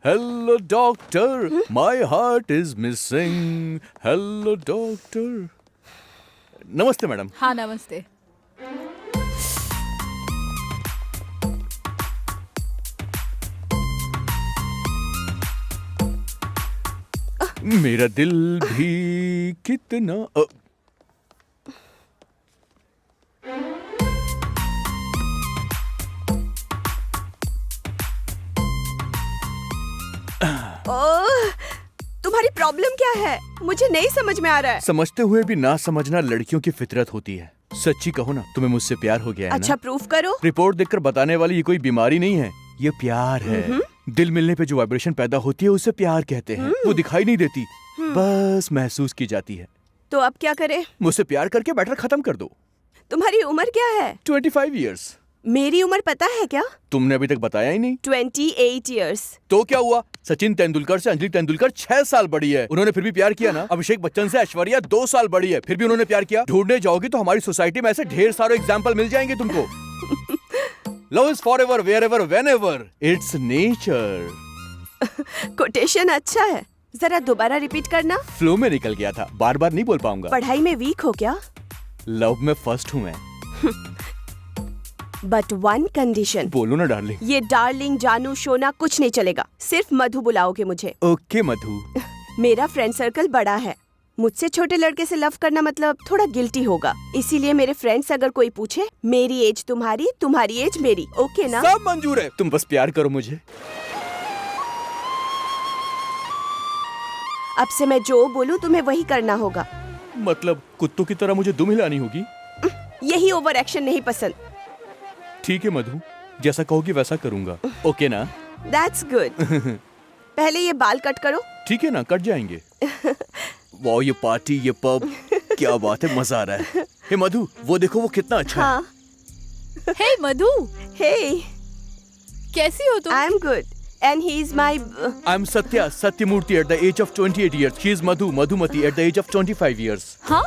Hello doctor, my heart is missing. Hello doctor. नमस्ते madam. हाँ नमस्ते। मेरा दिल भी कितना ओह, तुम्हारी प्रॉब्लम क्या है? मुझे नहीं समझ में आ रहा है। समझते हुए भी ना समझना लड़कियों की फितरत होती है। सच्ची कहो ना, तुम्हें मुझसे प्यार हो गया है अच्छा ना? प्रूफ करो। रिपोर्ट देखकर बताने वाली ये कोई बीमारी नहीं है, ये प्यार है। दिल मिलने पे जो वाइब्रेशन पैदा होती है उसे प्यार कहते हैं। वो दिखाई नहीं देती, बस महसूस की जाती है। तो अब क्या करें? मुझसे प्यार करके मैटर खत्म कर दो। तुम्हारी उम्र क्या है? 25 इयर्स। मेरी उम्र पता है क्या? तुमने अभी तक बताया ही नहीं। 28 इयर्स। तो क्या हुआ? सचिन तेंदुलकर से अंजलि तेंदुलकर 6 साल बड़ी है, उन्होंने फिर भी प्यार किया ना। अभिषेक बच्चन से ऐश्वर्या 2 साल बड़ी है, फिर भी उन्होंने प्यार किया। ढूंढने जाओगी तो हमारी सोसाइटी में ऐसे ढेर सारे एग्जाम्पल मिल जाएंगे तुमको। Love is forever, wherever, whenever, it's nature. Quotation अच्छा है, जरा दोबारा रिपीट करना। फ्लो में निकल गया था, बार बार नहीं बोल पाऊंगा। पढ़ाई में वीक हो क्या? लव में फर्स्ट हूँ मैं। But one condition. बोलो ना डार्लिंग। ये डार्लिंग, जानू, शोना कुछ नहीं चलेगा। सिर्फ मधु बुलाओगे मुझे। ओके मधु। मेरा फ्रेंड सर्कल बड़ा है, मुझसे छोटे लड़के से लव करना मतलब थोड़ा गिल्टी होगा। इसीलिए मेरे फ्रेंड्स अगर कोई पूछे, मेरी एज तुम्हारी, तुम्हारी एज मेरी, ओके ना? सब मंजूर है, तुम बस प्यार करो मुझे। अब से मैं जो बोलूं तुम्हें वही करना होगा। मतलब कुत्तों की तरह मुझे दुम हिलानी होगी? यही ओवर एक्शन नहीं पसंद। ठीक है मधु, जैसा कहोगी वैसा करूंगा। ओके ना? That's good. पहले ये बाल कट करो। ठीक है ना, कट जाएंगे। वाह, ये पार्टी, ये पब, क्या बात है, मजा आ रहा है। हे मधु, वो देखो, वो कितना अच्छा है। हाँ। हे मधु, हे, कैसी हो तुम? I am good and he is my I am Satya, Satyamurthy at the age of 28 years. She is Madhu, Madhumati at the age of 25 years. हाँ?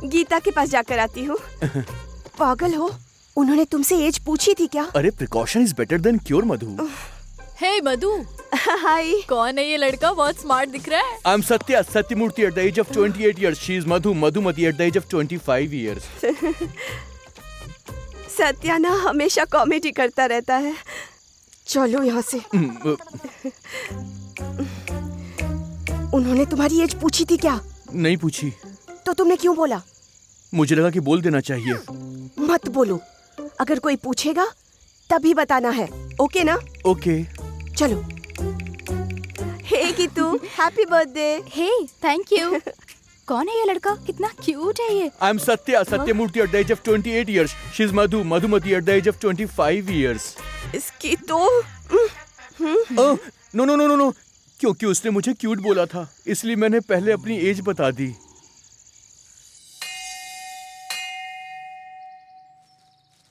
गीता के पास जाकर आती हूँ। पागल हो, उन्होंने तुमसे एज पूछी थी क्या? अरे precaution is better than cure, Madhu. Hey Madhu, hi. कौन है ये लड़का? बहुत स्मार्ट दिख रहा है। I am Satya, Satyamurthy at the age of 28 years. She is Madhu, Madhumati at the age of 25 years. Satya ना हमेशा कॉमेडी करता रहता है। चलो यहाँ से। उन्होंने तुम्हारी एज पूछी थी क्या? नहीं पूछी। तो तुमने क्यों बोला? मुझे लगा कि बोल देना चाहिए। मत बोलो, अगर कोई पूछेगा तभी बताना है, ओके ना? ओके। चलो। Hey Geetu, happy birthday. Hey, thank you. कौन है ये लड़का? कितना क्यूट है ये। I am Satya, Satyamurthy at the age of 28 years. She is Madhu, Madhumati at the age of 25 years. इसकी तो no no no no no, क्योंकि उसने मुझे क्यूट बोला था, इसलिए मैंने पहले अपनी एज बता दी।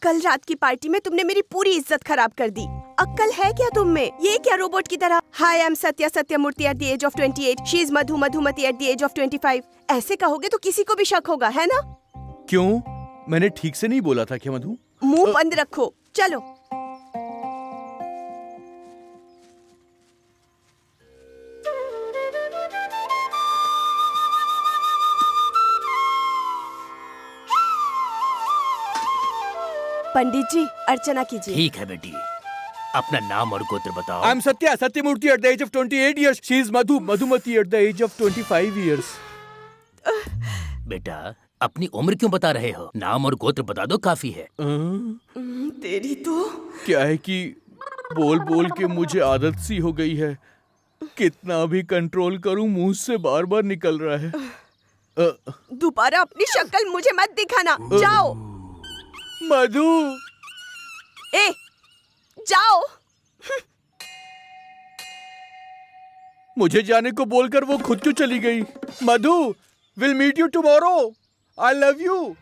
कल रात की पार्टी में तुमने मेरी पूरी इज्जत खराब कर दी। अक्ल है क्या तुम में? ये क्या रोबोट की तरह? Hi, I am Satya, Satyamurthy at the age of 28, she is Madhu, Madhumati at the age of 25। ऐसे कहोगे तो किसी को भी शक होगा, है ना? क्यों? मैंने ठीक से नहीं बोला था क्या मधु? मुंह बंद रखो, चलो। पंडित जी, अर्चना कीजिए। ठीक है बेटी, अपना नाम और गोत्र बताओ। I am Satya, Satyamurthy at the age of 28 years. She is Madhu, Madhumati at the age of 25 years. बेटा, अपनी उम्र क्यों बता रहे हो? नाम और गोत्र बता दो, काफी है। तेरी तो क्या है कि बोल बोल के मुझे आदत सी हो गई है। कितना भी कंट्रोल करूं, मुंह से बार बार निकल रहा है। दोबारा अपनी शक्ल मुझे मत दिखाना, जाओ। मधु, ए, जाओ। मुझे जाने को बोलकर वो खुद क्यों चली गई? Madhu, will meet you tomorrow. I love you.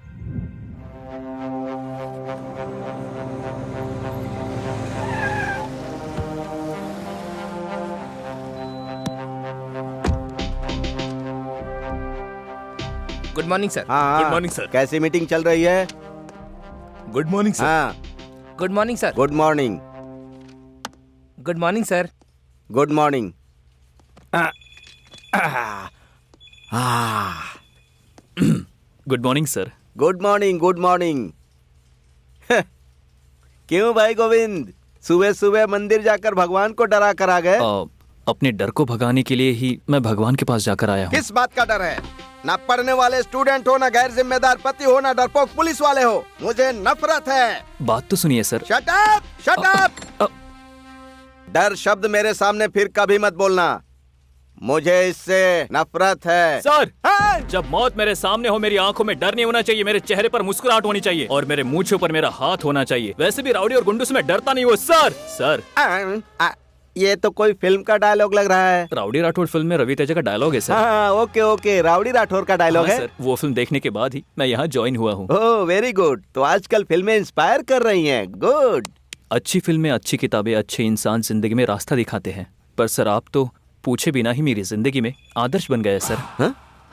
Good morning sir. हाँ, गुड मॉर्निंग सर। कैसी मीटिंग चल रही है? Good morning sir. हाँ, good morning sir. Good morning. Good morning sir. Good morning. Good morning sir. Good morning. Good morning. क्यों भाई गोविंद, सुबह सुबह मंदिर जाकर भगवान को डरा कर आ गए? अपने डर को भगाने के लिए ही मैं भगवान के पास जाकर आया हूँ। किस बात का डर है? ना पढ़ने वाले स्टूडेंट हो, ना गैर जिम्मेदार पति हो, ना डरपोक पुलिस वाले हो। मुझे नफरत है। बात तो सुनिए sir. Shut up! Shut up! डर शब्द मेरे सामने फिर कभी मत बोलना। मुझे इससे नफरत है। सर, हाँ? जब मौत मेरे सामने हो, मेरी आंखों में डर नहीं होना चाहिए, मेरे चेहरे पर मुस्कुराहट होनी चाहिए और मेरे मुंह पर मेरा हाथ होना चाहिए। वैसे भी राउडी और गुंडों से मैं डरता नहीं हूँ सर। सर, ये तो कोई फिल्म का डायलॉग लग रहा है। राउडी राठौड़ फिल्म में रवि तेजा का डायलॉग है सर। हाँ, ओके ओके, राउडी राठौर का डायलॉग हाँ है। सर, वो फिल्म देखने के बाद ही मैं यहाँ ज्वाइन हुआ हूँ। Oh very good. तो आजकल फिल्में इंस्पायर कर रही हैं। गुड। अच्छी फिल्में, अच्छी किताबें, अच्छे इंसान जिंदगी में रास्ता दिखाते हैं। पर सर, आप तो पूछे बिना ही मेरी जिंदगी में आदर्श बन गए सर।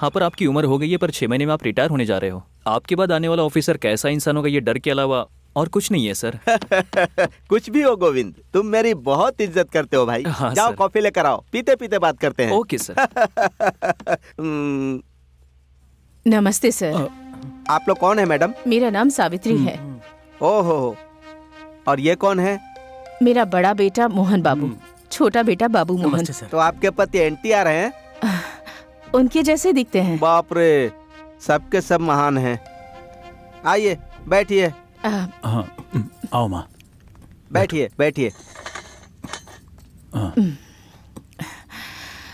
हाँ, पर आपकी उम्र हो गई है, पर 6 महीने में आप रिटायर होने जा रहे हो। आपके बाद आने वाला ऑफिसर कैसा इंसान होगा, ये डर के अलावा और कुछ नहीं है सर। कुछ भी हो गोविंद, तुम मेरी बहुत इज्जत करते हो भाई। हाँ, जाओ सर। कॉफी लेकर आओ, पीते पीते बात करते हैं। Okay sir. नमस्ते सर। आप लोग कौन है मैडम? मेरा नाम सावित्री है। ओहो, और ये कौन है? मेरा बड़ा बेटा मोहन बाबू, छोटा बेटा बाबू मोहन। नमस्ते सर। तो आपके पति एनटीआर हैं? उनके जैसे दिखते हैं। बाप रे, सबके सब महान हैं। आइए बैठिए। हाँ, आओ माँ। बैठिए बैठिए।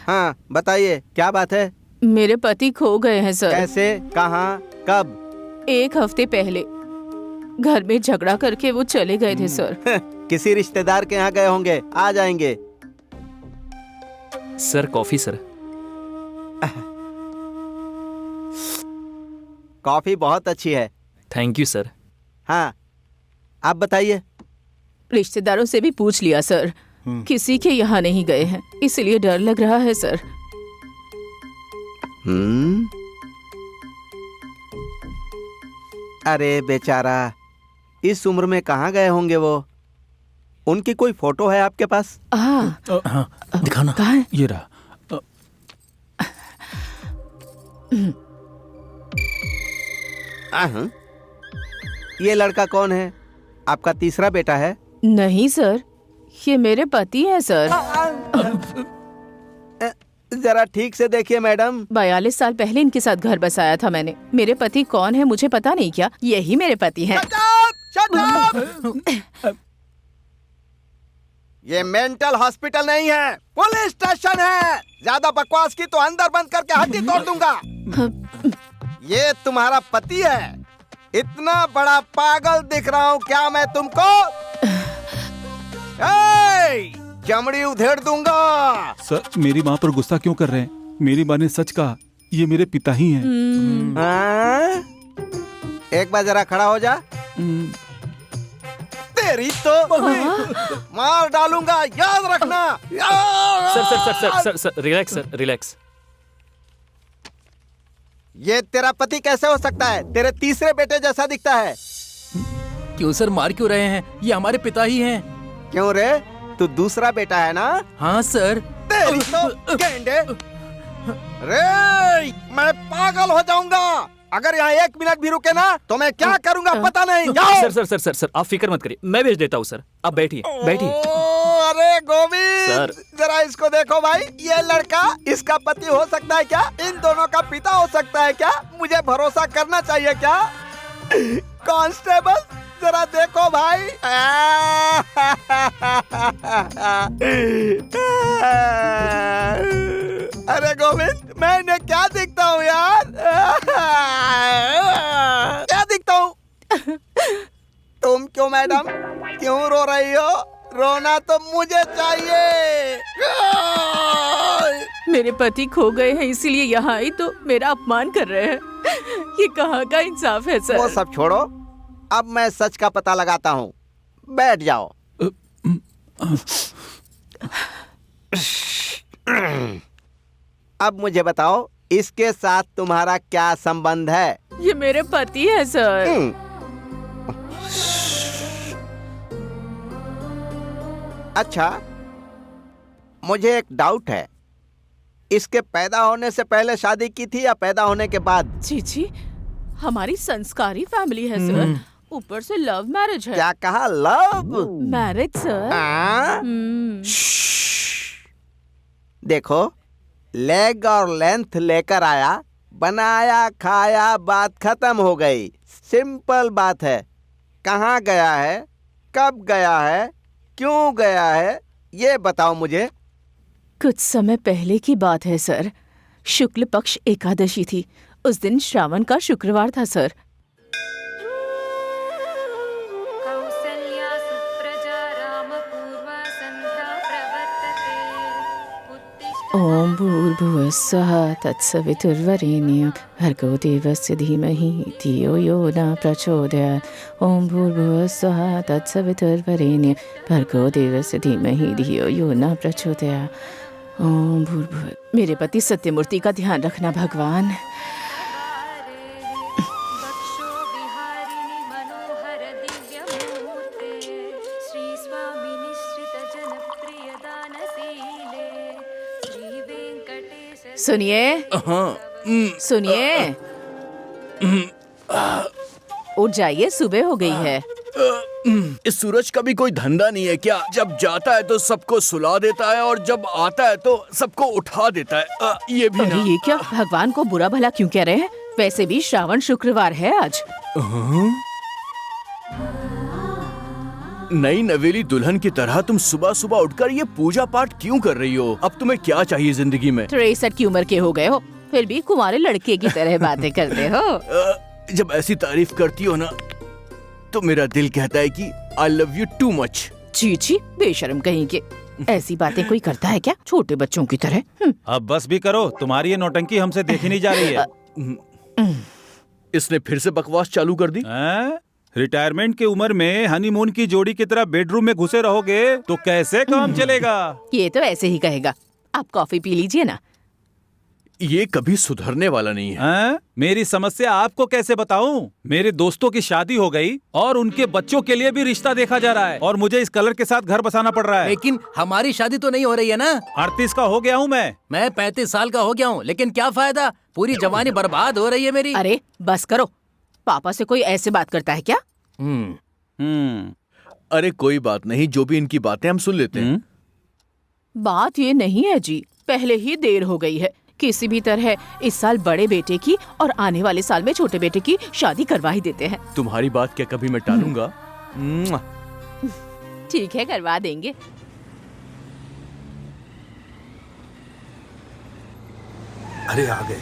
हाँ बताइए, क्या बात है? मेरे पति खो गए हैं सर। कैसे, कहाँ, कब? 1 हफ्ते पहले घर में झगड़ा करके वो चले गए थे सर। किसी रिश्तेदार के यहाँ गए होंगे, आ जाएंगे। Sir, coffee sir. कॉफी बहुत अच्छी है। Thank you sir. हाँ, आप बताइए। रिश्तेदारों से भी पूछ लिया सर, किसी के यहाँ नहीं गए हैं, इसलिए डर लग रहा है सर। अरे बेचारा, इस उम्र में कहाँ गए होंगे वो? उनकी कोई फोटो है आपके पास? हाँ, हाँ, दिखाना। कहाँ है? ये रहा। ये लड़का कौन है? आपका तीसरा बेटा है? नहीं सर, ये मेरे पति है सर। जरा ठीक से देखिए मैडम। 42 साल पहले इनके साथ घर बसाया था मैंने। मेरे पति कौन है मुझे पता नहीं क्या, यही मेरे पति हैं। Shut up! ये मेंटल हॉस्पिटल नहीं है, पुलिस स्टेशन है। ज्यादा बकवास की तो अंदर बंद करके हड्डी तोड़ दूंगा। ये तुम्हारा पति है? इतना बड़ा पागल दिख रहा हूँ क्या मैं तुमको? चमड़ी उधेड़ दूंगा। सर, मेरी माँ पर गुस्सा क्यों कर रहे हैं? मेरी माँ ने सच कहा, ये मेरे पिता ही हैं। हाँ? एक बार जरा खड़ा हो जा। तेरी तो मार डालूंगा, याद रखना। Sir sir sir sir sir sir relax sir, relax. ये तेरा पति कैसे हो सकता है? तेरे तीसरे बेटे जैसा दिखता है। क्यों सर, मार क्यों रहे हैं? ये हमारे पिता ही हैं। क्यों रे, तू दूसरा बेटा है ना? हाँ सर। तेरी तो गेंडे। रे, मैं पागल हो जाऊंगा अगर यहाँ 1 मिनट भी रुके ना, तो मैं क्या करूंगा पता नहीं। जाओ। Sir sir sir sir sir, आप फिक्र मत करिए, मैं भेज देता हूँ सर। आप बैठिए बैठिए। अरे गोविंद, सर। जरा इसको देखो भाई। ये लड़का इसका पति हो सकता है क्या? इन दोनों का पिता हो सकता है क्या? मुझे भरोसा करना चाहिए क्या? कांस्टेबल, जरा देखो भाई। अरे गोविंद, मैं इन्हें क्या दिखता हूँ यार? क्या दिखता हूँ? तुम क्यों मैडम, क्यों रो रही हो? रोना तो मुझे चाहिए। मेरे पति खो गए हैं, इसीलिए यहाँ आई तो मेरा अपमान कर रहे हैं। ये कहाँ का इंसाफ है सर? वो सब छोड़ो, अब मैं सच का पता लगाता हूँ। बैठ जाओ। अब मुझे बताओ, इसके साथ तुम्हारा क्या संबंध है? ये मेरे पति है सर। अच्छा, मुझे एक डाउट है, इसके पैदा होने से पहले शादी की थी या पैदा होने के बाद? जी जी, हमारी संस्कारी फैमिली है सर, ऊपर से लव मैरिज है। क्या कहा? Love marriage sir. देखो, लेग और लेंथ लेकर आया, बनाया, खाया, बात खत्म हो गई। सिंपल बात है। कहाँ गया है, कब गया है, क्यों गया है, ये बताओ मुझे। कुछ समय पहले की बात है सर। शुक्ल पक्ष एकादशी थी। उस दिन श्रावण का शुक्रवार था सर। ओम भूर्भुवः स्वः तत्सवितुर्वरेण्यं भर्गो देवस्य धीमहि धियो यो न प्रचोदयात्। ओम भूर्भुवः स्वः तत्सवितुर्वरेण्यं भर्गो देवस्य धीमहि धियो यो न प्रचोदयात्। ओम भूर्भुवः। मेरे पति सत्यमूर्ति का ध्यान रखना भगवान। सुनिए सुनिए, उठ जाइए, सुबह हो गई है। इस सूरज का भी कोई धंधा नहीं है क्या? जब जाता है तो सबको सुला देता है और जब आता है तो सबको उठा देता है। ये भी अरे ना। ये क्या, भगवान को बुरा भला क्यों कह रहे हैं? वैसे भी श्रावण शुक्रवार है आज। नई नवेली दुल्हन की तरह तुम सुबह सुबह उठकर ये पूजा पाठ क्यों कर रही हो? अब तुम्हें क्या चाहिए जिंदगी में? 63 की उम्र के हो गए हो, फिर भी कुंवारे लड़के की तरह बातें करते हो। जब ऐसी तारीफ करती हो ना तो मेरा दिल कहता है कि I love you too much. जी जी, बेशर्म कहीं के। ऐसी बातें कोई करता है क्या, छोटे बच्चों की तरह? अब बस भी करो, तुम्हारी ये नौटंकी हमसे देखी नहीं जा रही है। इसने फिर से बकवास चालू कर दी। रिटायरमेंट की उम्र में हनीमून की जोड़ी की तरह बेडरूम में घुसे रहोगे तो कैसे काम चलेगा? ये तो ऐसे ही कहेगा। आप कॉफी पी लीजिए ना। ये कभी सुधरने वाला नहीं है। मेरी समस्या आपको कैसे बताऊं? मेरे दोस्तों की शादी हो गई और उनके बच्चों के लिए भी रिश्ता देखा जा रहा है और मुझे इस कलर के साथ घर बसाना पड़ रहा है। लेकिन हमारी शादी तो नहीं हो रही है ना। 38 का हो गया हूँ मैं 35 साल का हो गया हूँ, लेकिन क्या फायदा, पूरी जवानी बर्बाद हो रही है मेरी। अरे बस करो, पापा से कोई ऐसे बात करता है क्या? अरे कोई बात नहीं, जो भी इनकी बातें हम सुन लेते हैं। बात ये नहीं है जी, पहले ही देर हो गई है। किसी भी तरह इस साल बड़े बेटे की और आने वाले साल में छोटे बेटे की शादी करवा ही देते हैं। तुम्हारी बात क्या कभी मैं टालूंगा? ठीक है, करवा देंगे। अरे आ गए।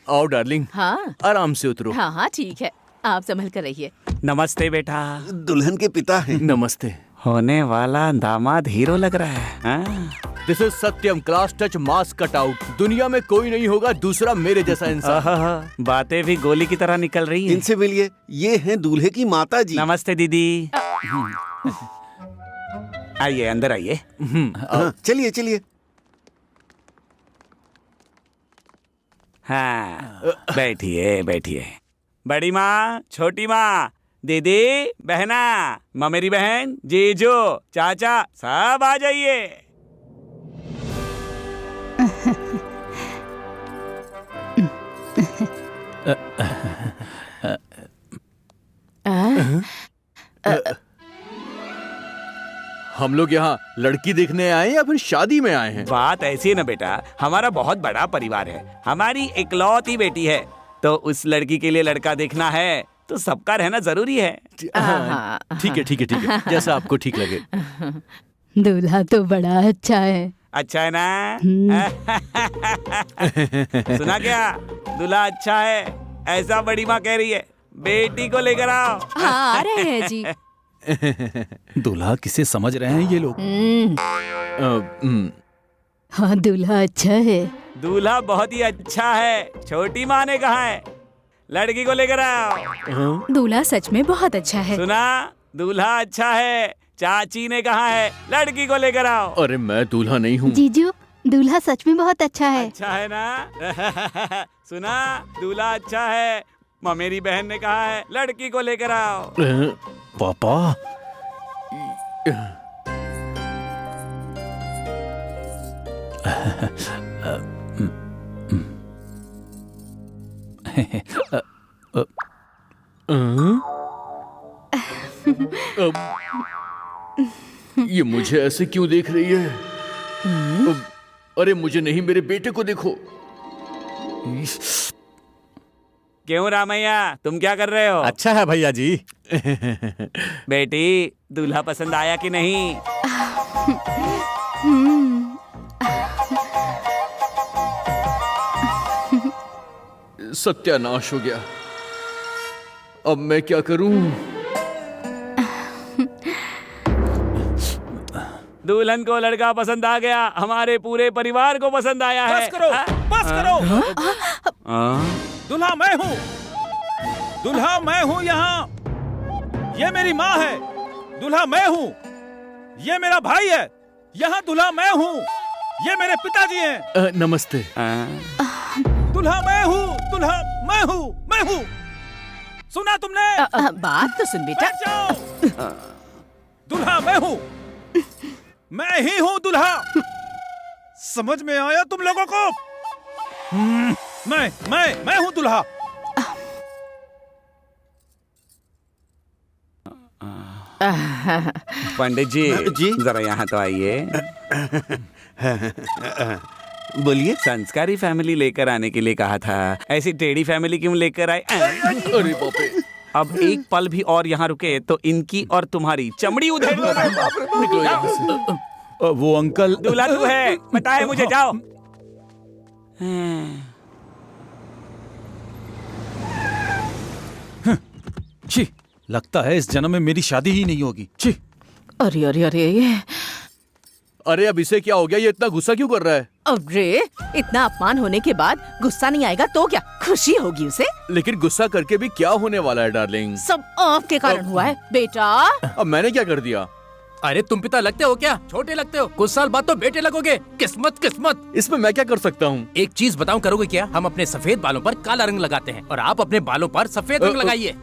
आओ डार्लिंग। हाँ आराम से उतरो। हाँ हाँ ठीक है, आप संभल कर रहिए। नमस्ते बेटा। दुल्हन के पिता हैं। नमस्ते। होने वाला दामाद हीरो लग रहा है। हाँ? This is Satyam, class touch, mass cut out. दुनिया में कोई नहीं होगा दूसरा मेरे जैसा इंसान। बातें भी गोली की तरह निकल रही हैं। इनसे मिलिए, ये हैं दूल्हे की माता जी। नमस्ते दीदी। आइए, अंदर आइए। चलिए चलिए। हाँ, बैठिए बैठिए। बड़ी माँ, छोटी माँ, दीदी, बहना, ममेरी बहन, जीजू, चाचा, सब आ जाइए। हम लोग यहाँ लड़की देखने आए हैं या फिर शादी में आए हैं? बात ऐसी है ना बेटा, हमारा बहुत बड़ा परिवार है, हमारी इकलौती बेटी है, तो उस लड़की के लिए लड़का देखना है तो सबका रहना जरूरी है। ठीक है ठीक है ठीक है, जैसा आपको ठीक लगे। दूल्हा तो बड़ा अच्छा है। अच्छा है ना? सुना क्या? दूल्हा अच्छा है, ऐसा बड़ी माँ कह रही है। बेटी को लेकर आओ। हाँ आ रहे हैं जी। दूल्हा किसे समझ रहे हैं ये लोग? हाँ दूल्हा अच्छा है। दूल्हा बहुत ही अच्छा है, छोटी माँ ने कहा है। लड़की को लेकर आओ। दूल्हा सच में बहुत अच्छा है। सुना? दूल्हा अच्छा है, चाची ने कहा है। लड़की को लेकर आओ। अरे मैं दूल्हा नहीं हूँ। जीजू, दूल्हा सच में बहुत अच्छा है। अच्छा है ना? सुना? दूल्हा अच्छा है, मेरी बहन ने कहा है लड़की को लेकर आओ। पापा ये मुझे ऐसे क्यों देख रही है? अरे मुझे नहीं, मेरे बेटे को देखो। क्यों रामैया, तुम क्या कर रहे हो? अच्छा है भैया जी। बेटी, दूल्हा पसंद आया कि नहीं? सत्यानाश हो गया। अब मैं क्या करूं? दुल्हन को लड़का पसंद आ गया, हमारे पूरे परिवार को पसंद आया है। बस करो, बस करो। दूल्हा मैं हूँ, दूल्हा मैं हूँ यहाँ। ये मेरी माँ है। दूल्हा मैं हूँ। ये मेरा भाई है। यहाँ दूल्हा मैं हूँ। ये मेरे पिताजी हैं। नमस्ते। दूल्हा मैं हूँ, दूल्हा मैं हूँ, मैं हूँ। सुना तुमने? बात तो सुन बेटा। बैठ जाओ। दूल्हा मैं हूँ, मैं ही हूँ दूल्हा। समझ में आया तुम लोगों को? मैं हूँ दूल्हा। पंडित जी, जी? जरा यहाँ तो आइए। बोलिए। संस्कारी फैमिली लेकर आने के लिए कहा था, ऐसी टेढ़ी फैमिली क्यों लेकर आए? अरे बाप रे। अब एक पल भी और यहाँ रुके तो इनकी और तुम्हारी चमड़ी उधेड़ निकलो यहाँ से। वो अंकल। दूल्हा तू है, पता है मुझे, जाओ। छी, लगता है इस जन्म में मेरी शादी ही नहीं होगी। छी। अरे अरे अरे अरे अब इसे क्या हो गया? ये इतना गुस्सा क्यों कर रहा है? अरे, इतना अपमान होने के बाद गुस्सा नहीं आएगा तो क्या खुशी होगी उसे? लेकिन गुस्सा करके भी क्या होने वाला है डार्लिंग? सब आपके कारण हुआ है बेटा। अब मैंने क्या कर दिया? अरे तुम पिता लगते हो क्या? छोटे लगते हो। कुछ साल बाद तो बेटे लगोगे। किस्मत किस्मत। इसमें मैं क्या कर सकता हूँ? एक चीज बताऊं, करोगे क्या? हम अपने सफेद बालों पर काला रंग लगाते हैं और आप अपने बालों पर सफेद रंग लगाइए।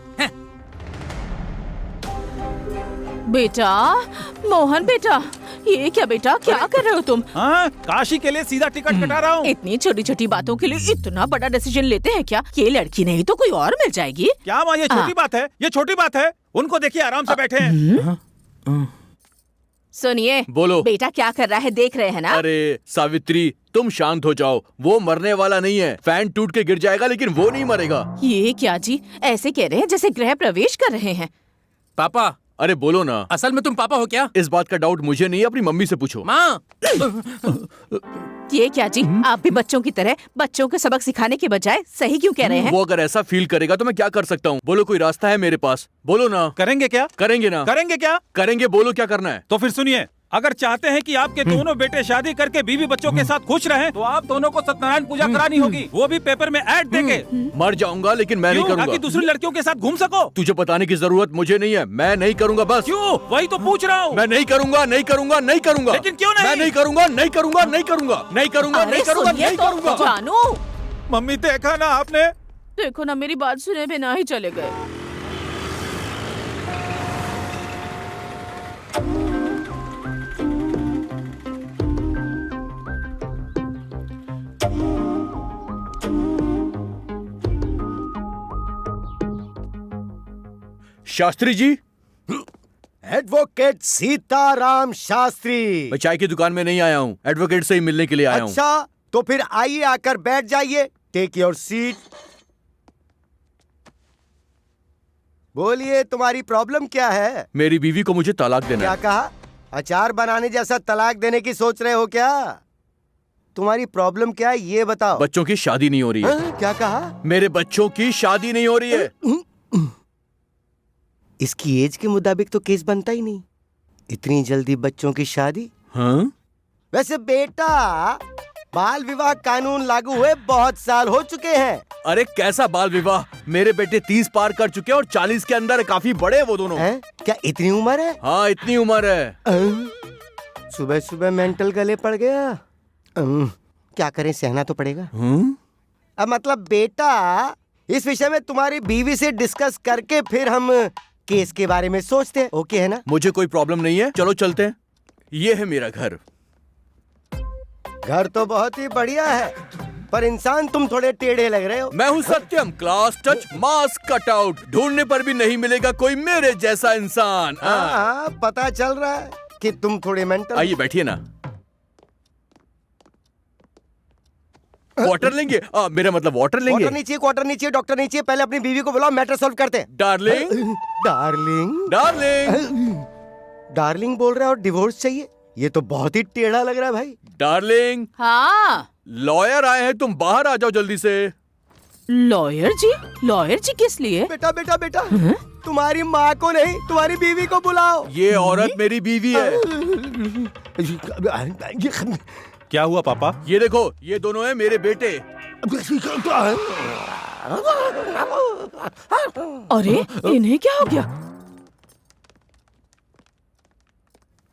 बेटा, मोहन बेटा, ये क्या बेटा, क्या कर रहे हो तुम? हाँ, काशी के लिए सीधा टिकट कटा रहा हूँ। इतनी छोटी छोटी बातों के लिए इतना बड़ा डिसीजन लेते हैं क्या? ये लड़की नहीं तो कोई और मिल जाएगी। क्या माँ, ये छोटी बात है? ये छोटी बात है? उनको देखिए, आराम से बैठे हैं। सुनिए, बोलो। बेटा क्या कर रहा है, देख रहे हैं ना? अरे सावित्री, तुम शांत हो जाओ। वो मरने वाला नहीं है। फैन टूट के गिर जाएगा लेकिन वो नहीं मरेगा। ये क्या जी, ऐसे कह रहे हैं जैसे गृह प्रवेश कर रहे हैं। पापा, अरे बोलो ना। असल में तुम पापा हो क्या? इस बात का डाउट मुझे नहीं है, अपनी मम्मी से पूछो। माँ। ये क्या जी, आप भी बच्चों की तरह बच्चों को सबक सिखाने के बजाय सही क्यों कह रहे हैं? वो अगर ऐसा फील करेगा तो मैं क्या कर सकता हूँ? बोलो, कोई रास्ता है मेरे पास? बोलो ना। करेंगे क्या? करेंगे ना। करेंगे क्या? करेंगे, बोलो क्या करना है? तो फिर सुनिए, अगर चाहते हैं कि आपके दोनों बेटे शादी करके बीवी बच्चों के साथ खुश रहें, तो आप दोनों को सत्यनारायण पूजा करानी होगी। वो भी पेपर में ऐड देके। मर जाऊंगा लेकिन मैं नहीं क्यों? करूंगा। ताकि दूसरी लड़कियों के साथ घूम सको। तुझे बताने की जरूरत मुझे नहीं है। मैं नहीं करूंगा, बस। क्यों? वही तो पूछ रहा हूँ। मैं नहीं करूंगा, नहीं करूंगा, नहीं करूंगा। लेकिन क्यों नहीं? मैं नहीं करूंगा, नहीं करूंगा, नहीं करूंगा, नहीं करूंगा, नहीं करूंगा, नहीं करूंगा। जानू, मम्मी देखा ना आपने? देखो ना, मेरी बात सुने बिना ही चले गए। शास्त्री जी। एडवोकेट सीताराम शास्त्री। मैं चाय की दुकान में नहीं आया हूँ, एडवोकेट से ही मिलने के लिए आया हूँ। अच्छा, तो फिर आइए, आकर बैठ जाइए। Take your seat. बोलिए, तुम्हारी प्रॉब्लम क्या है? मेरी बीवी को मुझे तलाक देना क्या है। कहा? अचार बनाने जैसा तलाक देने की सोच रहे हो क्या? तुम्हारी प्रॉब्लम क्या है ये बताओ। बच्चों की शादी नहीं हो रही है। क्या कहा? मेरे बच्चों की शादी नहीं हो रही है। इसकी एज के मुताबिक तो केस बनता ही नहीं। इतनी जल्दी बच्चों की शादी? हाँ? वैसे बेटा, बाल विवाह कानून लागू हुए बहुत साल हो चुके हैं। अरे कैसा बाल विवाह? मेरे बेटे 30 पार कर चुके हैं और 40 के अंदर है। काफी बड़े हैं वो दोनों। हैं? क्या इतनी उम्र है? हाँ, इतनी उम्र है। सुबह सुबह मेंटल गले पड़ गया। क्या करें, सहना तो पड़ेगा। अब मतलब बेटा, इस विषय में तुम्हारी बीवी से डिस्कस करके फिर हम केस के बारे में सोचते हैं। ओके है ना? मुझे कोई प्रॉब्लम नहीं है, चलो चलते हैं। ये है मेरा घर। घर तो बहुत ही बढ़िया है, पर इंसान तुम थोड़े टेढ़े लग रहे हो। मैं हूँ सत्यम, क्लास टच मास कटआउट। ढूंढने पर भी नहीं मिलेगा कोई मेरे जैसा इंसान। हाँ, पता चल रहा है कि तुम थोड़े मेंटल। आइए बैठिए ना। वाटर लेंगे? मेरा मतलब वाटर लेंगे। वाटर नहीं चाहिए, क्वार्टर नहीं चाहिए, डॉक्टर नहीं चाहिए। पहले अपनी बीवी को बुलाओ, मैटर सॉल्व करते हैं। डार्लिंग, डार्लिंग, डार्लिंग, डार्लिंग बोल रहा है और डिवोर्स चाहिए? ये तो बहुत ही टेढ़ा लग रहा है भाई। डार्लिंग, हाँ लॉयर आए हैं, तुम बाहर आ जाओ जल्दी से। लॉयर जी? लॉयर जी किस लिए? बेटा बेटा बेटा, तुम्हारी माँ को नहीं, तुम्हारी बीवी को बुलाओ। ये औरत मेरी बीवी है। क्या हुआ पापा? ये देखो, ये दोनों हैं मेरे बेटे। अरे इन्हें क्या हो गया?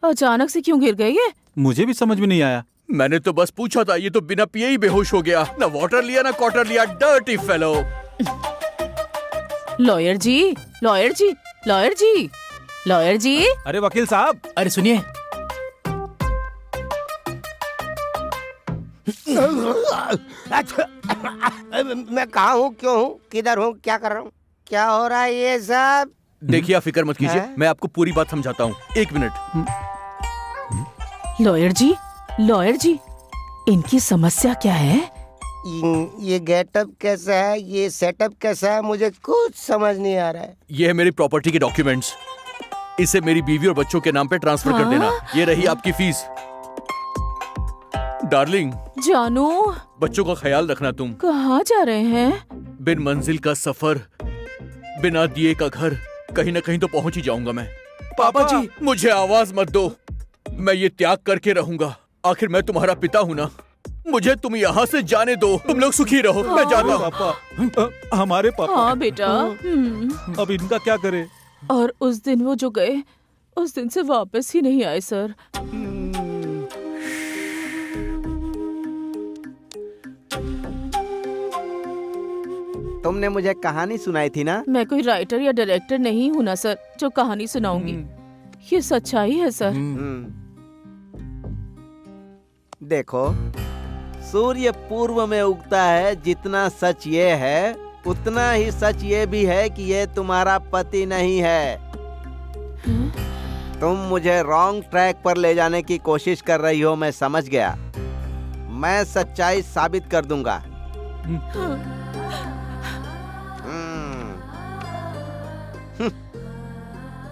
अचानक से क्यों गिर गए ये? मुझे भी समझ में नहीं आया। मैंने तो बस पूछा था, ये तो बिना पिए ही बेहोश हो गया। ना वाटर लिया ना क्वार्टर लिया, डर्टी फेलो। लॉयर जी, लॉयर जी, लॉयर जी, लॉयर जी। अरे वकील साहब, अरे सुनिए, मैं कहाँ हूँ, क्यों हूँ, किधर हूँ, क्या कर रहा हूँ, क्या हो रहा है ये सब? देखिए, आप फिक्र मत कीजिए, हैं? मैं आपको पूरी बात समझाता हूँ। एक मिनट। लॉयर जी, लॉयर जी, इनकी समस्या क्या है? ये गेटअप कैसा है, ये सेटअप कैसा है, मुझे कुछ समझ नहीं आ रहा है। ये है मेरी प्रॉपर्टी के डॉक्यूमेंट्स। इसे मेरी बीवी और बच्चों के नाम पे ट्रांसफर कर देना। ये रही आपकी फीस। डार्लिंग, जानू, बच्चों का ख्याल रखना तुम। कहाँ जा रहे हैं? बिन मंजिल का सफर, बिना दिए का घर, कहीं ना कहीं तो पहुंच ही जाऊंगा मैं। पापा जी, मुझे आवाज मत दो, मैं ये त्याग करके रहूंगा। आखिर मैं तुम्हारा पिता हूँ ना। मुझे तुम यहाँ से जाने दो, तुम लोग सुखी रहो। मैं जाता हूँ। पापा, हमारे पापा। हाँ बेटा। अब इनका क्या करे? और उस दिन वो जो गए, उस दिन से वापस ही नहीं आए सर। तुमने मुझे कहानी सुनाई थी ना? मैं कोई राइटर या डायरेक्टर नहीं हूँ ना सर, जो कहानी सुनाऊंगी। ये सच्चाई है सर। देखो, सूर्य पूर्व में उगता है। जितना सच ये है, उतना ही सच ये भी है कि ये तुम्हारा पति नहीं है। तुम मुझे रॉन्ग ट्रैक पर ले जाने की कोशिश कर रही हो, मैं समझ गया। मैं सच्चाई साबित कर दूंगा।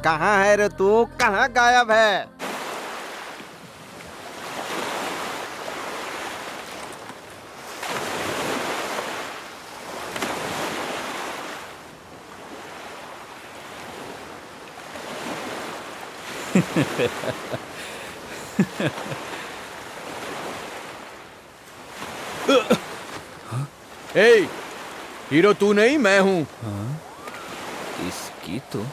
कहाँ है रे तू? कहाँ गायब है? ए, हीरो तू नहीं, मैं हूँ। इसकी तो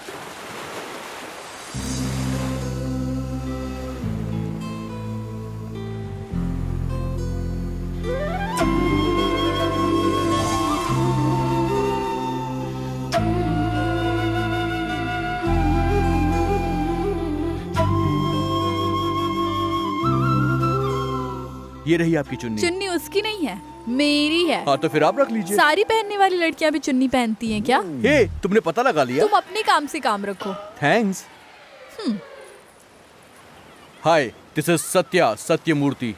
ये रही आपकी चुन्नी। चुन्नी उसकी नहीं है, मेरी है। हाँ तो फिर आप रख लीजिए। सारी पहनने वाली लड़कियां भी चुन्नी पहनती हैं क्या? हे, तुमने पता लगा लिया? तुम अपने काम से काम रखो। Thanks. Hi, this is Satya, Sathyamurthy.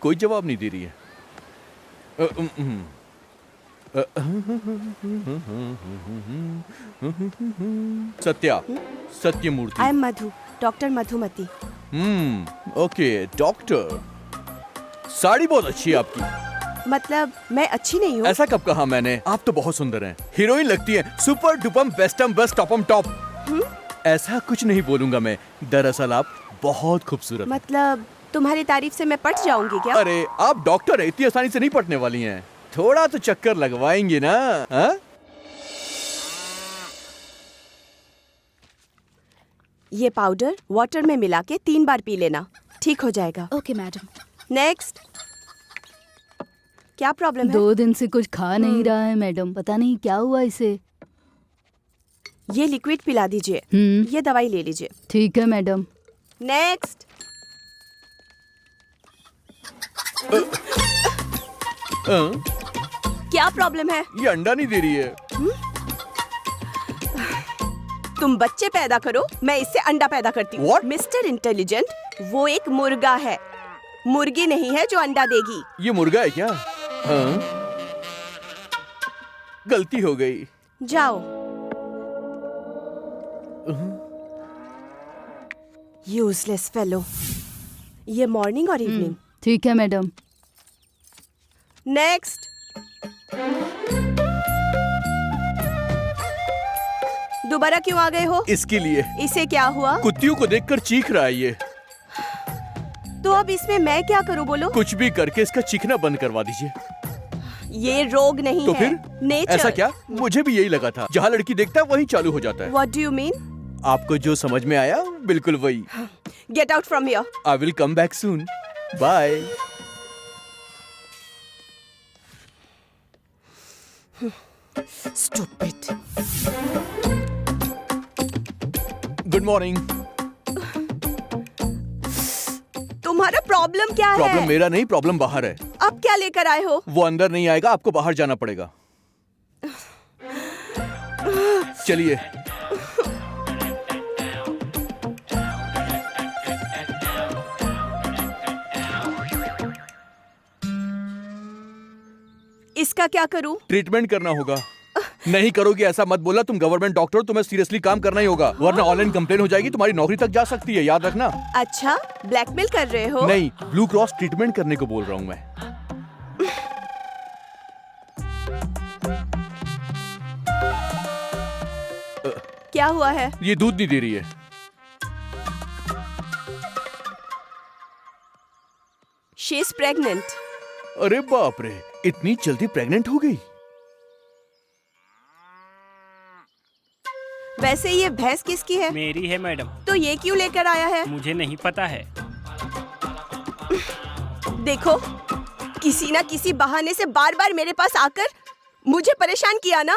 कोई जवाब नहीं दे रही है। Satya, Sathyamurthy. I am Madhu, doctor Madhumati. Okay doctor. Sari बहुत अच्छी है आपकी। मतलब मैं अच्छी नहीं हूँ? ऐसा कब कहा मैंने? आप तो बहुत सुंदर हैं, हीरोइन लगती हैं, सुपर डुपम बेस्टम बेस्ट टॉपम टॉप। ऐसा कुछ नहीं बोलूंगा मैं, दरअसल आप बहुत खूबसूरत। मतलब तुम्हारी तारीफ से मैं पट जाऊंगी क्या? अरे आप डॉक्टर है, इतनी आसानी से नहीं पटने वाली हैं। थोड़ा तो चक्कर लगवाएंगी ना? हा? ये पाउडर वाटर में मिला के 3 बार पी लेना, ठीक हो जाएगा। Okay madam. नेक्स्ट। क्या प्रॉब्लम है? 2 दिन से कुछ खा नहीं रहा है मैडम, पता नहीं क्या हुआ इसे। ये लिक्विड पिला दीजिए। ये दवाई ले लीजिए। ठीक है मैडम। नेक्स्ट। क्या प्रॉब्लम है? ये अंडा नहीं दे रही है। तुम बच्चे पैदा करो, मैं इससे अंडा पैदा करती हूँ। मिस्टर इंटेलिजेंट, वो एक मुर्गा है, मुर्गी नहीं है जो अंडा देगी। ये मुर्गा है क्या? हाँ? गलती हो गई। जाओ। Useless fellow. ये मॉर्निंग और इवनिंग। ठीक है मैडम। नेक्स्ट। दोबारा क्यों आ गए हो? इसके लिए। इसे क्या हुआ? कुत्तियों को देखकर चीख रहा है ये। तो अब इसमें मैं क्या करूं बोलो? कुछ भी करके इसका चीखना बंद करवा दीजिए। ये रोग नहीं तो है, फिर नेचर। ऐसा क्या? मुझे भी यही लगा था, जहाँ लड़की देखता है वहीं चालू हो जाता है। What do you mean? आपको जो समझ में आया बिल्कुल वही। Get out from here. I will come back soon. Bye. Stupid. Good morning. तुम्हारा प्रॉब्लम क्या है? प्रॉब्लम मेरा नहीं, प्रॉब्लम बाहर है। अब क्या लेकर आए हो? वो अंदर नहीं आएगा, आपको बाहर जाना पड़ेगा। चलिए। इसका क्या करूं? ट्रीटमेंट करना होगा। नहीं करोगे ऐसा मत बोला, तुम गवर्नमेंट डॉक्टर हो, तुम्हें सीरियसली काम करना ही होगा, वरना ऑनलाइन कंप्लेन हो जाएगी, तुम्हारी नौकरी तक जा सकती है, याद रखना। अच्छा, ब्लैकमेल कर रहे हो? नहीं, ब्लू क्रॉस ट्रीटमेंट करने को बोल रहा हूँ मैं। क्या हुआ है? ये दूध नहीं दे रही है। She is pregnant. अरे बाप रे, इतनी जल्दी प्रेग्नेंट हो गई? वैसे ये भैंस किसकी है? मेरी है मैडम। तो ये क्यों लेकर आया है? मुझे नहीं पता है। देखो, किसी ना किसी बहाने से बार बार मेरे पास आकर मुझे परेशान किया ना,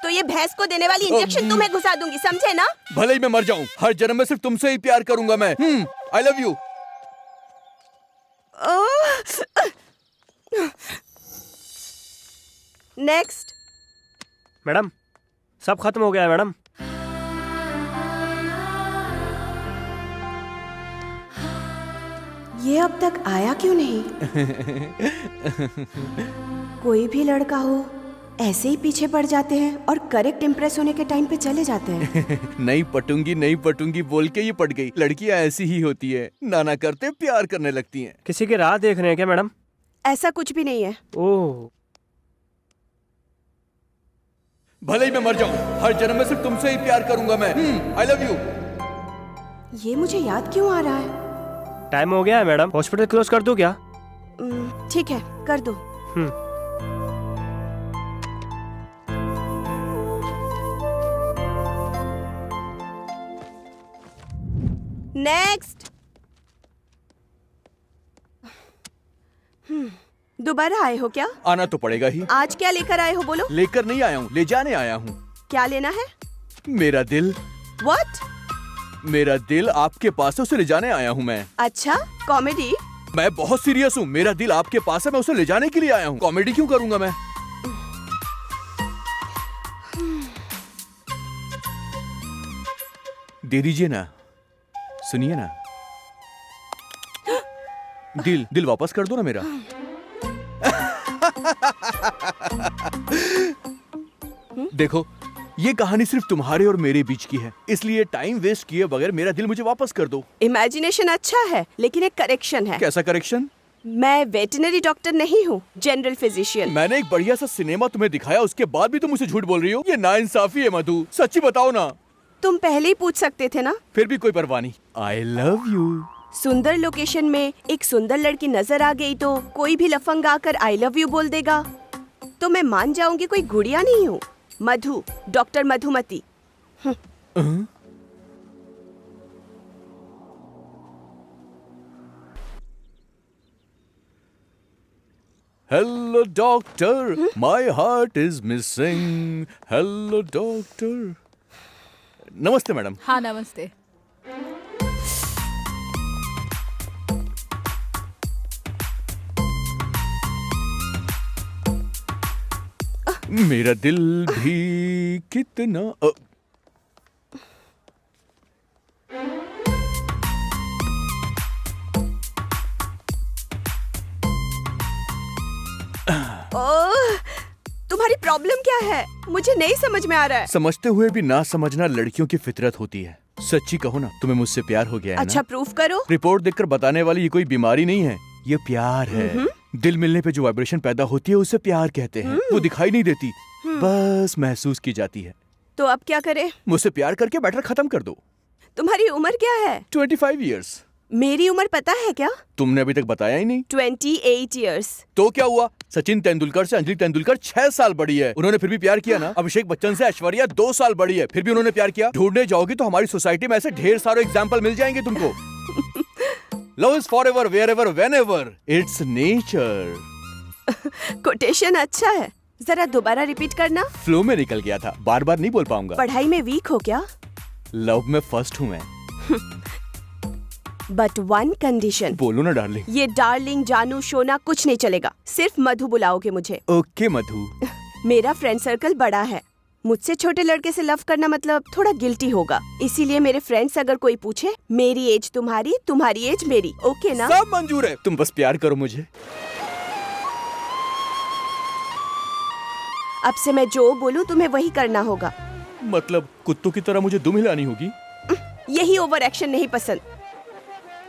तो ये भैंस को देने वाली इंजेक्शन तुम्हें घुसा दूंगी, समझे ना? भले ही मैं मर जाऊं, हर जन्म में सिर्फ तुमसे ही प्यार करूंगा मैं। आई लव यू। नेक्स्ट। मैडम, सब खत्म हो गया है मैडम। ये अब तक आया क्यों नहीं? कोई भी लड़का हो ऐसे ही पीछे पड़ जाते हैं और करेक्ट इम्प्रेस होने के टाइम पे चले जाते हैं। नहीं पटूंगी बोल के ये पट गई। लड़कियां ऐसी ही होती है, ना करते प्यार करने लगती हैं। किसी की राह देख रहे हैं क्या मैडम? ऐसा कुछ भी नहीं है। ओह, भले ही मैं मर जाऊं, हर जन्म में सिर्फ तुमसे ही प्यार करूंगा मैं। आई लव यू। ये मुझे याद क्यों आ रहा है? टाइम हो गया है मैडम, हॉस्पिटल क्लोज कर दूं क्या? ठीक है, कर दो। नेक्स्ट। दोबारा आए हो क्या? आना तो पड़ेगा ही। आज क्या लेकर आए हो बोलो? लेकर नहीं आया हूँ, ले जाने आया हूँ। क्या लेना है? मेरा दिल। What? मेरा दिल आपके पास है, उसे ले जाने आया हूँ मैं। अच्छा, कॉमेडी? मैं बहुत सीरियस हूँ, मेरा दिल आपके पास है, मैं उसे ले जाने के लिए आया हूँ। कॉमेडी क्यों करूंगा मैं? दे दीजिए ना, सुनिए ना। दिल वापस कर दो ना मेरा। देखो, ये कहानी सिर्फ तुम्हारे और मेरे बीच की है, इसलिए टाइम वेस्ट किए बगैर मेरा दिल मुझे वापस कर दो। इमेजिनेशन अच्छा है, लेकिन एक करेक्शन है। कैसा करेक्शन? मैं वेटरनरी डॉक्टर नहीं हूँ, जनरल फिजिशियन। मैंने एक बढ़िया सा सिनेमा तुम्हें दिखाया, उसके बाद भी तुम मुझे झूठ बोल रही हो। ये नाइंसाफी है मधु, सच्ची बताओ ना। तुम पहले ही पूछ सकते थे ना। फिर भी कोई परवाह नहीं। आई लव यू। सुंदर लोकेशन में एक सुंदर लड़की नजर आ गई तो कोई भी लफंग आकर आई लव यू बोल देगा तो मैं मान जाऊंगी कोई गुड़िया नहीं हूँ। Madhu, doctor Madhumati. Hello doctor, my heart is missing. Hello doctor. नमस्ते मैडम। हाँ नमस्ते। मेरा दिल भी कितना ओह, तुम्हारी प्रॉब्लम क्या है? मुझे नहीं समझ में आ रहा है। समझते हुए भी ना समझना लड़कियों की फितरत होती है। सच्ची कहो ना, तुम्हें मुझसे प्यार हो गया है अच्छा ना? प्रूफ करो। रिपोर्ट देखकर बताने वाली ये कोई बीमारी नहीं है, ये प्यार है। दिल मिलने पे जो वाइब्रेशन पैदा होती है उसे प्यार कहते हैं। वो दिखाई नहीं देती, बस महसूस की जाती है। तो अब क्या करें? मुझसे प्यार करके मैटर खत्म कर दो। तुम्हारी उम्र क्या है? 25 इयर्स। मेरी उम्र पता है क्या? तुमने अभी तक बताया ही नहीं। 28 इयर्स। तो क्या हुआ? सचिन तेंदुलकर से अंजलि तेंदुलकर 6 साल बड़ी है। उन्होंने फिर भी प्यार किया ना। अभिषेक बच्चन से ऐश्वर्या 2 साल बड़ी है, फिर भी उन्होंने प्यार किया। ढूंढने जाओगी तो हमारी सोसाइटी में ऐसे ढेर सारे एग्जाम्पल मिल जाएंगे तुमको। Love is forever, wherever, whenever, it's nature. Quotation अच्छा है, जरा दोबारा रिपीट करना। फ्लो में निकल गया था, बार बार नहीं बोल पाऊंगा। पढ़ाई में वीक हो क्या? लव में फर्स्ट हूँ मैं। But one condition. बोलो ना डार्लिंग। ये डार्लिंग, जानू, शोना कुछ नहीं चलेगा। सिर्फ मधु बुलाओगे मुझे। ओके मधु। मेरा फ्रेंड सर्कल बड़ा है, मुझसे छोटे लड़के से लव करना मतलब थोड़ा गिल्टी होगा। इसीलिए मेरे फ्रेंड्स अगर कोई पूछे, मेरी एज तुम्हारी, तुम्हारी एज मेरी, ओके ना? सब मंजूर है, तुम बस प्यार करो मुझे। अब से मैं जो बोलूं तुम्हें वही करना होगा। मतलब कुत्तों की तरह मुझे दुम हिलानी होगी? यही ओवर एक्शन नहीं पसंद।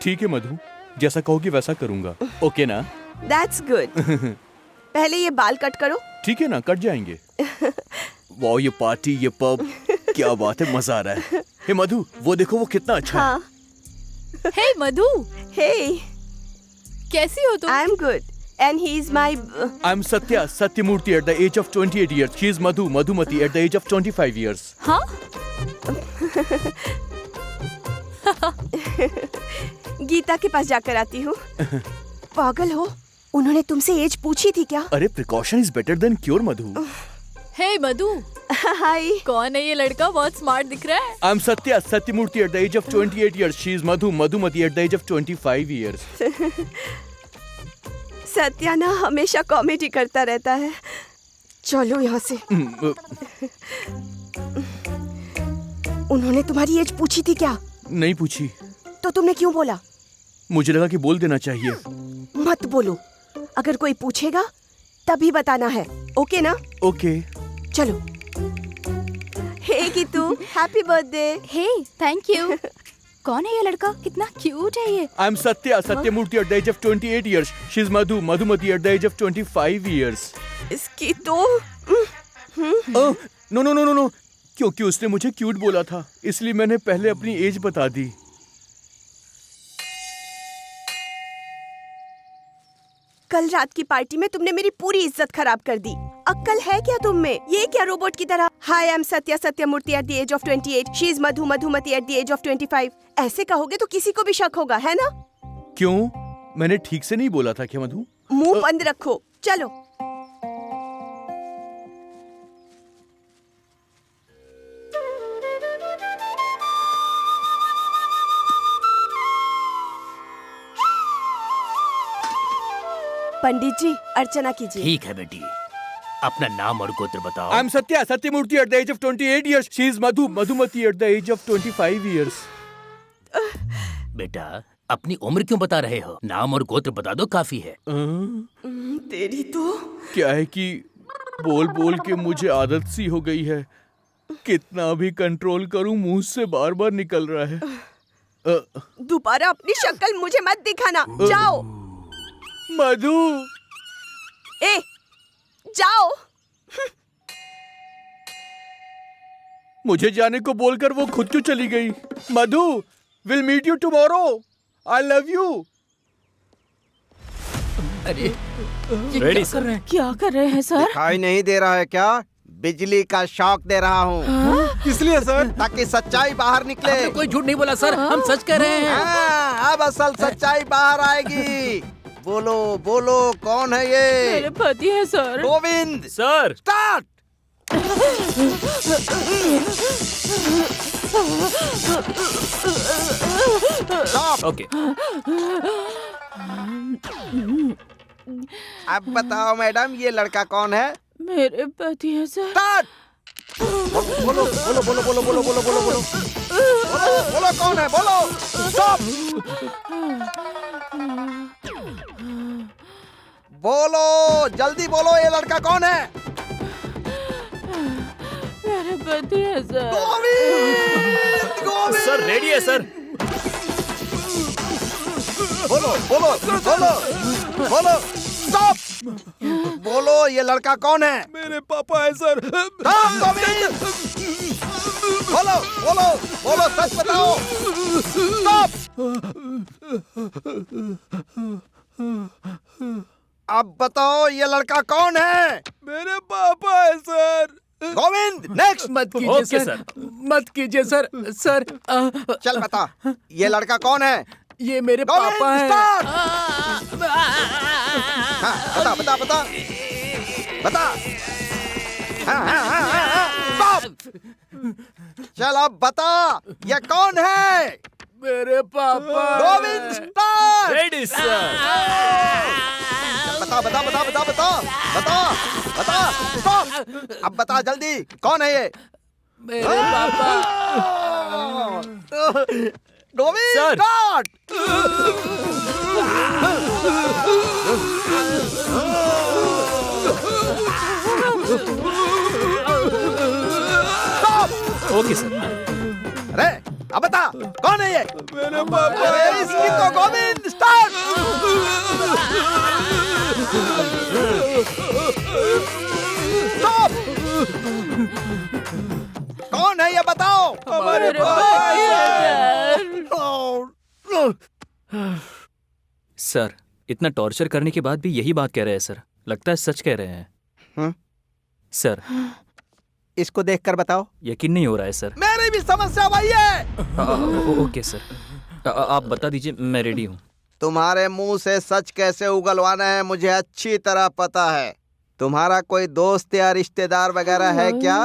ठीक है मधु, जैसा कहोगी वैसा करूंगा। ओके ना? That's good. पहले ये बाल कट करो। ठीक है ना, कट जाएंगे। वाह, ये पार्टी, ये पब, क्या बात है, मजा आ रहा है। हे मधु, वो देखो, वो कितना अच्छा है। हाँ। हे मधु। हे, कैसी हो तुम? I am good and he is my I am Satya Satyamurthy at the age of 28 years. She is Madhu Madhumati at the age of 25 years. हाँ? गीता के पास जाकर आती हूँ। पागल हो, उन्होंने तुमसे एज पूछी थी क्या? अरे precaution is better than cure Madhu. Hey Madhu. Hi. कौन है ये लड़का? बहुत स्मार्ट दिख रहा है। I am Satya Satyamurthy at the age of 28 years. She is Madhu Madhumati at the age of 25 years. Satya ना हमेशा कॉमेडी करता रहता है। चलो यहाँ से। उन्होंने तुम्हारी एज पूछी थी क्या? नहीं पूछी। तो तुमने क्यों बोला? मुझे लगा कि बोल देना चाहिए। मत बोलो, अगर कोई पूछेगा तभी बताना है, ओके ना? ओके। चलो। Hey Geetu, happy birthday. Hey, thank you. कौन है ये लड़का? कितना क्यूट है ये। I am Satya Satyamurthy at the age of 28 years. She is Madhu Madhumati at the age of 25 years. इसकी तो नो, क्योंकि उसने मुझे क्यूट बोला था, इसलिए मैंने पहले अपनी एज बता दी। कल रात की पार्टी में तुमने मेरी पूरी इज्जत खराब कर दी। अक्ल है क्या तुम में? ये क्या रोबोट की तरह? Hi, I am Satya Satyamurthy at the age of 28। She is Madhu Madhumati at the age of 25। ऐसे कहोगे तो किसी को भी शक होगा, है ना? क्यों? मैंने ठीक से नहीं बोला था क्या मधु? मुंह बंद रखो, चलो। पंडित जी, अर्चना कीजिए। ठीक है बेटी, अपना नाम और गोत्र बताओ। I am Satya Satyamurthy at the age of 28 years. She is Madhu Madhumati at the age of 25 years. बेटा, अपनी उम्र क्यों बता रहे हो? नाम और गोत्र बता दो, काफी है। तेरी तो क्या है कि बोल बोल के मुझे आदत सी हो गई है। कितना भी कंट्रोल करूं, मुंह से बार बार निकल रहा है। दोबारा अपनी शक्ल मुझे मत दिखाना, जाओ। मधु, ए, जाओ। मुझे जाने को बोलकर वो खुद क्यों चली गई? Madhu, will meet you tomorrow. I love you. अरे रेडी कर रहे हैं? क्या कर रहे हैं सर? दिखाई नहीं दे रहा है क्या? बिजली का शॉक दे रहा हूँ। किस लिए सर? ताकि सच्चाई बाहर निकले। कोई झूठ नहीं बोला सर, हम सच कह रहे हैं। अब असल सच्चाई बाहर आएगी। बोलो बोलो, कौन है ये? मेरे पति है sir. Govind sir. Start. Okay. अब बताओ मैडम, ये लड़का कौन है? मेरे पति है सर। स्टार्ट। बोलो बोलो बोलो बोलो बोलो बोलो बोलो बोलो बोलो कौन है? बोलो। स्टॉप। बोलो जल्दी बोलो, ये लड़का कौन है? मेरे पति है sir. Govind Govind. Sir ready है सर। बोलो बोलो बोलो बोलो। स्टॉप। बोलो ये लड़का कौन है? मेरे पापा है सर। स्टॉप गोविंद। बोलो बोलो बोलो, सच बताओ। स्टॉप। अब बताओ ये लड़का कौन है? मेरे पापा है सर। गोविंद नेक्स्ट। मत कीजिए सर, मत कीजिए ससर। सर चल बता, ये लड़का कौन है? ये मेरे पापा हैं। हाँ, बता बता बता बता। स्टॉप। चल अब बता, ये कौन है? मेरे पापा। गोविंद स्टार्ट। Ready sir. बता बता बता बता बता बता बता। स्टॉप। अब बता जल्दी, कौन है ये? मेरे पापा। Govind sir. Start. Okay sir. अरे अब बता, कौन है ये? मेरे पापा। अरे इसकी तो गोविंद स्टार्ट। स्टॉप। कौन है ये बताओ? हमारे सर इतना टॉर्चर करने के बाद भी यही बात कह रहे हैं सर। लगता है सच कह रहे हैं। सर इसको देखकर बताओ। यकीन नहीं हो रहा है सर। मेरी भी समस्या वही है। ओके सर, आप बता दीजिए, मैं रेडी हूँ। तुम्हारे मुंह से सच कैसे उगलवाना है मुझे अच्छी तरह पता है। तुम्हारा कोई दोस्त या रिश्तेदार वगैरह है क्या?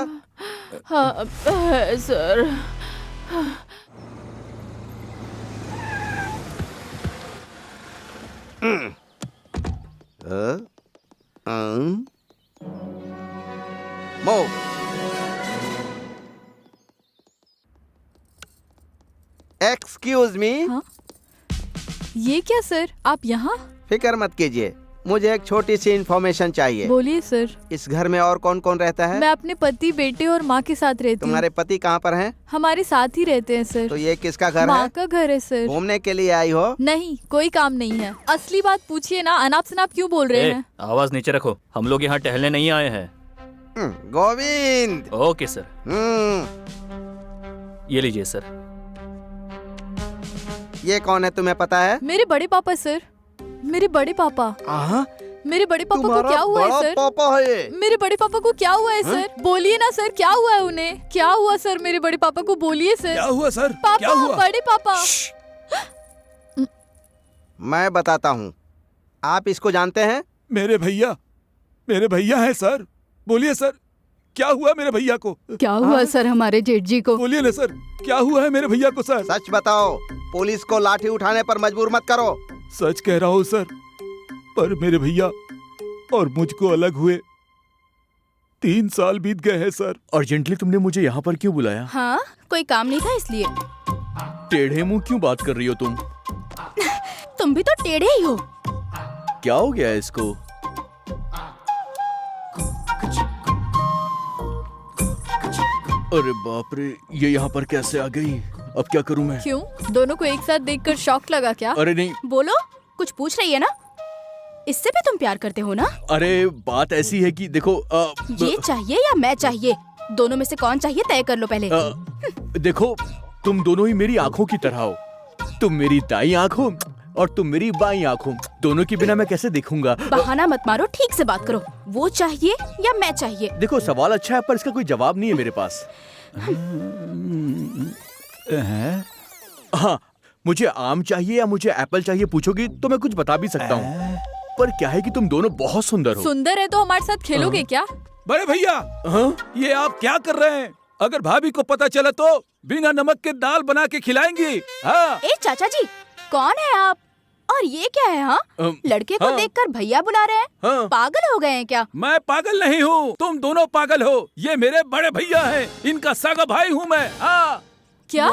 हाँ है सर। मूव। Excuse me. ये क्या सर, आप यहाँ? फिक्र मत कीजिए, मुझे एक छोटी सी इंफॉर्मेशन चाहिए। बोलिए सर। इस घर में और कौन कौन रहता है? मैं अपने पति, बेटे और माँ के साथ रहती हूँ। तुम्हारे पति कहाँ पर हैं? हमारे साथ ही रहते हैं सर। तो ये किसका घर माँ है? का घर है सर। घूमने के लिए आई हो? नहीं, कोई काम नहीं है। असली बात पूछिए ना, अनाप शनाप क्यों बोल रहे हैं? आवाज नीचे रखो, हम लोग यहाँ टहलने नहीं आए हैं। गोविंद। Okay sir. ये लीजिए सर। ये कौन है तुम्हें पता है? मेरे बड़े पापा सर। मेरे बड़े पापा। मेरे बड़े पापा को क्या हुआ है सर? पापा है ये। मेरे बड़े पापा को क्या हुआ है सर? बोलिए ना सर, क्या हुआ है उन्हें? क्या हुआ सर मेरे बड़े पापा को? बोलिए सर। क्या हुआ सर? पापा, क्या हुआ? बड़े पापा। मैं बताता हूँ, आप इसको जानते हैं? मेरे भैया हैं सर। बोलिए सर, क्या हुआ मेरे भैया को? क्या हुआ सर हमारे जेठ जी को? बोलिए ना सर, क्या हुआ है मेरे भैया को सर? सच बताओ, पुलिस को लाठी उठाने पर मजबूर मत करो। सच कह रहा हूँ सर, पर मेरे भैया और मुझको अलग हुए 3 साल बीत गए हैं सर। अर्जेंटली तुमने मुझे यहाँ पर क्यों बुलाया? हाँ, कोई काम नहीं था इसलिए। टेढ़े मुंह क्यों बात कर रही हो तुम? तुम भी तो टेढ़े ही हो। क्या हो गया है इसको? अरे बाप रे, ये यहाँ पर कैसे आ गई? अब क्या करूँ मैं? क्यों? दोनों को एक साथ देखकर शॉक लगा क्या? अरे नहीं। बोलो, कुछ पूछ रही है ना? इससे भी तुम प्यार करते हो ना? अरे बात ऐसी है कि देखो ये चाहिए या मैं चाहिए? दोनों में से कौन चाहिए तय कर लो पहले। देखो, तुम दोनों ही मेरी आंखों की तरह हो। तुम मेरी दाई आंख हो और तुम मेरी बाई आंख हो। दोनों के बिना मैं कैसे देखूंगा? बहाना मत मारो, ठीक से बात करो। वो चाहिए या मैं चाहिए? देखो, सवाल अच्छा है पर इसका कोई जवाब नहीं है मेरे पास। हाँ, मुझे आम चाहिए या मुझे एप्पल चाहिए पूछोगी तो मैं कुछ बता भी सकता हूँ, पर क्या है कि तुम दोनों बहुत सुंदर हो। सुंदर है तो हमारे साथ खेलोगे क्या? बड़े भैया, ये आप क्या कर रहे हैं? अगर भाभी को पता चला तो बिना नमक के दाल बना के खिलाएंगी। हाँ। ए चाचा जी, कौन है आप? और ये क्या है? हाँ, लड़के को देखकर भैया बुला रहे हैं। पागल हो गए हैं क्या? मैं पागल नहीं हूँ, तुम दोनों पागल हो। ये मेरे बड़े भैया हैं, इनका सगा भाई हूँ मैं। हाँ। क्या?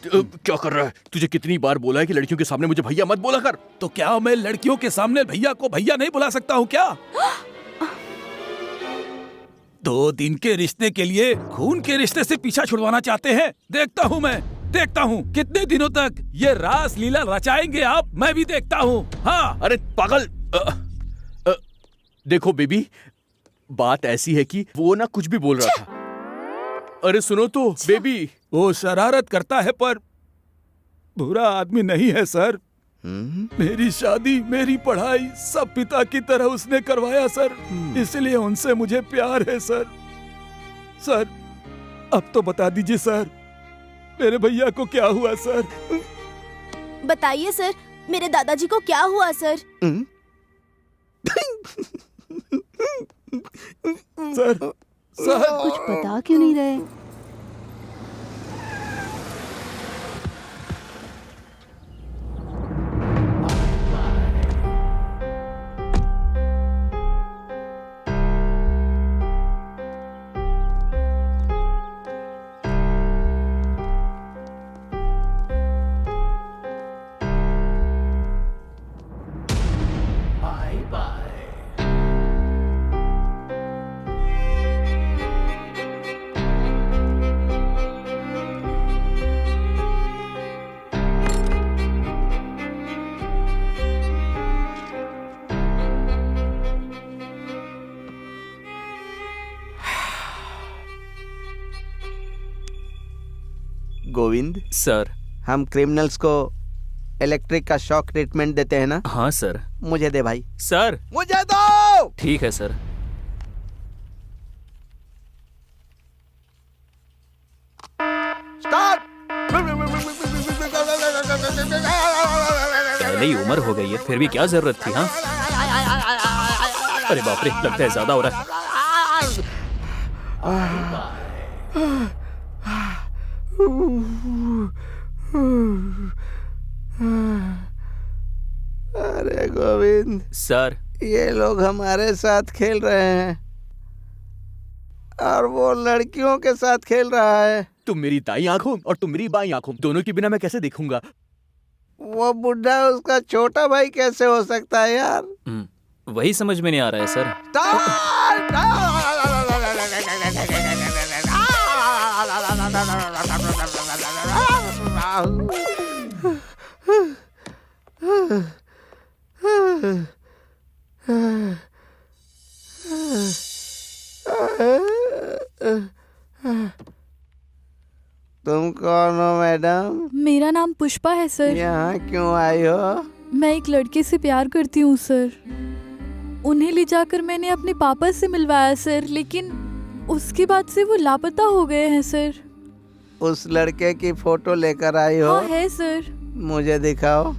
क्या कर रहा है? तुझे कितनी बार बोला है कि लड़कियों के सामने मुझे भैया मत बोला कर। तो क्या मैं लड़कियों के सामने भैया को भैया नहीं बुला सकता हूँ क्या? 2 दिन के रिश्ते के लिए खून के रिश्ते से पीछा छुड़वाना चाहते हैं। देखता हूँ कितने दिनों तक ये रास लीला रचाएंगे आप। मैं भी देखता हूँ। हाँ। अरे पागल, देखो बेबी, बात ऐसी है कि वो ना कुछ भी बोल रहा था। अरे सुनो तो बेबी, वो शरारत करता है पर बुरा आदमी नहीं है सर। मेरी शादी, मेरी पढ़ाई सब पिता की तरह उसने करवाया सर, इसलिए उनसे मुझे प्यार है सर। सर अब तो बता दीजिए सर, मेरे भैया को क्या हुआ सर? बताइए सर, मेरे दादाजी को क्या हुआ सर? सर कुछ बता क्यों नहीं रहे? गोविंद सर, हम क्रिमिनल्स को इलेक्ट्रिक का शॉक ट्रीटमेंट देते हैं ना? हाँ सर। मुझे दे भाई। सर मुझे दो। ठीक है सर। स्टार्ट। पहले ही उम्र हो गई है, फिर भी क्या जरूरत थी? हाँ, अरे बाप रे, लगता है ज्यादा हो रहा है। अरे गोविंद सर, ये लोग हमारे साथ खेल रहे हैं और वो लड़कियों के साथ खेल रहा है। तुम मेरी दाई आंखों और तुम मेरी बाई आंखों, दोनों के बिना मैं कैसे देखूंगा? वो बुढ़ा उसका छोटा भाई कैसे हो सकता है यार? वही समझ में नहीं आ रहा है सर। तुम कौन हो मैडम? मेरा नाम पुष्पा है सर। यहाँ क्यों आई हो? मैं एक लड़के से प्यार करती हूँ सर। उन्हें ले जाकर मैंने अपने पापा से मिलवाया सर, लेकिन उसके बाद से वो लापता हो गए हैं सर। उस लड़के की फोटो लेकर आई हो? हाँ है सर। मुझे दिखाओ।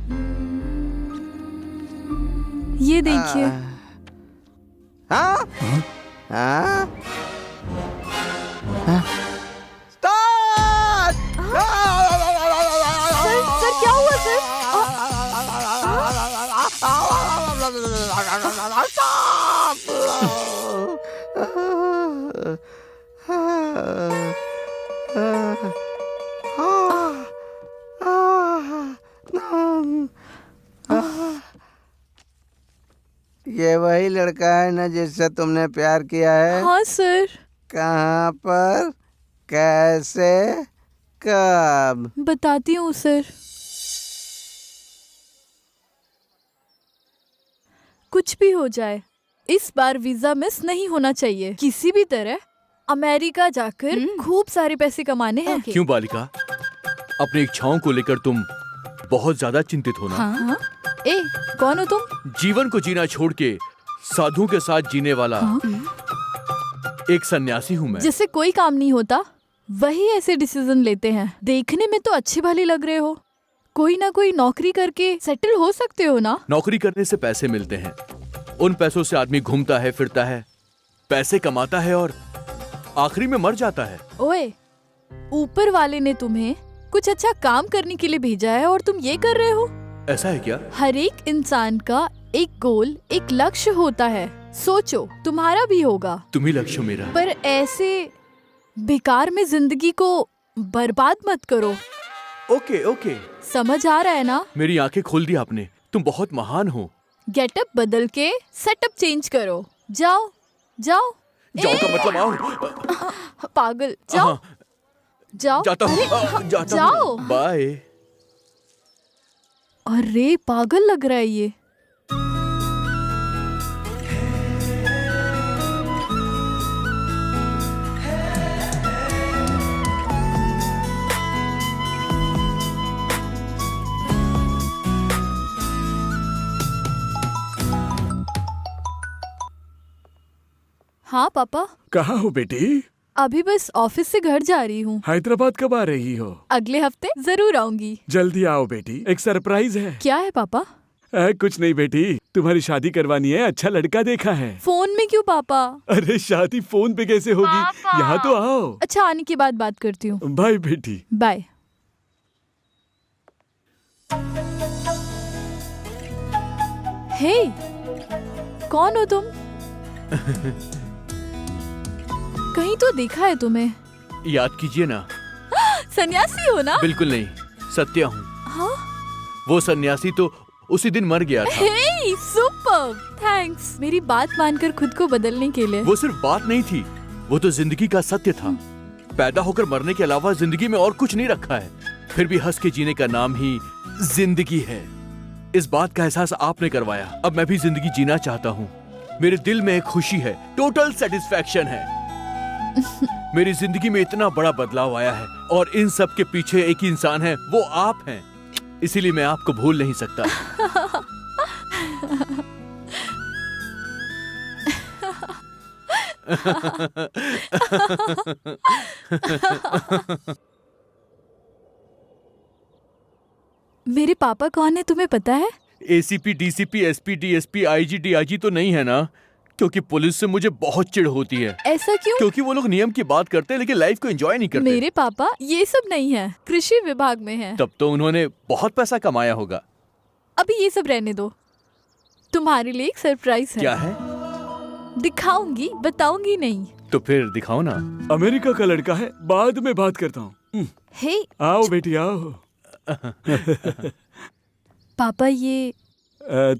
ये देखिए। हाँ? हाँ? सर क्या हुआ सर? ये वही लड़का है ना जिससे तुमने प्यार किया है? हाँ सर। कहाँ पर, कैसे, कब? बताती हूँ सर। कुछ भी हो जाए, इस बार वीजा मिस नहीं होना चाहिए। किसी भी तरह अमेरिका जाकर खूब सारे पैसे कमाने हैं। क्यों बालिका, अपनी इच्छाओं को लेकर तुम बहुत ज्यादा चिंतित हो ना? हाँ? ए, कौन हो तुम? जीवन को जीना छोड़ के साधुओं के साथ जीने वाला एक सन्यासी हूँ मैं। जिससे कोई काम नहीं होता वही ऐसे डिसीजन लेते हैं। देखने में तो अच्छे भले लग रहे हो, कोई ना कोई नौकरी करके सेटल हो सकते हो ना। नौकरी करने से पैसे मिलते हैं, उन पैसों से आदमी घूमता है, फिरता है, पैसे कमाता है और आखिरी में मर जाता है। ओए, ऊपर वाले ने तुम्हें कुछ अच्छा काम करने के लिए भेजा है और तुम ये कर रहे हो। ऐसा है क्या? हर एक इंसान का एक गोल, एक लक्ष्य होता है। सोचो, तुम्हारा भी होगा। तुम्ही लक्ष्य मेरा। पर ऐसे बेकार में जिंदगी को बर्बाद मत करो। ओके ओके, समझ आ रहा है ना? मेरी आंखें खोल दी आपने। तुम बहुत महान हो। गेटअप बदल के सेटअप चेंज करो। जाओ जाओ। जाओ का मतलब आओ। पागल, जाओ जाओ। जाता हूँ, अरे, जाता जाओ। हूँ। बाय। अरे पागल लग रहा है ये। हाँ पापा। कहाँ हो बेटी? अभी बस ऑफिस से घर जा रही हूँ। हैदराबाद कब आ रही हो? अगले हफ्ते जरूर आऊंगी। जल्दी आओ बेटी, एक सरप्राइज है। क्या है पापा? कुछ नहीं बेटी, तुम्हारी शादी करवानी है, अच्छा लड़का देखा है। फोन में क्यों पापा? अरे शादी फोन पे कैसे होगी, यहाँ तो आओ। अच्छा, आने के बाद बात करती हूँ। बाय बेटी। बाय। हे, कौन हो तुम? कहीं तो देखा है तुम्हें। याद कीजिए ना। सन्यासी हो ना? बिल्कुल नहीं, सत्या हूँ। हाँ? वो सन्यासी तो उसी दिन मर गया था। हे, सुपर, थैंक्स मेरी बात मानकर खुद को बदलने के लिए। वो सिर्फ बात नहीं थी, वो तो जिंदगी का सत्य था। पैदा होकर मरने के अलावा जिंदगी में और कुछ नहीं रखा है, फिर भी हंस के जीने का नाम ही जिंदगी है। इस बात का एहसास आपने करवाया। अब मैं भी जिंदगी जीना चाहता हूँ। मेरे दिल में एक खुशी है, टोटल सेटिस्फैक्शन है। मेरी जिंदगी में इतना बड़ा बदलाव आया है और इन सब के पीछे एक ही इंसान है, वो आप हैं। इसीलिए मैं आपको भूल नहीं सकता। मेरे पापा कौन है तुम्हें पता है? ACP, DCP, SP, DSP, IG, DIG तो नहीं है ना? क्योंकि पुलिस से मुझे बहुत चिढ़ होती है। ऐसा क्यों? क्योंकि वो लोग नियम की बात करते हैं लेकिन लाइफ को एंजॉय नहीं करते। मेरे पापा ये सब नहीं है, कृषि विभाग में है। तब तो उन्होंने बहुत पैसा कमाया होगा। अभी ये सब रहने दो, तुम्हारे लिए एक सरप्राइज है। क्या है? दिखाऊंगी, बताऊंगी नहीं। तो फिर दिखाओ ना। अमेरिका का लड़का है, बाद में बात करता हूँ। हे, आओ बेटी आओ। पापा ये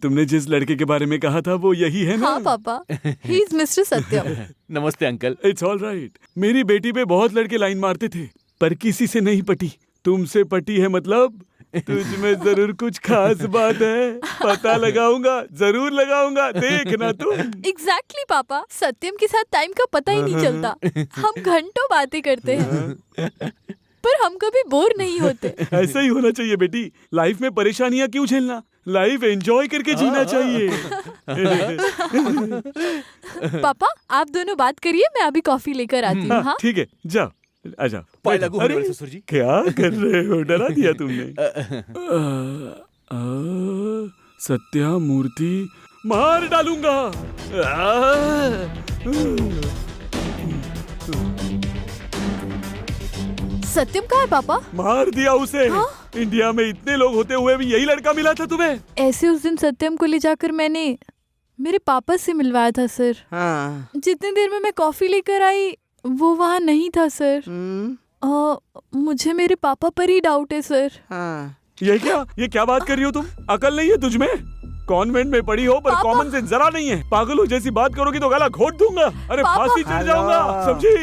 तुमने जिस लड़के के बारे में कहा था वो यही है ना? हाँ पापा, ही इज मिस्टर सत्यम। नमस्ते अंकल। It's all right. मेरी बेटी पे बहुत लड़के लाइन मारते थे पर किसी से नहीं पटी। तुमसे पटी है मतलब तुझ में जरूर कुछ खास बात है। पता लगाऊंगा, जरूर लगाऊंगा, देखना तुम। एग्जैक्टली पापा, सत्यम के साथ टाइम का पता ही नहीं चलता। हम घंटों बातें करते हैं पर हम कभी बोर नहीं होते। ऐसा ही होना चाहिए बेटी। लाइफ में परेशानियां क्यों झेलना, लाइफ एंजॉय करके जीना चाहिए। पापा आप दोनों बात करिए, मैं अभी कॉफी लेकर आती हूँ। हाँ ठीक है, जाओ आजा। पाए लागू होने वाले ससुर जी। क्या कर रहे हो, डरा दिया तुमने। सत्या मूर्ति मार डालूंगा। सत्यम कहाँ है पापा? मार दिया उसे। हाँ? इंडिया में इतने लोग होते हुए भी यही लड़का मिला था तुम्हें? ऐसे उस दिन सत्यम को ले जाकर मैंने मेरे पापा से मिलवाया था सर। हाँ। जितनी देर में मैं कॉफी लेकर आई वो वहाँ नहीं था सर। मुझे मेरे पापा पर ही डाउट है सर। हाँ। ये क्या बात कर रही हो तुम? अकल नहीं है तुझ में? कॉन्वेंट में पढ़ी हो पर कॉमन सेंस जरा नहीं है। पागल हो जैसी बात करोगी तो गला घोट दूंगा। अरे फांसी चढ़ जाऊंगा, समझी?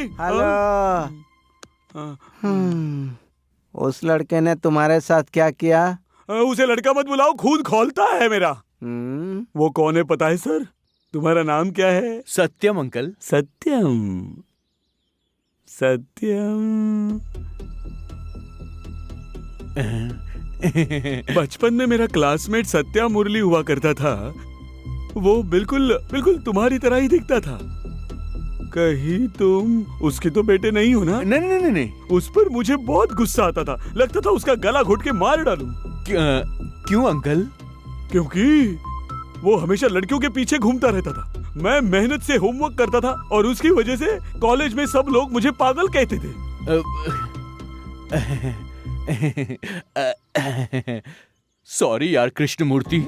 उस लड़के ने तुम्हारे साथ क्या किया? उसे लड़का मत बुलाओ, खून खौलता है मेरा। वो कौन है पता है सर? तुम्हारा नाम क्या है? सत्यम अंकल। सत्यम। सत्यम। बचपन में मेरा क्लासमेट सत्या मुरली हुआ करता था। वो बिल्कुल तुम्हारी तरह ही दिखता था। कहीं तुम उसके तो बेटे नहीं हो ना? नहीं। उस पर मुझे बहुत गुस्सा आता था, लगता था उसका गला घोट के मार डालूं। क्यों अंकल? क्योंकि वो हमेशा लड़कियों के पीछे घूमता रहता था। मैं मेहनत से होमवर्क करता था और उसकी वजह से कॉलेज में सब लोग मुझे पागल कहते थे। सॉरी यार कृष्णमूर्ति,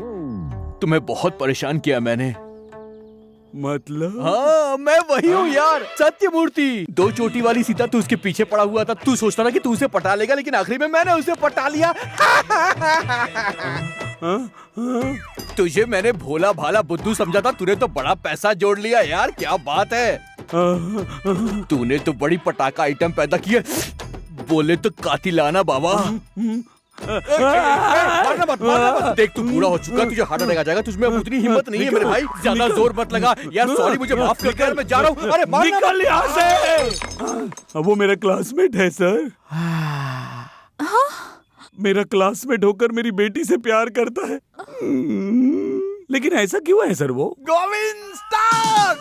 तुम्हें बहुत परेशान किया मैंने। मतलब? हाँ, मैं वही हूँ यार, सत्यमूर्ति। 2 चोटी वाली सीता, तू उसके पीछे पड़ा हुआ था। तू सोचता था कि तू उसे पटा लेगा, लेकिन आखिरी में मैंने उसे पटा लिया। तुझे मैंने भोला भाला बुद्धू समझा था, तूने तो बड़ा पैसा जोड़ लिया यार। क्या बात है, तूने तो बड़ी पटाखा आइटम पैदा किया। बोले तो कातिलाना बाबा। मारना मत, मारना मत। देख तू पूरा हो चुका, तुझे हार्ट अटैक आ जाएगा। तुझमें अब उतनी हिम्मत नहीं है मेरे भाई। ज्यादा जोर मत लगा यार। सॉरी, मुझे माफ कर यार, मैं जा रहा हूँ। अरे निकल यहाँ से। वो मेरा क्लासमेट है सर। मेरा क्लासमेट होकर मेरी बेटी से प्यार करता है। लेकिन ऐसा क्यों है सर? वो गोविंद स्टार।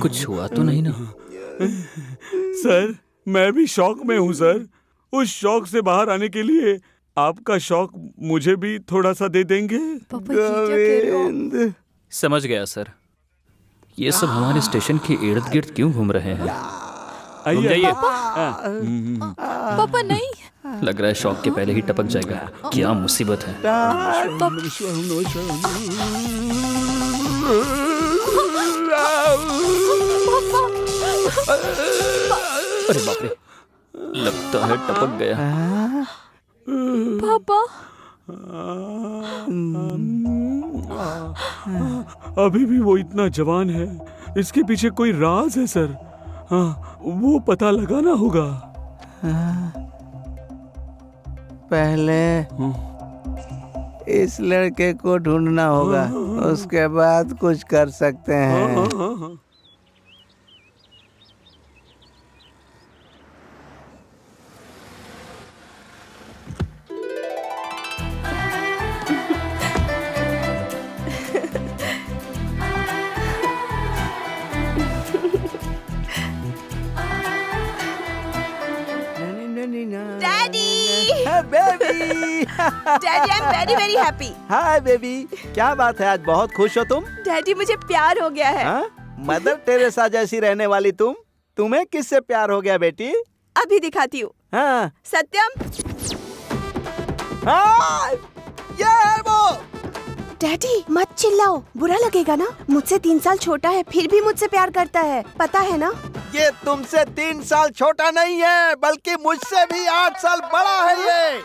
कुछ हुआ तो नहीं ना? सर मैं भी शौक में हूँ सर। उस शौक से बाहर आने के लिए आपका शौक मुझे भी थोड़ा सा दे देंगे? गोविंद। समझ गया सर। ये सब हमारे स्टेशन के इर्द गिर्द क्यों घूम रहे हैं? घूम जाइए। पापा नहीं। लग रहा है शौक के पहले ही टपक जाएगा। क्या मुसीबत है। अरे बाप रे, लगता है टपक गया। पापा अभी भी वो इतना जवान है। इसके पीछे कोई राज है सर। हाँ, वो पता लगाना होगा। पहले इस लड़के को ढूंढना होगा, उसके बाद कुछ कर सकते हैं। Baby, daddy I am very very happy. Hi baby, क्या बात है, आज बहुत खुश हो तुम? डैडी मुझे प्यार हो गया है। मदर टेरेसा जैसी रहने वाली तुम्हें किससे प्यार हो गया बेटी? अभी दिखाती हूँ। हाँ। सत्यम, ये है वो। डैडी मत चिल्लाओ, बुरा लगेगा ना। मुझसे 3 साल छोटा है, फिर भी मुझसे प्यार करता है, पता है ना? ये तुमसे 3 साल छोटा नहीं है, बल्कि मुझसे भी 8 साल बड़ा है ये।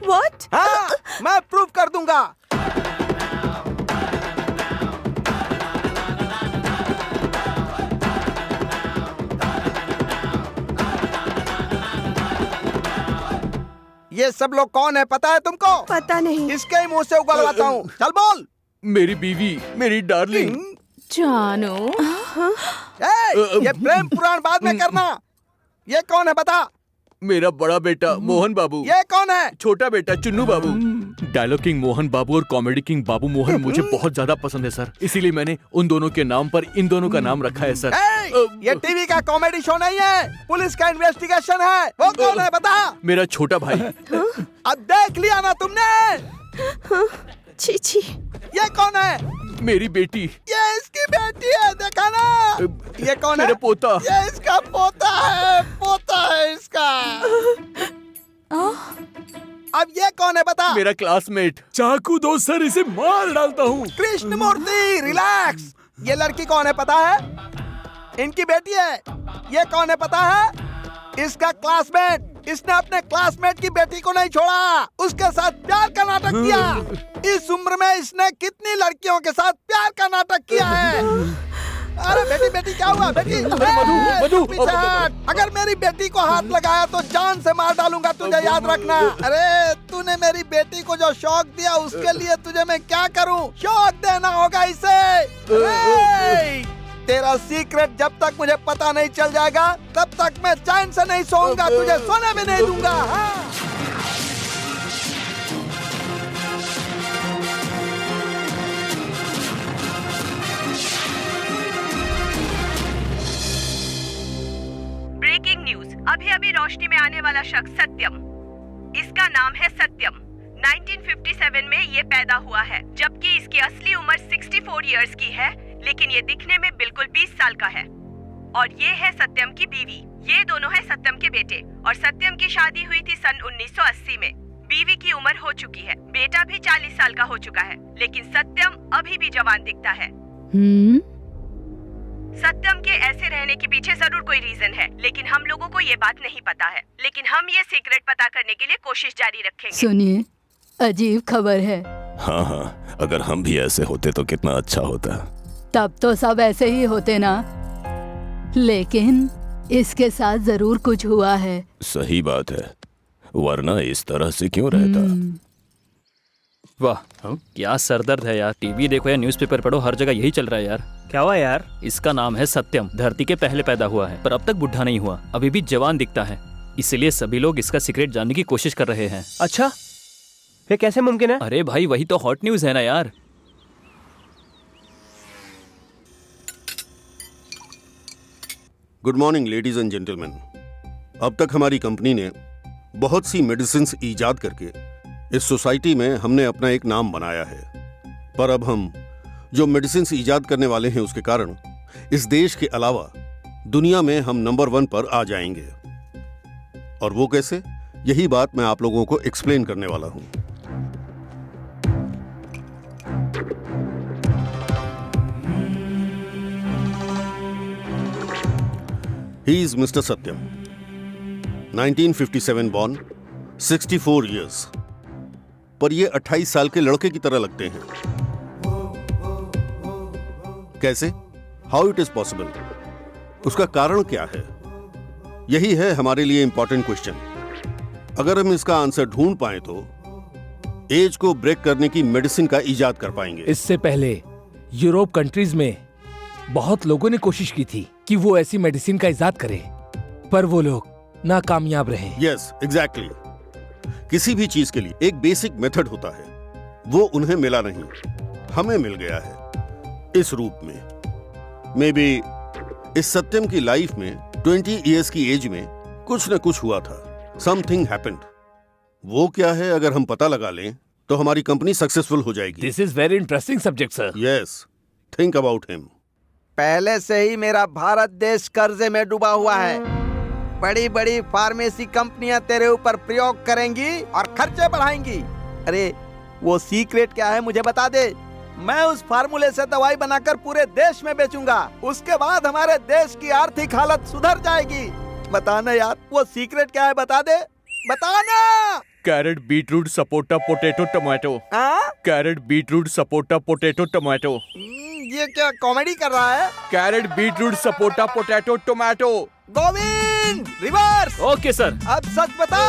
What? हाँ, मैं प्रूव कर दूंगा। ये सब लोग कौन है पता है तुमको? पता नहीं। इसके ही मुंह से उगलवाता हूँ। चल बोल। मेरी बीवी, मेरी डार्लिंग जानू। ये प्रेम पुराण बाद में करना। ये कौन है बता? मेरा बड़ा बेटा मोहन बाबू। ये कौन है? छोटा बेटा चुन्नू बाबू। डायलॉग किंग मोहन बाबू और कॉमेडी किंग बाबू मोहन मुझे बहुत ज्यादा पसंद है सर, इसीलिए मैंने उन दोनों के नाम पर इन दोनों का नाम रखा है सर। ये टीवी का कॉमेडी शो नहीं है, पुलिस का इन्वेस्टिगेशन है। वो कौन है बता? मेरा छोटा भाई। अब देख लिया ना तुमने? छी। ये कौन है? मेरी बेटी। ये इसकी बेटी है, देखा ना? ये कौन है? मेरा पोता। ये इसका पोता है, पोता है इसका। अब ये कौन है बता? मेरा क्लासमेट। चाकू दो सर, इसे मार डालता हूँ। कृष्णमूर्ति रिलैक्स। ये लड़की कौन है पता है? इनकी बेटी है। ये कौन है पता है? इसका क्लासमेट। इसने अपने क्लासमेट की बेटी को नहीं छोड़ा, उसके साथ प्यार का नाटक किया। इस उम्र में इसने कितनी लड़कियों के साथ प्यार का नाटक किया है। अरे बेटी बेटी क्या हुआ बेटी? मधु, पीछे हट। अगर मेरी बेटी को हाथ लगाया तो जान से मार डालूंगा, तुझे याद रखना। अरे तूने मेरी बेटी को जो शौक दिया उसके लिए तुझे मैं क्या करूं? शौक देना होगा इसे। तेरा सीक्रेट जब तक मुझे पता नहीं चल जाएगा तब तक मैं चैन से नहीं सोऊंगा, तुझे सोने भी नहीं दूंगा। हाँ? रोशनी में आने वाला शख्स सत्यम, इसका नाम है सत्यम। 1957 में ये पैदा हुआ है, जबकि इसकी असली उम्र 64 इयर्स की है, लेकिन ये दिखने में बिल्कुल 20 साल का है। और ये है सत्यम की बीवी। ये दोनों हैं सत्यम के बेटे, और सत्यम की शादी हुई थी सन 1980 में। बीवी की उम्र हो चुकी है, बेटा भी 40 साल का हो चुका है, लेकिन सत्यम अभी भी जवान दिखता है। सत्यम के ऐसे रहने के पीछे जरूर कोई रीजन है, लेकिन हम लोगों को ये बात नहीं पता है। लेकिन हम ये सीक्रेट पता करने के लिए कोशिश जारी रखेंगे। सुनिए, अजीब खबर है। हाँ हाँ, अगर हम भी ऐसे होते तो कितना अच्छा होता। तब तो सब ऐसे ही होते ना, लेकिन इसके साथ जरूर कुछ हुआ है। सही बात है, वरना इस तरह से क्यों रहता। वाह, क्या सरदर्द है यार। टीवी देखो या न्यूज़पेपर पढ़ो, हर जगह यही चल रहा है यार। क्या हुआ यार? इसका नाम है सत्यम, धरती के पहले पैदा हुआ है, पर अब तक बुढ़ा नहीं हुआ, अभी भी जवान दिखता है। इसलिए सभी लोग इसका सीक्रेट जानने की कोशिश कर रहे हैं। अच्छा, ये कैसे मुमकिन है? अरे भाई, वही तो हॉट न्यूज़ है ना यार। Good morning ladies and gentleman. अब तक हमारी कंपनी ने बहुत सी मेडिसिन्स ईजाद करके इस सोसाइटी में हमने अपना एक नाम बनाया है, पर अब हम जो मेडिसिन्स ईजाद करने वाले हैं उसके कारण इस देश के अलावा दुनिया में हम नंबर 1 पर आ जाएंगे। और वो कैसे, यही बात मैं आप लोगों को एक्सप्लेन करने वाला हूं। He is Mr. Satyam, 1957 born, 64 years। पर ये 28 साल के लड़के की तरह लगते हैं। कैसे? How it is possible? उसका कारण क्या है? यही है हमारे लिए इंपॉर्टेंट क्वेश्चन। अगर हम इसका आंसर ढूंढ पाए तो एज को ब्रेक करने की मेडिसिन का इजाद कर पाएंगे। इससे पहले यूरोप कंट्रीज में बहुत लोगों ने कोशिश की थी कि वो ऐसी मेडिसिन का इजाद करें, पर वो लोग नाकामयाब रहे। Yes, exactly. किसी भी चीज के लिए एक बेसिक मेथड होता है, वो उन्हें मिला नहीं, हमें मिल गया है इस रूप में। मे बी इस सत्यम की लाइफ में 20 इयर्स की एज में कुछ न कुछ हुआ था। Something happened. वो क्या है, अगर हम पता लगा लें तो हमारी कंपनी सक्सेसफुल हो जाएगी। This is very interesting subject sir. Yes, think about him. पहले से ही मेरा भारत देश कर्जे में डूबा हुआ है। बड़ी बड़ी फार्मेसी कंपनियां तेरे ऊपर प्रयोग करेंगी और खर्चे बढ़ाएंगी। अरे वो सीक्रेट क्या है मुझे बता दे। मैं उस फार्मूले से दवाई बनाकर पूरे देश में बेचूंगा। उसके बाद हमारे देश की आर्थिक हालत सुधर जाएगी। बताना यार, वो सीक्रेट क्या है, बता दे, बताना। Carrot, beetroot, sapota, potato, tomato. Carrot, beetroot, sapota, potato, tomato. ये क्या कॉमेडी कर रहा है? Carrot, beetroot, sapota, potato, tomato. Govind, reverse. Okay sir. अब सच बता।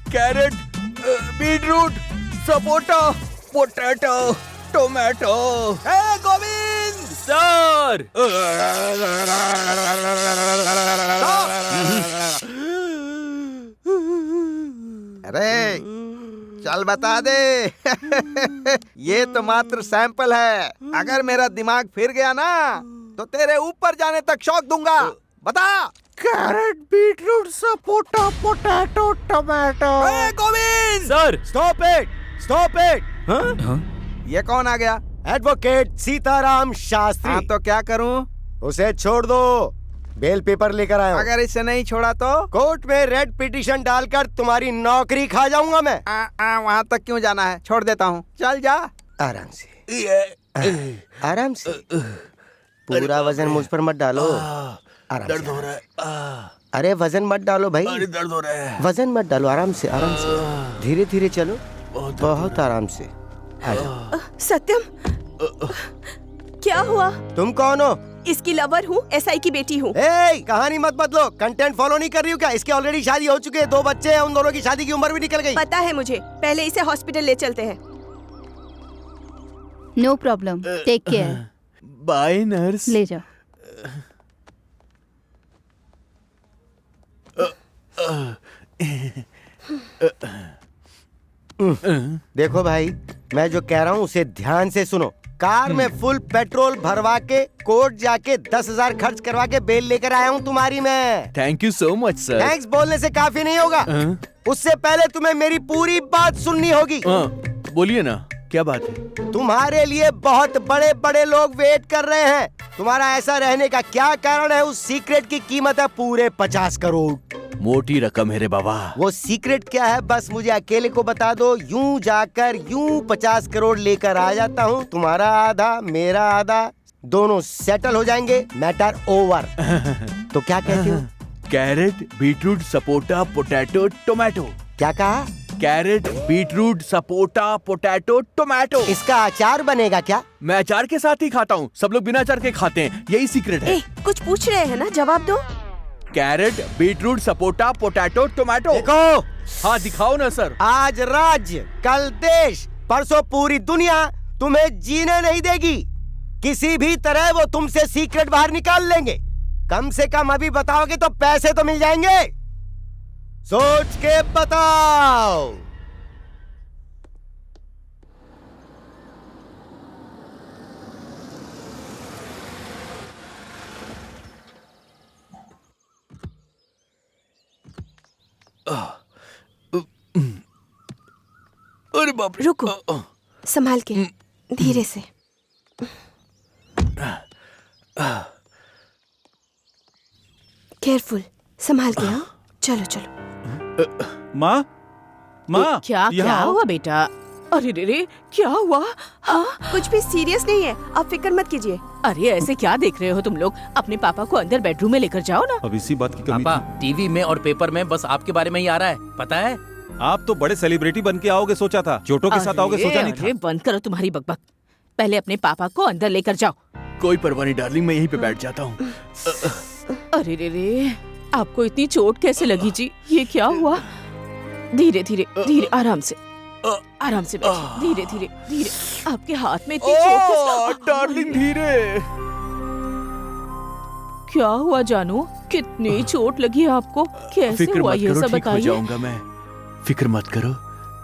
Carrot, beetroot, sapota, potato, tomato. Hey Govind sir. अरे चल बता दे। ये तो मात्र सैंपल है। अगर मेरा दिमाग फिर गया ना तो तेरे ऊपर जाने तक शॉक दूंगा। बता। Carrot, beetroot, sapota, potato, tomato. Govind sir. Stop it, stop it. ये कौन आ गया? एडवोकेट सीताराम शास्त्री। हाँ तो क्या करूं? उसे छोड़ दो, बेल पेपर लेकर आया हूं। अगर इसे नहीं छोड़ा तो कोर्ट में रेड पिटीशन डालकर तुम्हारी नौकरी खा जाऊंगा मैं। वहाँ तक क्यों जाना है, छोड़ देता हूँ। चल जा। आराम से, आराम से। पूरा वजन मुझ पर मत डालो। दर्द हो रहा है। अरे वजन मत डालो भाई। अरे दर्द हो रहा है। वजन मत डालो, आराम से, आराम से। धीरे धीरे चलो, बहुत आराम से। सत्यम, क्या हुआ? तुम कौन हो? इसकी लवर हूँ, एसआई की बेटी हूँ। कहानी मत बदलो। कंटेंट फॉलो नहीं कर रही हूँ क्या? इसके ऑलरेडी शादी हो चुकी है, 2 बच्चे हैं, उन दोनों की शादी की उम्र भी निकल गई। पता है मुझे, पहले इसे हॉस्पिटल ले चलते हैं। No problem, take care. Bye nurse. ले जाओ। देखो भाई, मैं जो कह रहा हूँ उसे ध्यान से सुनो। कार में फुल पेट्रोल भरवा के कोर्ट जाके 10,000 खर्च करवा के बेल लेकर आया हूँ तुम्हारी मैं। Thank you so much sir. Thanks बोलने से काफी नहीं होगा, उससे पहले तुम्हें मेरी पूरी बात सुननी होगी। बोलिए ना, क्या बात है? तुम्हारे लिए बहुत बड़े बड़े लोग वेट कर रहे हैं। तुम्हारा ऐसा रहने का क्या कारण है? उस सीक्रेट की कीमत है पूरे 50 करोड़। मोटी रकम है रे बाबा। वो सीक्रेट क्या है बस मुझे अकेले को बता दो, यूं जाकर यूं 50 करोड़ लेकर आ जाता हूँ। तुम्हारा आधा मेरा आधा, दोनों सेटल हो जाएंगे, मैटर ओवर। तो क्या कहते हो? Carrot, beetroot, sapota, potato, tomato. क्या कहा? Carrot, beetroot, sapota, potato, tomato. इसका अचार बनेगा क्या? मैं अचार के साथ ही खाता हूँ, सब लोग बिना अचार के खाते हैं, यही सीक्रेट है। कुछ पूछ रहे हैं ना, जवाब दो। Carrot, beetroot, sapota, potato, tomato. देखो। हाँ दिखाओ ना सर। आज राज्य, कल देश, परसों पूरी दुनिया तुम्हें जीने नहीं देगी। किसी भी तरह वो तुमसे सीक्रेट बाहर निकाल लेंगे। कम से कम अभी बताओगे तो पैसे तो मिल जाएंगे। सोच के बताओ। अरे बाप रे। रुको, संभाल के, धीरे से। केयरफुल, संभाल के। हाँ, चलो चलो। माँ, माँ, क्या हुआ बेटा? अरे रे क्या हुआ? हाँ, कुछ भी सीरियस नहीं है, आप फिक्र मत कीजिए। अरे ऐसे क्या देख रहे हो तुम लोग? अपने पापा को अंदर बेडरूम में लेकर जाओ ना। अब इसी बात की कमी पापा, टीवी में और पेपर में बस आपके बारे में ही आ रहा है, पता है? आप तो बड़े सेलिब्रिटी बन के आओगे सोचा था, चोटों के साथ आओगे सोचा नहीं था। अरे बंद करो तुम्हारी बकबक, पहले अपने पापा को अंदर लेकर जाओ। कोई परवाह नहीं डार्लिंग, मैं यहीं पे बैठ जाता हूँ। अरे रे, आपको इतनी चोट कैसे लगी जी? ये क्या हुआ? धीरे धीरे धीरे, आराम से आराम से बैठिए, धीरे धीरे धीरे। आपके हाथ में इतनी चोट कैसे? डार्लिंग धीरे। क्या हुआ जानू? कितनी चोट लगी आपको? कैसे हुआ ये सब बताइए। जाऊंगा मैं, फिक्र मत करो,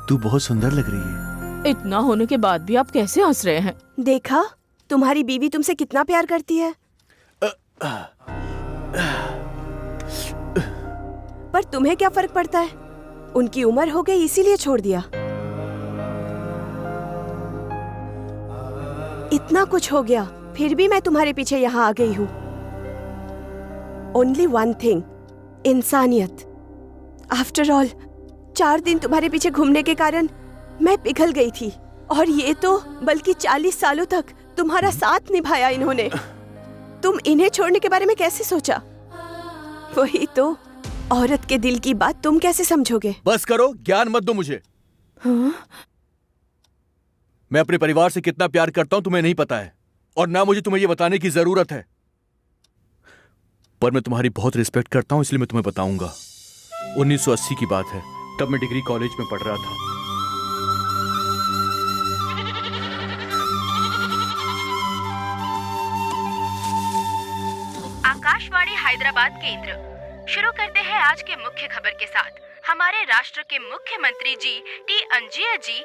तू बहुत सुंदर लग रही है। इतना होने के बाद भी आप कैसे हंस रहे हैं? देखा, तुम्हारी बीवी तुमसे कितना प्यार करती है। पर तुम्हें क्या फर्क पड़ता है? उनकी उम्र हो गई इसीलिए छोड़ दिया। इतना कुछ हो गया, फिर भी मैं तुम्हारे पीछे यहाँ आ गई हूँ। ओनली वन थिंग, इंसानियत। आफ्टर ऑल 4 दिन तुम्हारे पीछे घूमने के कारण मैं पिघल गई थी, और ये तो बल्कि 40 सालों तक तुम्हारा साथ निभाया इन्होंने। तुम इन्हें छोड़ने के बारे में कैसे सोचा? वही तो, औरत के दिल की बात तुम कैसे समझोगे? बस करो, ज्ञान मत दो मुझे। हाँ? मैं अपने परिवार से कितना प्यार करता हूं तुम्हें नहीं पता है, और ना मुझे तुम्हें ये बताने की जरूरत है। पर मैं तुम्हारी बहुत रिस्पेक्ट करता हूं, इसलिए मैं तुम्हें बताऊंगा। 1980 की बात है, तब मैं डिग्री कॉलेज में पढ़ रहा था। आकाशवाणी हैदराबाद केंद्र। शुरू करते हैं आज के मुख्य खबर के साथ। हमारे राष्ट्र के मुख्यमंत्री जी टी अंजिया जी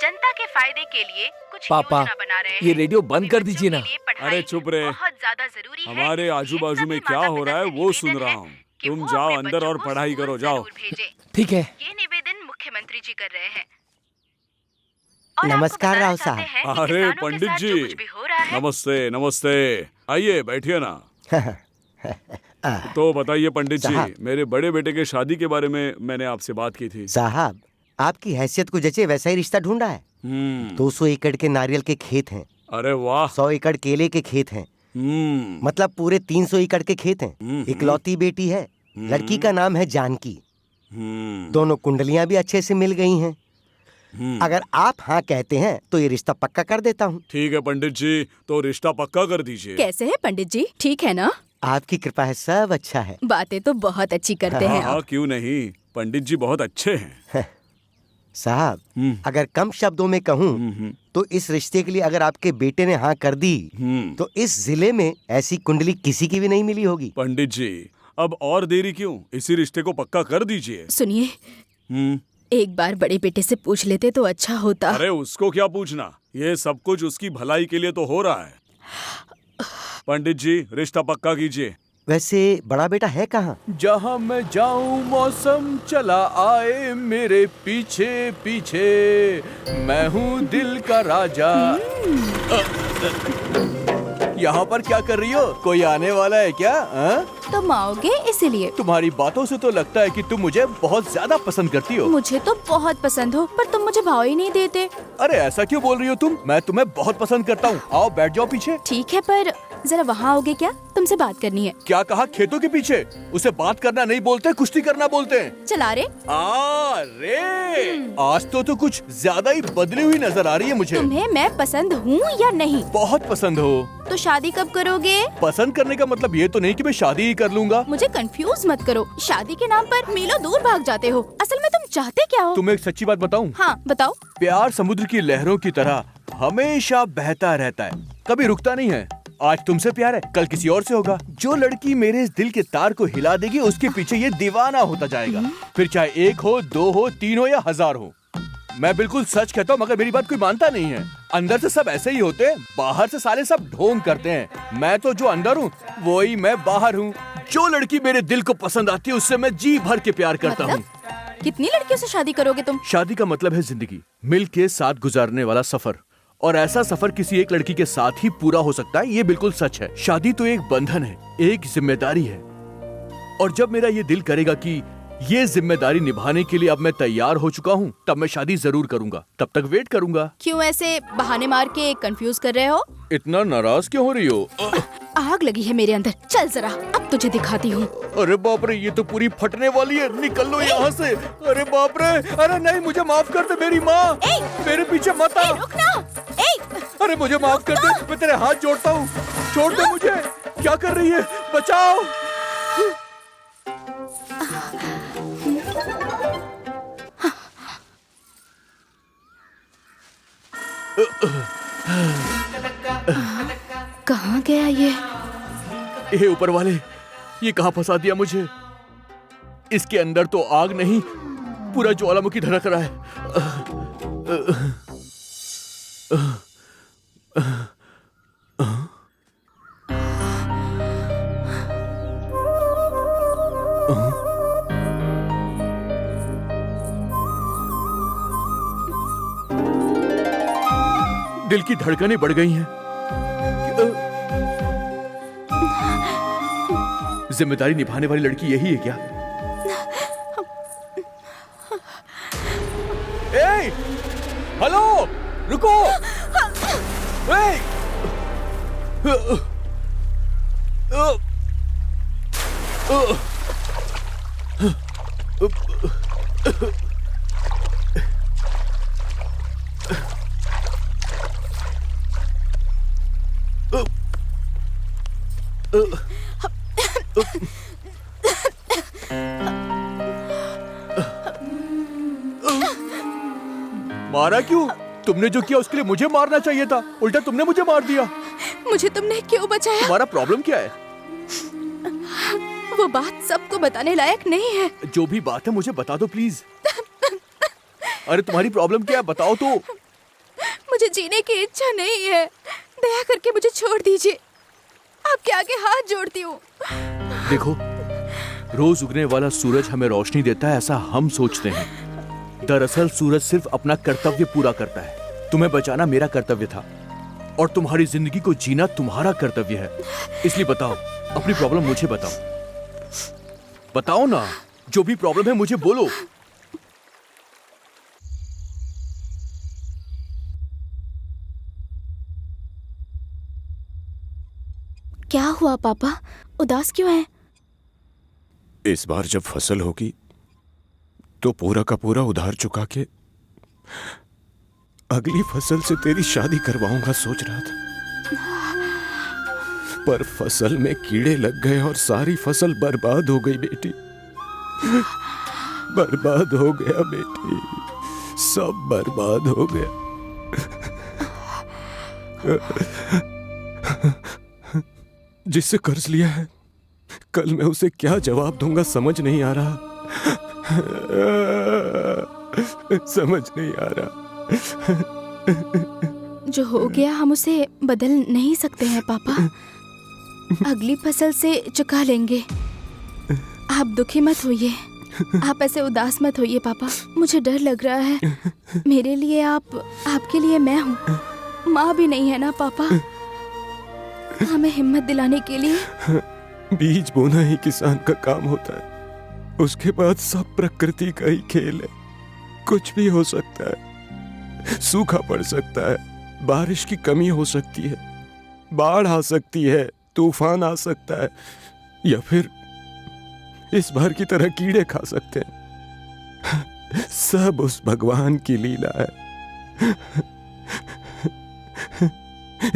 जनता के फायदे के लिए कुछ पापा, योजना बना रहे हैं। ये रेडियो बंद कर दीजिए ना। अरे चुप रहे, बहुत ज्यादा जरूरी है। हमारे आजू बाजू में क्या हो रहा है वो सुन रहा हूँ। तुम जाओ अंदर और पढ़ाई करो, जाओ। ठीक है। ये निवेदन मुख्यमंत्री जी कर रहे हैं। नमस्कार राव साहब। अरे पंडित जी, नमस्ते नमस्ते, आइए बैठिए ना। तो बताइए पंडित जी, मेरे बड़े बेटे के शादी के बारे में मैंने आपसे बात की थी। साहब, आपकी हैसियत को जैसे वैसा ही रिश्ता ढूंढा है। 200 एकड़ के नारियल के खेत हैं। अरे वाह। 100 एकड़ केले के खेत हैं। मतलब पूरे 300 एकड़ के खेत हैं। इकलौती बेटी है, लड़की का नाम है जानकी। दोनों कुंडलियां भी अच्छे से मिल गई हैं। अगर आप हाँ कहते हैं तो ये रिश्ता पक्का कर देता हूँ। ठीक है पंडित जी, तो रिश्ता पक्का कर दीजिए। कैसे है पंडित जी, ठीक है ना? आपकी कृपा है, सब अच्छा है। बातें तो बहुत अच्छी करते हैं हाँ, आप। क्यों नहीं, पंडित जी बहुत अच्छे हैं। साहब, अगर कम शब्दों में कहूँ तो इस रिश्ते के लिए अगर आपके बेटे ने हाँ कर दी तो इस जिले में ऐसी कुंडली किसी की भी नहीं मिली होगी। पंडित जी, अब और देरी क्यों, इसी रिश्ते को पक्का कर दीजिए। सुनिए, एक बार बड़े बेटे से पूछ लेते तो अच्छा होता। अरे उसको क्या पूछना, ये सब कुछ उसकी भलाई के लिए तो हो रहा है। पंडित जी रिश्ता पक्का कीजिए। वैसे बड़ा बेटा है कहाँ? जहाँ मैं जाऊँ मौसम चला आए मेरे पीछे पीछे, मैं हूँ दिल का राजा। यहाँ पर क्या कर रही हो? कोई आने वाला है क्या? तुम आओगे इसीलिए। तुम्हारी बातों से तो लगता है कि तुम मुझे बहुत ज्यादा पसंद करती हो। मुझे तो बहुत पसंद हो, पर तुम मुझे भाव ही नहीं देते। अरे ऐसा क्यों बोल रही हो तुम? मैं तुम्हें बहुत पसंद करता हूँ। आओ बैठ जाओ पीछे। ठीक है, पर जरा वहाँ आओगे क्या? तुमसे बात करनी है। क्या कहा? खेतों के पीछे? उसे बात करना नहीं बोलते, कुश्ती करना बोलते हैं। चला रे। अरे आज तो कुछ ज्यादा ही बदली हुई नजर आ रही है मुझे। तुम्हें मैं पसंद हूँ या नहीं? बहुत पसंद हो। तो शादी कब करोगे? पसंद करने का मतलब ये तो नहीं कि मैं शादी ही कर लूंगा। मुझे कंफ्यूज मत करो। शादी के नाम पर मीलों दूर भाग जाते हो। असल में तुम चाहते क्या हो? तुम्हें एक सच्ची बात बताऊं? हाँ बताओ। प्यार समुद्र की लहरों की तरह हमेशा बहता रहता है, कभी रुकता नहीं है। आज तुमसे प्यार है, कल किसी और से होगा। जो लड़की मेरे इस दिल के तार को हिला देगी, उसके पीछे ये दीवाना होता जाएगा। फिर चाहे 1 हो, 2 हो, 3 हो या 1000 हो। मैं बिल्कुल सच कहता हूँ, मगर मेरी बात कोई मानता नहीं है। अंदर से सब ऐसे ही होते हैं, बाहर से साले सब ढोंग करते हैं। मैं तो जो अंदर हूँ वही मैं बाहर हूँ। जो लड़की मेरे दिल को पसंद आती है उससे मैं जी भर के प्यार करता हूँ। कितनी लड़कियों से शादी करोगे तुम? शादी का मतलब है जिंदगी, मिल के साथ गुजारने वाला सफर। और ऐसा सफर किसी एक लड़की के साथ ही पूरा हो सकता है, ये बिल्कुल सच है। शादी तो एक बंधन है, एक जिम्मेदारी है। और जब मेरा ये दिल करेगा कि ये जिम्मेदारी निभाने के लिए अब मैं तैयार हो चुका हूँ, तब मैं शादी जरूर करूंगा। तब तक वेट करूंगा। क्यों ऐसे बहाने मार के कंफ्यूज कर रहे हो? इतना नाराज क्यों हो रही हो? आग लगी है मेरे अंदर। चल जरा, अब तुझे दिखाती हूँ। अरे बाप रे, ये तो पूरी फटने वाली है। निकल लो यहाँ से। अरे बाप रे, अरे नहीं, मुझे माफ कर दे मेरी माँ। मेरे पीछे मत आ। रुक ना। अरे मुझे माफ कर दे, मैं तेरे हाथ जोड़ता हूँ। छोड़ दे मुझे। क्या कर रही है? बचाओ। कहाँ गया ये? हे ऊपर वाले, ये कहाँ फंसा दिया मुझे? इसके अंदर तो आग नहीं, पूरा ज्वालामुखी धड़क रहा है। दिल की धड़कनें बढ़ गई हैं। जिम्मेदारी निभाने वाली लड़की यही है क्या? ए, हेलो, रुको। ए, मारा क्यों? तुमने जो किया उसके लिए मुझे मारना चाहिए था, उल्टा तुमने मुझे मार दिया। मुझे तुमने क्यों बचाया? तुम्हारा प्रॉब्लम क्या है? वो बात सबको बताने लायक नहीं है। जो भी बात है मुझे बता दो प्लीज। अरे तुम्हारी प्रॉब्लम क्या है, बताओ तो। मुझे जीने की इच्छा नहीं है, दया करके मुझे छोड़ दीजिए। आपके आगे हाथ जोड़ती हूँ। देखो, रोज उगने वाला सूरज हमें रोशनी देता है, ऐसा हम सोचते हैं। दरअसल सूरज सिर्फ अपना कर्तव्य पूरा करता है। तुम्हें बचाना मेरा कर्तव्य था और तुम्हारी जिंदगी को जीना तुम्हारा कर्तव्य है। इसलिए बताओ, अपनी प्रॉब्लम मुझे बताओ। बताओ ना, जो भी प्रॉब्लम है मुझे बोलो। क्या हुआ पापा, उदास क्यों हैं? इस बार जब फसल होगी तो पूरा का पूरा उधार चुका के अगली फसल से तेरी शादी करवाऊंगा सोच रहा था, पर फसल में कीड़े लग गए और सारी फसल बर्बाद हो गई बेटी। बर्बाद हो गया बेटी, सब बर्बाद हो गया। जिससे कर्ज लिया है, कल मैं उसे क्या जवाब दूंगा समझ नहीं आ रहा। समझ नहीं आ रहा। जो हो गया हम उसे बदल नहीं सकते हैं पापा। अगली फसल से चुका लेंगे। आप दुखी मत होइए, आप ऐसे उदास मत होइए पापा। मुझे डर लग रहा है। मेरे लिए आप, आपके लिए मैं हूँ। माँ भी नहीं है ना पापा, हमें हिम्मत दिलाने के लिए। बीज बोना ही किसान का काम होता है, उसके बाद सब प्रकृति का ही खेल है। कुछ भी हो सकता है, सूखा पड़ सकता है, बारिश की कमी हो सकती है, बाढ़ आ सकती है, तूफान आ सकता है, या फिर इस बार की तरह कीड़े खा सकते हैं। सब उस भगवान की लीला है।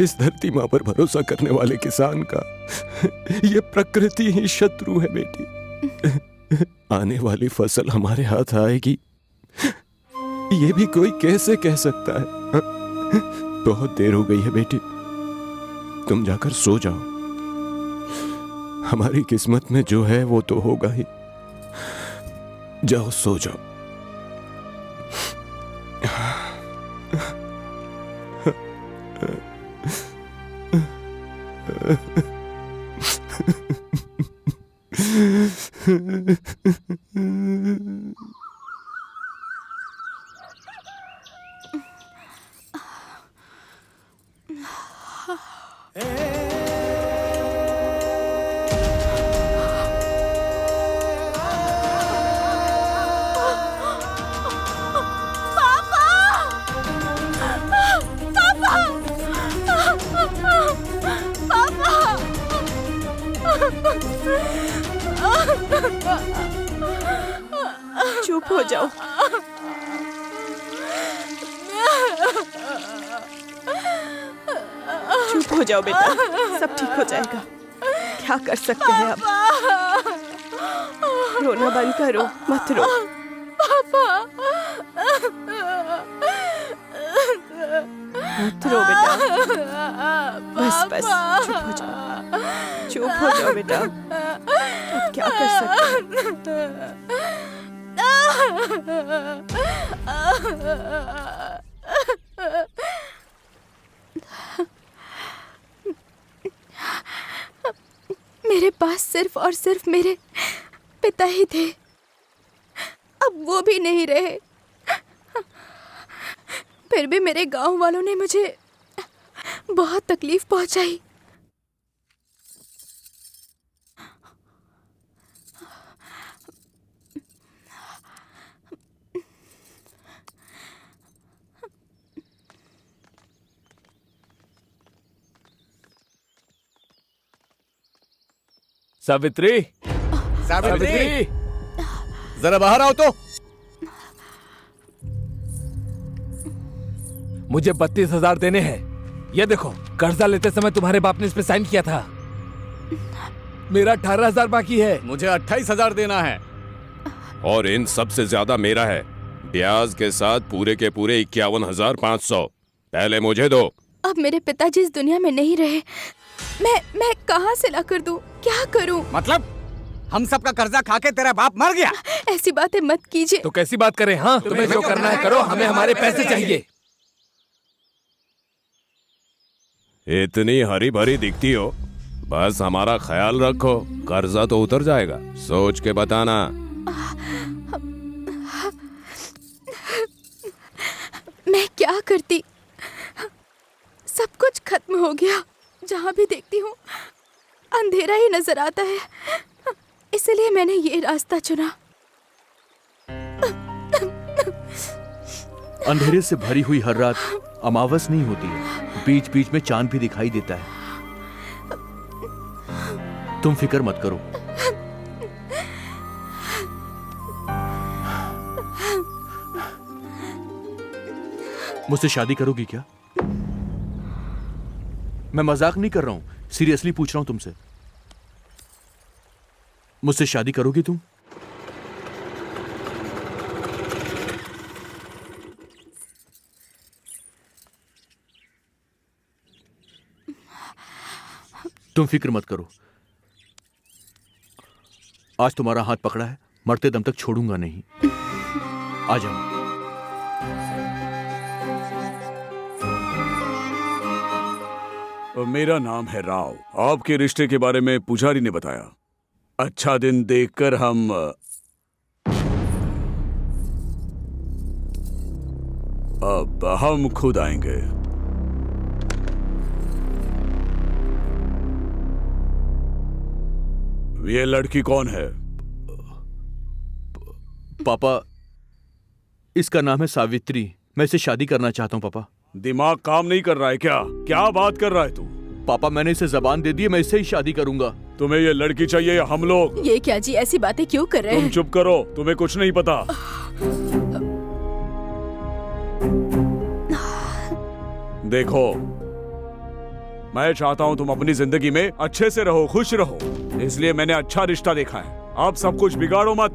इस धरती माँ पर भरोसा करने वाले किसान का ये प्रकृति ही शत्रु है बेटी। आने वाली फसल हमारे हाथ आएगी, ये भी कोई कैसे कह सकता है। बहुत देर हो गई है बेटी, तुम जाकर सो जाओ। हमारी किस्मत में जो है वो तो होगा ही। जाओ सो जाओ। चुप हो जाओ। चुप हो जाओ बेटा, सब ठीक हो जाएगा। क्या कर सकते हैं अब? रोना बंद करो, मत रो। मत रो बेटा, बस बस चुप हो जाओ, चुप हो जाओ बेटा। अब क्या कर सकते हैं? मेरे पास सिर्फ और सिर्फ मेरे पिता ही थे, अब वो भी नहीं रहे। फिर भी मेरे गांव वालों ने मुझे बहुत तकलीफ पहुंचाई। सावित्री, सावित्री, जरा बाहर आओ तो। मुझे 32,000 देने हैं। ये देखो, कर्जा लेते समय तुम्हारे बाप ने इस पे साइन किया था। मेरा 18,000 बाकी है। मुझे 28,000 देना है। और इन सबसे ज्यादा मेरा है, ब्याज के साथ पूरे के पूरे 51,500। पहले मुझे दो। अब मेरे पिताजी इस दुनिया में नहीं रहे, मैं कहाँ से ला कर दूं? क्या करूं? मतलब हम सब का कर्जा खा के तेरा बाप मर गया? ऐसी बातें मत कीजिए। तो कैसी बात करें? हाँ, तुम्हें जो करना है करो, हमें हमारे पैसे चाहिए। इतनी हरी भरी दिखती हो, बस हमारा ख्याल रखो, कर्जा तो उतर जाएगा। सोच के बताना। मैं क्या करती? सब कुछ खत्म हो गया। जहाँ भी देखती हूँ अंधेरा ही नजर आता है, इसलिए मैंने ये रास्ता चुना। अंधेरे से भरी हुई हर रात अमावस नहीं होती है, बीच बीच में चांद भी दिखाई देता है। तुम फिक्र मत करो। मुझसे शादी करोगी क्या? मैं मजाक नहीं कर रहा हूं, सीरियसली पूछ रहा हूं तुमसे। मुझसे शादी करोगी तुम? तुम फिक्र मत करो, आज तुम्हारा हाथ पकड़ा है, मरते दम तक छोड़ूंगा नहीं। आ जाओ। मेरा नाम है राव। आपके रिश्ते के बारे में पुजारी ने बताया। अच्छा दिन देखकर हम खुद आएंगे। ये लड़की कौन है? पापा, इसका नाम है सावित्री। मैं इसे शादी करना चाहता हूँ पापा। दिमाग काम नहीं कर रहा है क्या? क्या बात कर रहा है तू? पापा, मैंने इसे जबान दे दी है, मैं इससे ही शादी करूंगा। तुम्हें ये लड़की चाहिए या हम लोग? ये क्या जी, ऐसी बातें क्यों कर रहे हैं? तुम चुप करो, तुम्हें कुछ नहीं पता। देखो, मैं चाहता हूँ तुम अपनी जिंदगी में अच्छे से रहो, खुश रहो, इसलिए मैंने अच्छा रिश्ता देखा है। आप सब कुछ बिगाड़ो मत।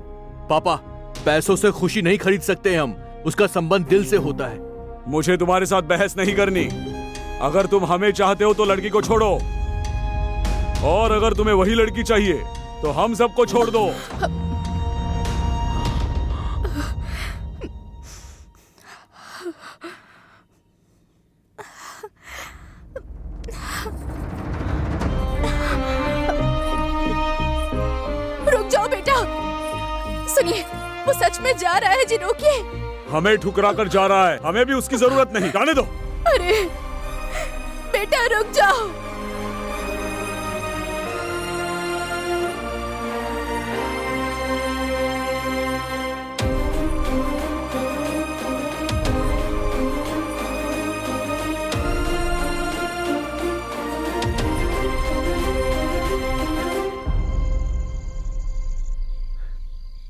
पापा, पैसों से खुशी नहीं खरीद सकते हम, उसका संबंध दिल से होता है। मुझे तुम्हारे साथ बहस नहीं करनी। अगर तुम हमें चाहते हो तो लड़की को छोड़ो, और अगर तुम्हें वही लड़की चाहिए तो हम सबको छोड़ दो। रुक जाओ बेटा, सुनिए, वो सच में जा रहा है जी, रोकिए। हमें ठुकरा कर जा रहा है, हमें भी उसकी जरूरत नहीं, जाने दो। अरे बेटा, रुक जाओ।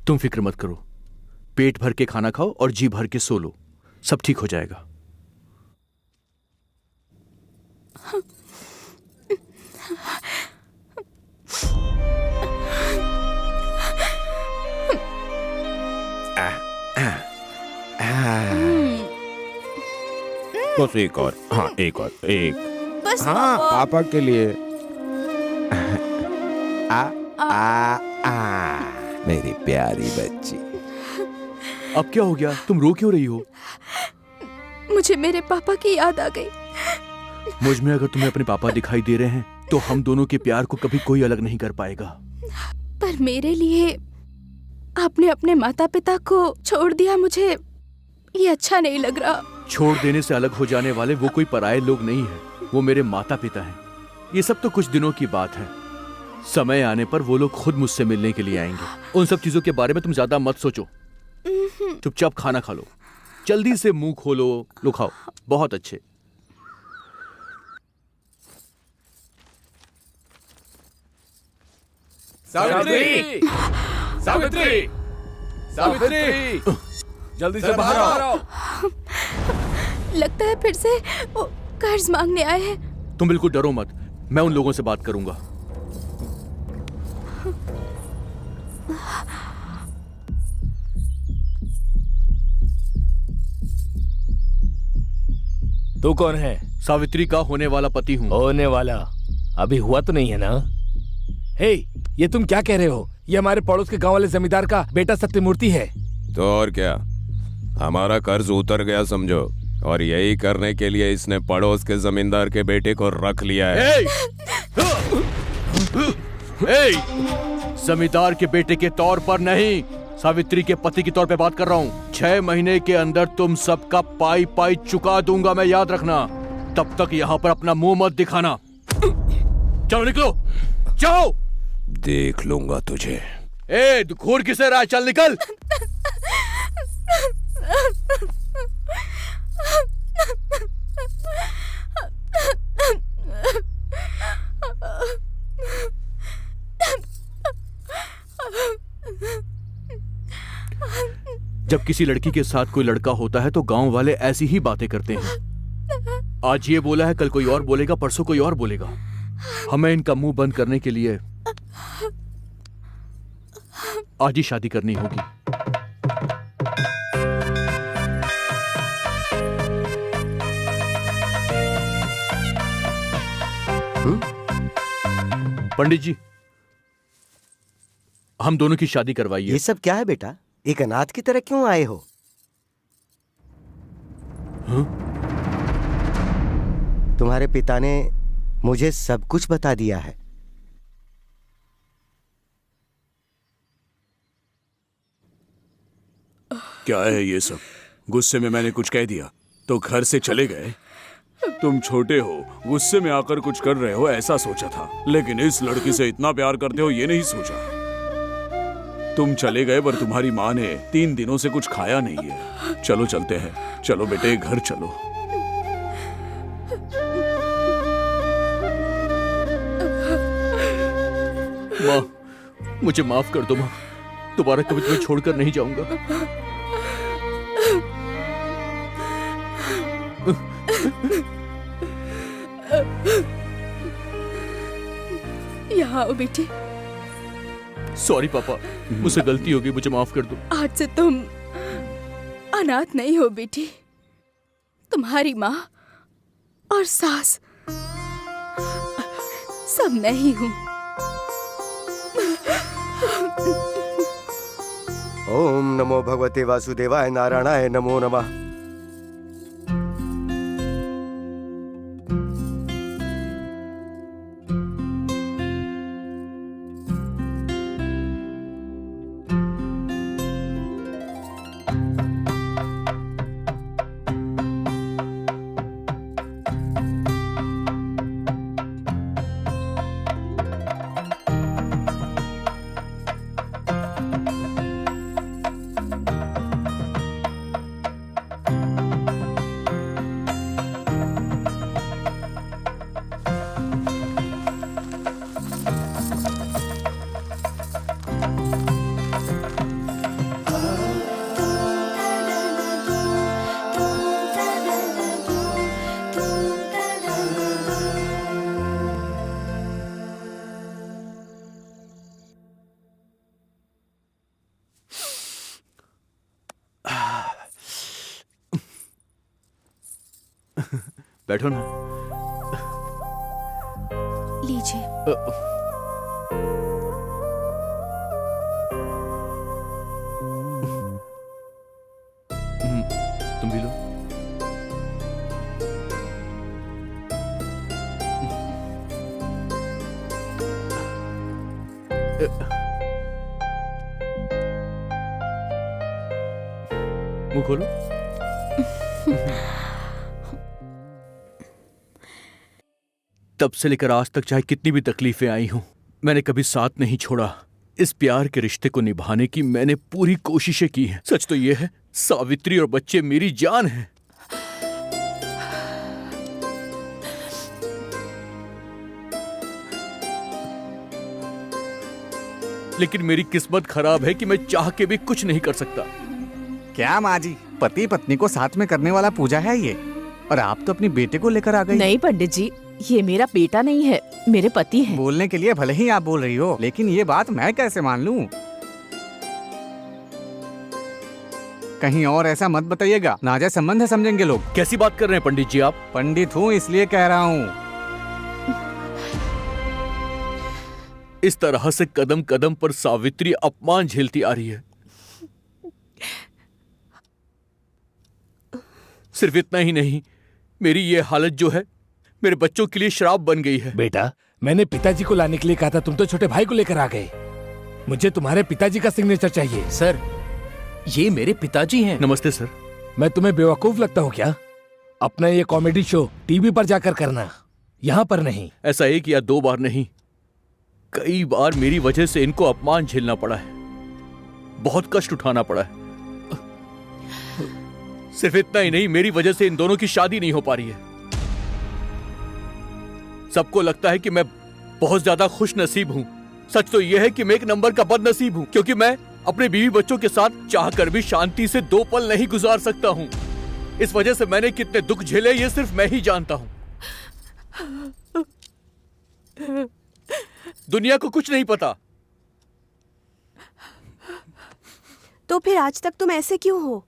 तुम फिक्र मत करो, पेट भर के खाना खाओ और जी भर के सो लो, सब ठीक हो जाएगा। बस एक और, हाँ एक और, एक। बस हाँ पापा के लिए। मेरी प्यारी बच्ची। अब क्या हो गया? तुम रो क्यों रही हो? मुझे मेरे पापा की याद आ गई। मुझ में अगर तुम्हें अपने पापा दिखाई दे रहे हैं तो हम दोनों के प्यार को कभी कोई अलग नहीं कर पाएगा। पर मेरे लिए आपने अपने माता पिता को छोड़ दिया, मुझे ये अच्छा नहीं लग रहा। छोड़ देने से अलग हो जाने वाले वो कोई पराये लोग नहीं हैं, वो मेरे माता पिता हैं। ये सब तो कुछ दिनों की बात है, समय आने पर वो लोग खुद मुझसे मिलने के लिए आएंगे। उन सब चीजों के बारे में तुम ज्यादा मत सोचो, चुपचाप खाना खा लो, जल्दी से मुंह खोलो, लो खाओ। बहुत अच्छे। सावित्री, सावित्री, सावित्री, जल्दी से बाहर आओ। लगता है फिर से वो कर्ज मांगने आए हैं। तुम बिल्कुल डरो मत, मैं उन लोगों से बात करूंगा। तू कौन है? सावित्री का होने वाला पति हूँ। होने वाला? अभी हुआ तो नहीं है ना? हे, ये तुम क्या कह रहे हो? ये हमारे पड़ोस के गांव वाले जमींदार का बेटा सत्यमूर्ति है। तो और क्या, हमारा कर्ज उतर गया समझो, और यही करने के लिए इसने पड़ोस के जमींदार के बेटे को रख लिया है। जमींदार के बेटे के तौर पर नहीं, सावित्री के पति के तौर पे बात कर रहा हूँ। 6 महीने के अंदर तुम सबका पाई पाई चुका दूंगा मैं, याद रखना। तब तक यहाँ पर अपना मुंह मत दिखाना। चलो निकलो, जाओ। देख लूंगा तुझे। घूर किसे रहा है? चल निकल। जब किसी लड़की के साथ कोई लड़का होता है तो गांव वाले ऐसी ही बातें करते हैं। आज ये बोला है, कल कोई और बोलेगा, परसों कोई और बोलेगा। हमें इनका मुंह बंद करने के लिए आज ही शादी करनी होगी। पंडित जी, हम दोनों की शादी करवाइए। ये सब क्या है बेटा? एक अनाथ की तरह क्यों आए हो? तुम्हारे पिता ने मुझे सब कुछ बता दिया है। क्या है ये सब? गुस्से में मैंने कुछ कह दिया तो घर से चले गए? तुम छोटे हो, गुस्से में आकर कुछ कर रहे हो ऐसा सोचा था, लेकिन इस लड़की से इतना प्यार करते हो ये नहीं सोचा। तुम चले गए पर तुम्हारी माँ ने 3 दिनों से कुछ खाया नहीं है। चलो चलते हैं, चलो बेटे घर चलो। माँ, मुझे माफ कर दो माँ, दोबारा कभी तुम्हें छोड़कर नहीं जाऊंगा। यहाँ आओ बेटी। सॉरी पापा, मुझसे गलती हो गई, मुझे माफ कर दो। आज से तुम अनाथ नहीं हो बेटी, तुम्हारी माँ और सास सब मैं ही हूँ। ओम नमो भगवते वासुदेवाय नारायणाय नमो नमः। बैठो ना। लीजिए। तुम भी लो। मुंह खोलो। तब से लेकर आज तक चाहे कितनी भी तकलीफें आई हों, मैंने कभी साथ नहीं छोड़ा। इस प्यार के रिश्ते को निभाने की मैंने पूरी कोशिशें की हैं। सच तो यह है, सावित्री और बच्चे मेरी जान हैं। लेकिन मेरी किस्मत खराब है कि मैं चाह के भी कुछ नहीं कर सकता। क्या माँ जी, पति पत्नी को साथ में करने वाला पूजा है ये, और आप तो अपनी बेटे को लेकर आ गई। नहीं पंडित जी, ये मेरा बेटा नहीं है, मेरे पति हैं। बोलने के लिए भले ही आप बोल रही हो, लेकिन ये बात मैं कैसे मान लूं? कहीं और ऐसा मत बताइएगा, नाजायज संबंध है समझेंगे लोग। कैसी बात कर रहे हैं पंडित जी आप? पंडित हूँ इसलिए कह रहा हूँ। इस तरह से कदम कदम पर सावित्री अपमान झेलती आ रही है। सिर्फ इतना ही नहीं, मेरी ये हालत जो है मेरे बच्चों के लिए श्राप बन गई है। बेटा, मैंने पिताजी को लाने के लिए कहा था, तुम तो छोटे भाई को लेकर आ गए। मुझे तुम्हारे पिताजी का सिग्नेचर चाहिए। सर, ये मेरे पिताजी हैं। नमस्ते सर। मैं तुम्हें बेवकूफ लगता हूँ क्या? अपना ये कॉमेडी शो टीवी पर जाकर करना, यहाँ पर नहीं। ऐसा 1 या 2 बार नहीं, कई बार मेरी वजह से इनको अपमान झेलना पड़ा है, बहुत कष्ट उठाना पड़ा है। सिर्फ इतना ही नहीं, मेरी वजह से इन दोनों की शादी नहीं हो पा रही है। सबको लगता है कि मैं बहुत ज्यादा खुश नसीब हूं। सच तो यह है कि मैं एक नंबर का बदनसीब हूं, क्योंकि मैं अपने बीवी बच्चों के साथ चाहकर भी शांति से 2 पल नहीं गुजार सकता हूं। इस वजह से मैंने कितने दुख झेले ये सिर्फ मैं ही जानता हूं। दुनिया को कुछ नहीं पता। तो फिर आज तक तुम ऐसे क्यों हो?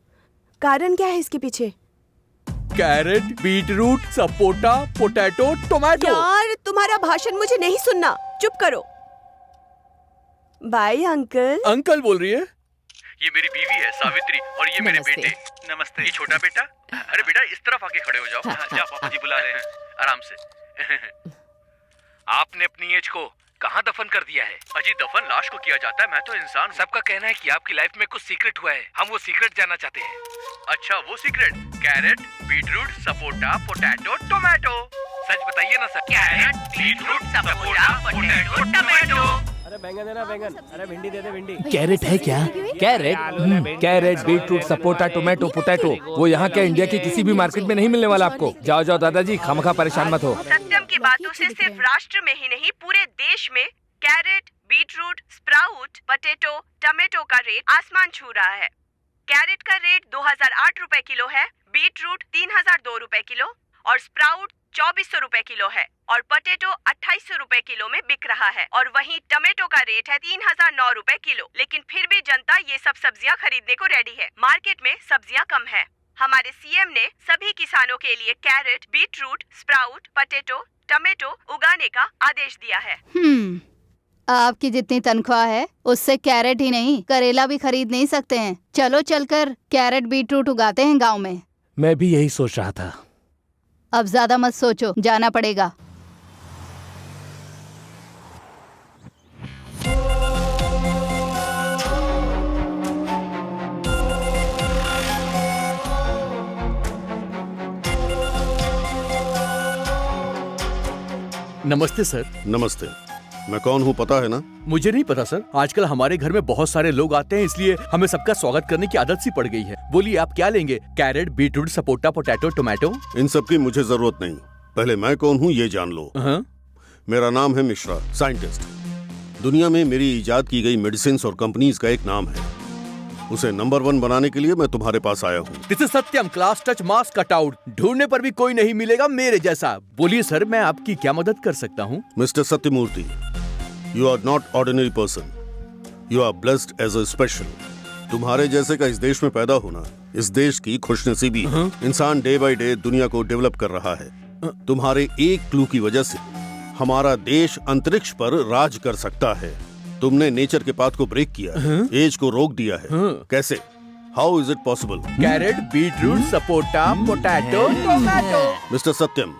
कारण क्या है इसके पीछे? Carrot, beetroot, sapota, potato, tomato. यार, तुम्हारा भाषण मुझे नहीं सुनना, चुप करो। Bye uncle. अंकल बोल रही है? ये मेरी बीवी है सावित्री, और ये मेरे बेटे। नमस्ते। ये छोटा बेटा। अरे बेटा, इस तरफ आके खड़े हो जाओ। जाओ, पापा जी बुला रहे हैं, आराम से। आपने अपनी एज को कहाँ दफन कर दिया है? अजी दफन लाश को किया जाता है, मैं तो इंसान हूँ। सबका कहना है कि आपकी लाइफ में कुछ सीक्रेट हुआ है, हम वो सीक्रेट जानना चाहते हैं। अच्छा वो secret, carrot, beetroot, sapota, potato, tomato. सच बताइए ना sir. Carrot, beetroot, sapota, potato, tomato. अरे बैंगन देना बैंगन, अरे भिंडी दे दे भिंडी। कैरेट है क्या? Carrot, carrot, beetroot, sapota, tomato, potato, वो यहाँ के इंडिया के किसी भी मार्केट में नहीं मिलने वाला आपको। जाओ जाओ दादाजी, खामखा परेशान मत हो। सत्यम की बातों से सिर्फ राष्ट्र में ही नहीं पूरे देश में carrot, beetroot, sprout, potato, tomato का रेट आसमान छू रहा है। कैरेट का रेट 2008 रुपए किलो है, बीटरूट 3002 रुपए किलो और स्प्राउट 2400 रुपए किलो है और पोटैटो 2800 रुपए किलो में बिक रहा है। और वहीं टमेटो का रेट है 3009 रुपए किलो। लेकिन फिर भी जनता ये सब सब्जियां खरीदने को रेडी है। मार्केट में सब्जियां कम है। हमारे सीएम ने सभी किसानों के लिए carrot, beetroot, sprout, potato, tomato उगाने का आदेश दिया है। आपकी जितनी तनख्वाह है उससे कैरेट ही नहीं करेला भी खरीद नहीं सकते हैं। चलो चलकर कैरेट बीटरूट उगाते हैं गांव में। मैं भी यही सोच रहा था। अब ज्यादा मत सोचो, जाना पड़ेगा। नमस्ते सर। नमस्ते। मैं कौन हूँ पता है ना? मुझे नहीं पता सर। आजकल हमारे घर में बहुत सारे लोग आते हैं, इसलिए हमें सबका स्वागत करने की आदत सी पड़ गई है। बोलिए आप क्या लेंगे? Carrot, beetroot, sapota, potato, tomato? इन सब की मुझे जरूरत नहीं। पहले मैं कौन हूँ ये जान लो। मेरा नाम है मिश्रा, साइंटिस्ट। दुनिया में मेरी इजाद की गई मेडिसिन और कंपनीज का एक नाम है। उसे नंबर 1 बनाने के लिए मैं तुम्हारे पास आया हूँ। This is Satyam, class touch mass cut out. ढूंढने पर भी कोई नहीं मिलेगा मेरे जैसा। बोलिए सर, मैं आपकी क्या मदद कर सकता हूँ? Mister Satyamurthy, you are not ordinary person, you are blessed as a special. तुम्हारे जैसे का इस देश में पैदा होना इस देश की खुशनसीबी है। इंसान डे बाय डे दुनिया को डेवलप कर रहा है। तुम्हारे एक क्लू की वजह से हमारा देश अंतरिक्ष पर राज कर सकता है। तुमने नेचर के पाथ को ब्रेक किया है, एज को रोक दिया है। कैसे? How is it possible? Carrot, beetroot, sapota, potato, tomato. Mister Satyam,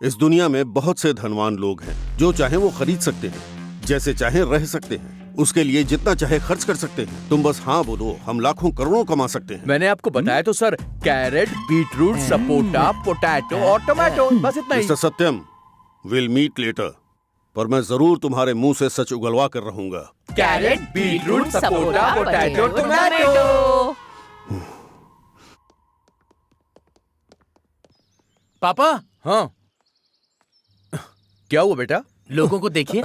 इस दुनिया में बहुत से धनवान लोग हैं। जो चाहे वो खरीद सकते हैं, जैसे चाहे रह सकते हैं, उसके लिए जितना चाहे खर्च कर सकते हैं। तुम बस हाँ बोलो, हम लाखों करोड़ों कमा सकते हैं। मैंने आपको बताया तो sir, carrot, beetroot, sapota, potato और टोमेटो, बस इतना ही। Mister Satyam, will meet later, पर मैं जरूर तुम्हारे मुंह से सच उगलवा कर रहूंगा। Carrot, beetroot, sapota, potato, tomato. पापा। हाँ क्या हुआ बेटा? लोगों को देखिए।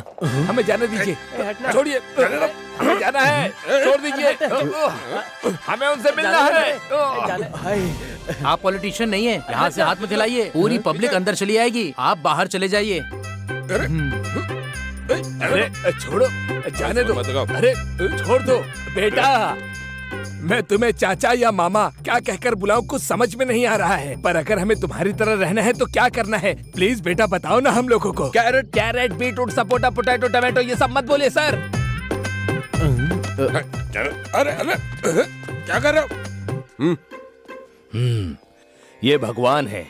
हमें जाने दीजिए। छोड़िए, हमें जाना है। छोड़ दीजिए, हमें उनसे मिलना है। आप पॉलिटिशियन नहीं है, यहाँ से हाथ मत हिलाइए। पूरी पब्लिक अंदर चली आएगी, आप बाहर चले जाइए। अरे छोड़ो, जाने दो। अरे छोड़ दो बेटा। मैं तुम्हें चाचा या मामा क्या कहकर बुलाऊं कुछ समझ में नहीं आ रहा है। पर अगर हमें तुम्हारी तरह रहना है तो क्या करना है? प्लीज बेटा बताओ ना हम लोगों को। Carrot, beetroot, sapota, potato, tomato ये सब मत बोलिए सर। अरे क्या कर रहे हो? ये भगवान है।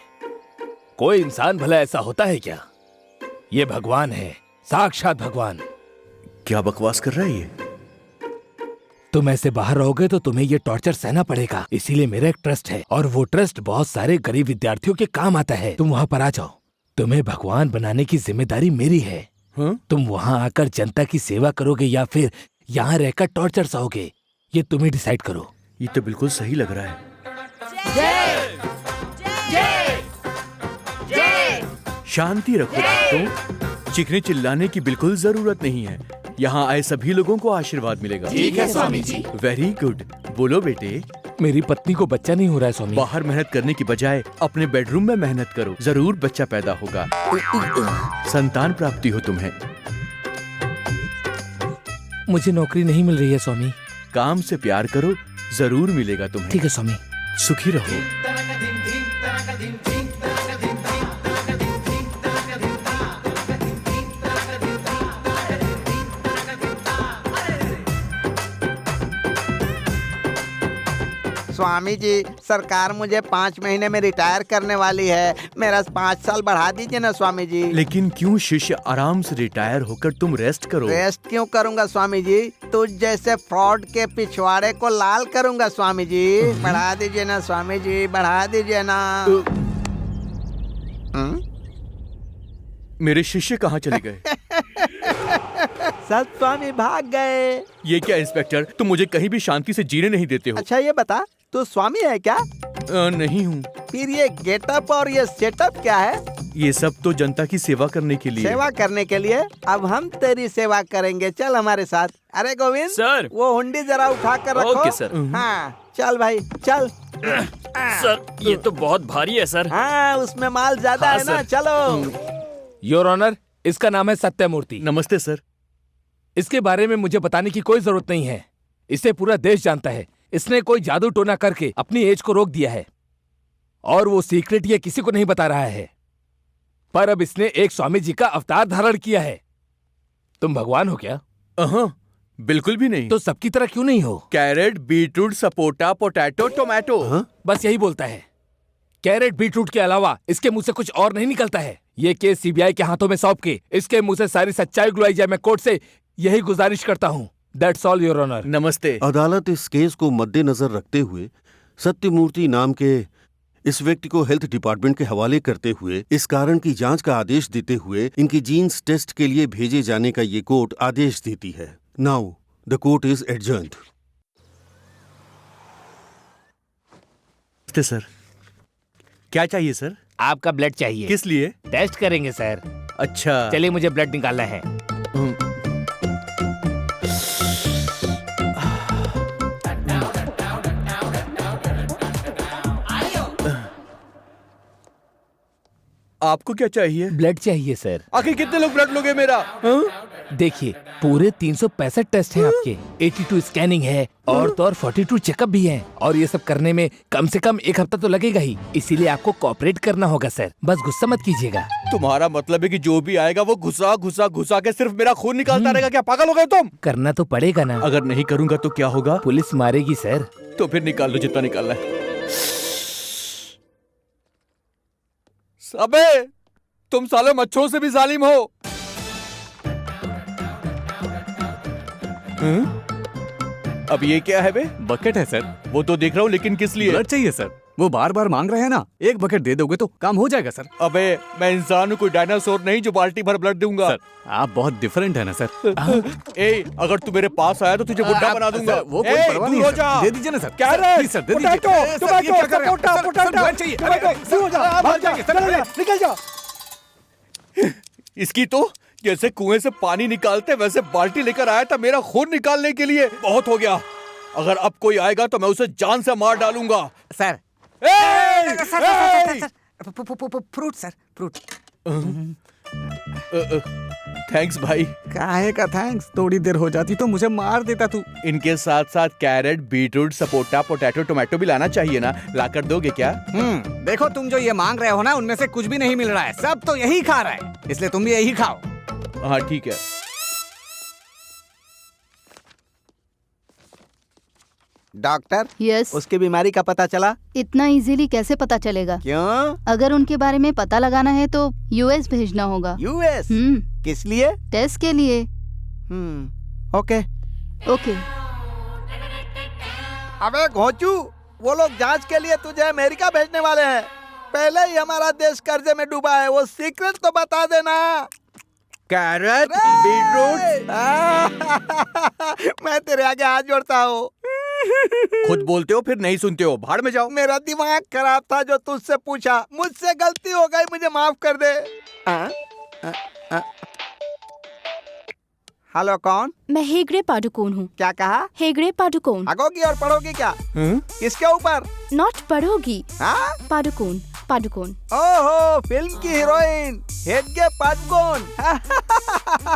कोई इंसान भला ऐसा होता है क्या? ये भगवान है, साक्षात भगवान। क्या बकवास कर रहा है ये? तुम ऐसे बाहर रहोगे तो तुम्हें ये टॉर्चर सहना पड़ेगा। इसीलिए मेरा एक ट्रस्ट है और वो ट्रस्ट बहुत सारे गरीब विद्यार्थियों के काम आता है। तुम वहाँ पर आ जाओ। तुम्हें भगवान बनाने की जिम्मेदारी मेरी है। तुम वहाँ आकर जनता की सेवा करोगे या फिर यहाँ रहकर टॉर्चर सहोगे, ये तुम ही डिसाइड करो। ये तो बिल्कुल सही लग रहा है। शांति रखो दोस्तों, चीखने चिल्लाने की बिल्कुल जरूरत नहीं है। यहाँ आए सभी लोगों को आशीर्वाद मिलेगा। ठीक है स्वामी जी। Very good. बोलो बेटे। मेरी पत्नी को बच्चा नहीं हो रहा है स्वामी। बाहर मेहनत करने की बजाय अपने बेडरूम में मेहनत करो, जरूर बच्चा पैदा होगा। संतान प्राप्ति हो तुम्हें। मुझे नौकरी नहीं मिल रही है स्वामी। काम से प्यार करो, जरूर मिलेगा तुम्हें। ठीक है स्वामी। सुखी रहो। स्वामी जी, सरकार मुझे 5 महीने में रिटायर करने वाली है, मेरा 5 साल बढ़ा दीजिए ना स्वामी जी। लेकिन क्यों शिष्य, आराम से रिटायर होकर तुम रेस्ट करो। रेस्ट क्यों करूंगा स्वामी जी? तुझ जैसे फ्रॉड के पिछवाड़े को लाल करूंगा स्वामी जी। बढ़ा दीजिए ना स्वामी जी, बढ़ा दीजिए ना। मेरे शिष्य कहाँ चले गए? सब स्वामी भाग गए। ये क्या इंस्पेक्टर, तुम मुझे कहीं भी शांति से जीने नहीं देते हो। अच्छा ये बता, तू स्वामी है क्या? नहीं हूँ। फिर ये गेटअप और ये सेटअप क्या है? ये सब तो जनता की सेवा करने के लिए। सेवा करने के लिए? अब हम तेरी सेवा करेंगे, चल हमारे साथ। अरे गोविंद सर, वो हुंडी जरा उठा कर रखो। Okay sir. हाँ चल भाई चल। सर ये तो बहुत भारी है सर। हाँ उसमें माल ज्यादा है ना, चलो। योर ऑनर, इसका नाम है सत्यमूर्ति। नमस्ते सर। इसके बारे में मुझे बताने की कोई जरूरत नहीं है, इसे पूरा देश जानता है। इसने कोई जादू टोना करके अपनी एज को रोक दिया है और वो सीक्रेट ये किसी को नहीं बता रहा है। पर अब इसने एक स्वामी जी का अवतार धारण किया है। तुम भगवान हो क्या? बिल्कुल भी नहीं। तो सबकी तरह क्यों नहीं हो? Carrot, beetroot, sapota, potato, tomato. बस यही बोलता है। कैरेट बीटरूट के अलावा इसके मुंह से कुछ और नहीं निकलता है। ये केस सीबीआई के हाथों में सौंप के इसके मुंह से सारी सच्चाई उगलवाई जाए। मैं कोर्ट से यही गुजारिश करता हूँ। That's all your honour. नमस्ते। अदालत इस केस को मद्देनजर रखते हुए सत्यमूर्ति नाम के इस व्यक्ति को हेल्थ डिपार्टमेंट के हवाले करते हुए इस कारण की जांच का आदेश देते हुए इनकी जीन्स टेस्ट के लिए भेजे जाने का ये कोर्ट आदेश देती है। Now the court is adjourned. Sir क्या चाहिए सर? आपका ब्लड चाहिए। किस लिए? टेस्ट करेंगे सर। अच्छा चलिए मुझे ब्लड निकालना है। आपको क्या चाहिए? ब्लड चाहिए सर। आखिर कितने लोग ब्लड लोगे मेरा? देखिए पूरे 365 टेस्ट हैं आपके, 82 स्कैनिंग है और तो और 42 चेकअप भी हैं और ये सब करने में कम से कम 1 हफ्ता तो लगेगा ही। इसीलिए आपको कोऑपरेट करना होगा सर, बस गुस्सा मत कीजिएगा। तुम्हारा मतलब है कि जो भी आएगा वो घुसा घुसा घुसा के सिर्फ मेरा खून निकालता रहेगा? क्या पागल हो गए तुम? करना तो पड़ेगा ना। अगर नहीं करूंगा तो क्या होगा? पुलिस मारेगी सर। तो फिर निकाल लो जितना निकालना है। अबे तुम साले मच्छरों से भी जालिम हो। अब ये क्या है बे? बकेट है सर। वो तो देख रहा हूँ, लेकिन किस लिए? ब्लड चाहिए सर। वो बार बार मांग रहे हैं ना, 1 बकेट दे दोगे तो काम हो जाएगा सर। अबे मैं इंसान हूँ, कोई डायनासोर नहीं जो बाल्टी भर ब्लड दूंगा। सर आप बहुत डिफरेंट है ना सर। ए अगर तू मेरे पास आया तो तुझे बुड्ढा बना दूंगा। वो कोई परवाह नहीं है सर। दे दीजिए ना सर। क्या प्लीज सर दे दीजिए। निकल जा। इसकी तो जैसे कुएं से पानी निकालते वैसे बाल्टी लेकर आया था मेरा खून निकालने के लिए। बहुत हो गया। अगर अब कोई आएगा तो मैं उसे जान से मार डालूंगा। Sir fruit sir fruit. Thanks भाई। काहे का थैंक्स, थोड़ी देर हो जाती तो मुझे मार देता तू। इनके साथ साथ carrot, beetroot, sapota, potato, tomato भी लाना चाहिए ना। लाकर दोगे क्या? देखो तुम जो ये मांग रहे हो ना, उनमें से कुछ भी नहीं मिल रहा है, सब तो यही खा रहा है, इसलिए तुम भी यही खाओ। हाँ ठीक है। Doctor yes. उसकी बीमारी का पता चला? इतना इजीली कैसे पता चलेगा? क्यों? अगर उनके बारे में पता लगाना है तो यूएस भेजना होगा। यूएस? किस लिए? टेस्ट के लिए। Okay okay. अबे घोंचू, वो लोग जांच के लिए तुझे अमेरिका भेजने वाले हैं। पहले ही हमारा देश कर्जे में डूबा है, वो सीक्रेट तो बता देना। Carrot, beetroot. मैं तेरे आगे हाथ जोड़ता हूँ। खुद बोलते हो फिर नहीं सुनते हो, भाड़ में जाओ। मेरा दिमाग खराब था जो तुझसे पूछा, मुझसे गलती हो गई, मुझे माफ कर दे। हेलो कौन? मैं हेगड़े पादुकोण हूँ। क्या कहा? हेगड़े पादुकोण। भागोगी और पढ़ोगी क्या? किसके ऊपर? नॉट पढ़ोगी। हाँ? पादुकोण पादुकोण। ओहो, फिल्म की हीरोइन हेगड़े पादुकोण।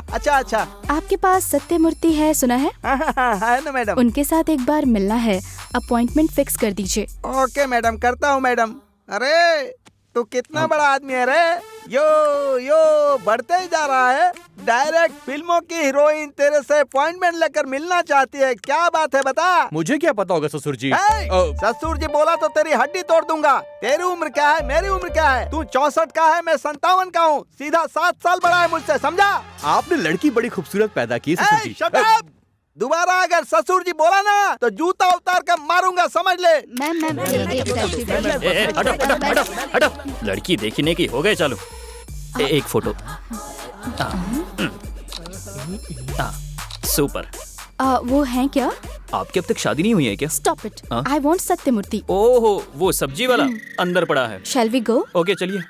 अच्छा अच्छा। आपके पास सत्यमूर्ति है, सुना है? है ना मैडम। उनके साथ एक बार मिलना है, अपॉइंटमेंट फिक्स कर दीजिए। ओके मैडम, करता हूँ मैडम। अरे तू कितना बड़ा आदमी है रे। यो यो बढ़ते ही जा रहा है। डायरेक्ट फिल्मों की हीरोइन तेरे से अपॉइंटमेंट लेकर मिलना चाहती है, क्या बात है बता। मुझे क्या पता होगा ससुर जी। ससुर जी बोला तो तेरी हड्डी तोड़ दूंगा। तेरी उम्र क्या है, मेरी उम्र क्या है? तू 64 का है, मैं 57 का हूँ, सीधा 7 साल बड़ा है मुझसे, समझा? आपने लड़की बड़ी खूबसूरत पैदा की ससुर जी। Shut up! दोबारा अगर ससुर जी बोला ना तो जूता उतार कर मारूंगा, समझ ले। हटो, लड़की देखने की हो गए, चलो एक फोटो। सुपर। वो हैं क्या? आपकी अब तक शादी नहीं हुई है क्या? Stop it. I want Sathyamurthy. ओहो, वो सब्जी वाला अंदर पड़ा है। Shall we go? ओके चलिए।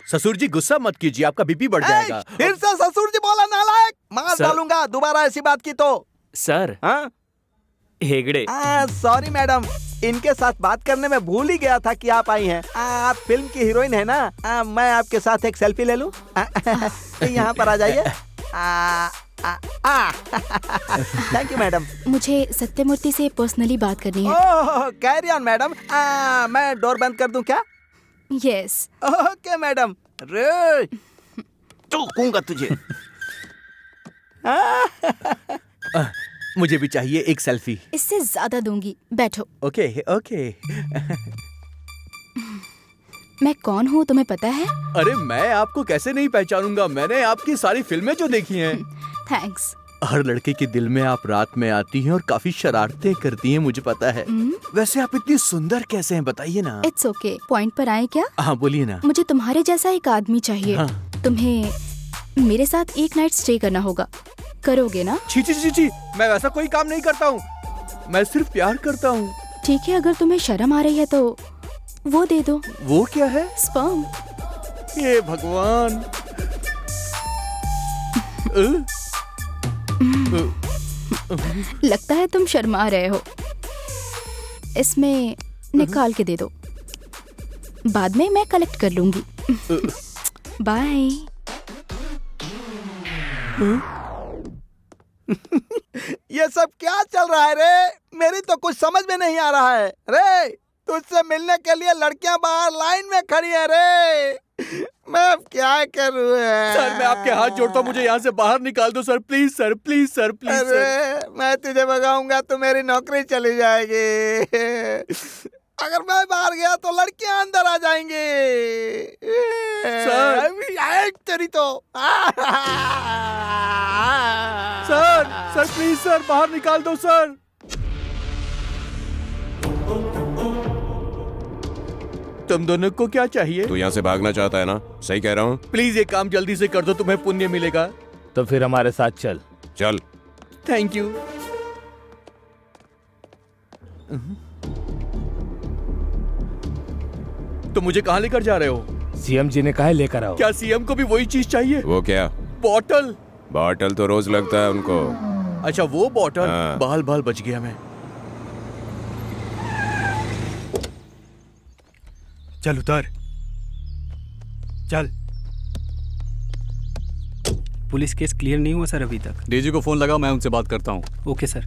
ससुर जी गुस्सा मत कीजिए, आपका बीपी बढ़ जाएगा। फिर से ससुर जी बोला, नालायक, मार डालूंगा दोबारा ऐसी बात की तो। सर। हेगड़े। सॉरी मैडम, इनके साथ बात करने में भूल ही गया था कि आप आई हैं। आप फिल्म की हीरोइन है ना? मैं आपके साथ एक सेल्फी ले लूं? यहाँ पर आ जाइए। Thank you madam. मुझे सत्यमूर्ति से पर्सनली बात करनी है। ओह, कैरी ऑन मैडम। मैं डोर बंद कर दूं क्या? यस। Okay madam. रे टूकूंगा तुझे। मुझे भी चाहिए एक सेल्फी। इससे ज्यादा दूंगी, बैठो। Okay okay. मैं कौन हूँ तुम्हें पता है? अरे मैं आपको कैसे नहीं पहचानूंगा, मैंने आपकी सारी फिल्में जो देखी हैं। थैंक्स। हर लड़के के दिल में आप रात में आती हैं और काफी शरारतें करती हैं, मुझे पता है। वैसे आप इतनी सुंदर कैसे हैं, बताइए ना। इट्स ओके, पॉइंट पर आए क्या? हाँ बोलिए ना। मुझे तुम्हारे जैसा एक आदमी चाहिए। हाँ। तुम्हें मेरे साथ एक नाइट स्टे करना होगा, करोगे ना? छी छी छी छी, मैं वैसा कोई काम नहीं करता हूँ, मैं सिर्फ प्यार करता हूँ। ठीक है, अगर तुम्हें शर्म आ रही है तो वो दे दो। वो क्या है? स्पर्म। ये भगवान। लगता है तुम शर्मा रहे हो, इसमें निकाल के दे दो, बाद में मैं कलेक्ट कर लूंगी। बाय। ये सब क्या चल रहा है रे? मेरी तो कुछ समझ में नहीं आ रहा है रे। तुझसे मिलने के लिए लड़कियां बाहर लाइन में खड़ी है रे। मैं अब क्या करूं? सर मैं आपके हाथ जोड़ता हूँ, मुझे यहाँ से बाहर निकाल दो sir, please sir, please sir, please sir. अरे मैं तुझे भगाऊंगा तो मेरी नौकरी चली जाएगी। अगर मैं बाहर गया तो लड़कियां अंदर आ जाएंगी। सर तेरी तो। सर सर प्लीज सर, बाहर निकाल दो सर। तुम दोनों को क्या चाहिए? तू यहाँ से भागना चाहता है ना? सही कह रहा हूँ। प्लीज ये काम जल्दी से कर दो, तुम्हें पुण्य मिलेगा। तो फिर हमारे साथ चल। चल। Thank you. तो मुझे कहाँ लेकर जा रहे हो? सीएम जी ने कहा लेकर आओ। क्या सीएम को भी वही चीज चाहिए? वो क्या? बॉटल। बॉटल तो रोज लगता है उनको। अच्छा वो बॉटल। हाँ। बाल बाल बच गया मैं। चल उतर, चल। पुलिस केस क्लियर नहीं हुआ सर अभी तक। डीजी को फोन लगाओ, मैं उनसे बात करता हूँ। Okay sir.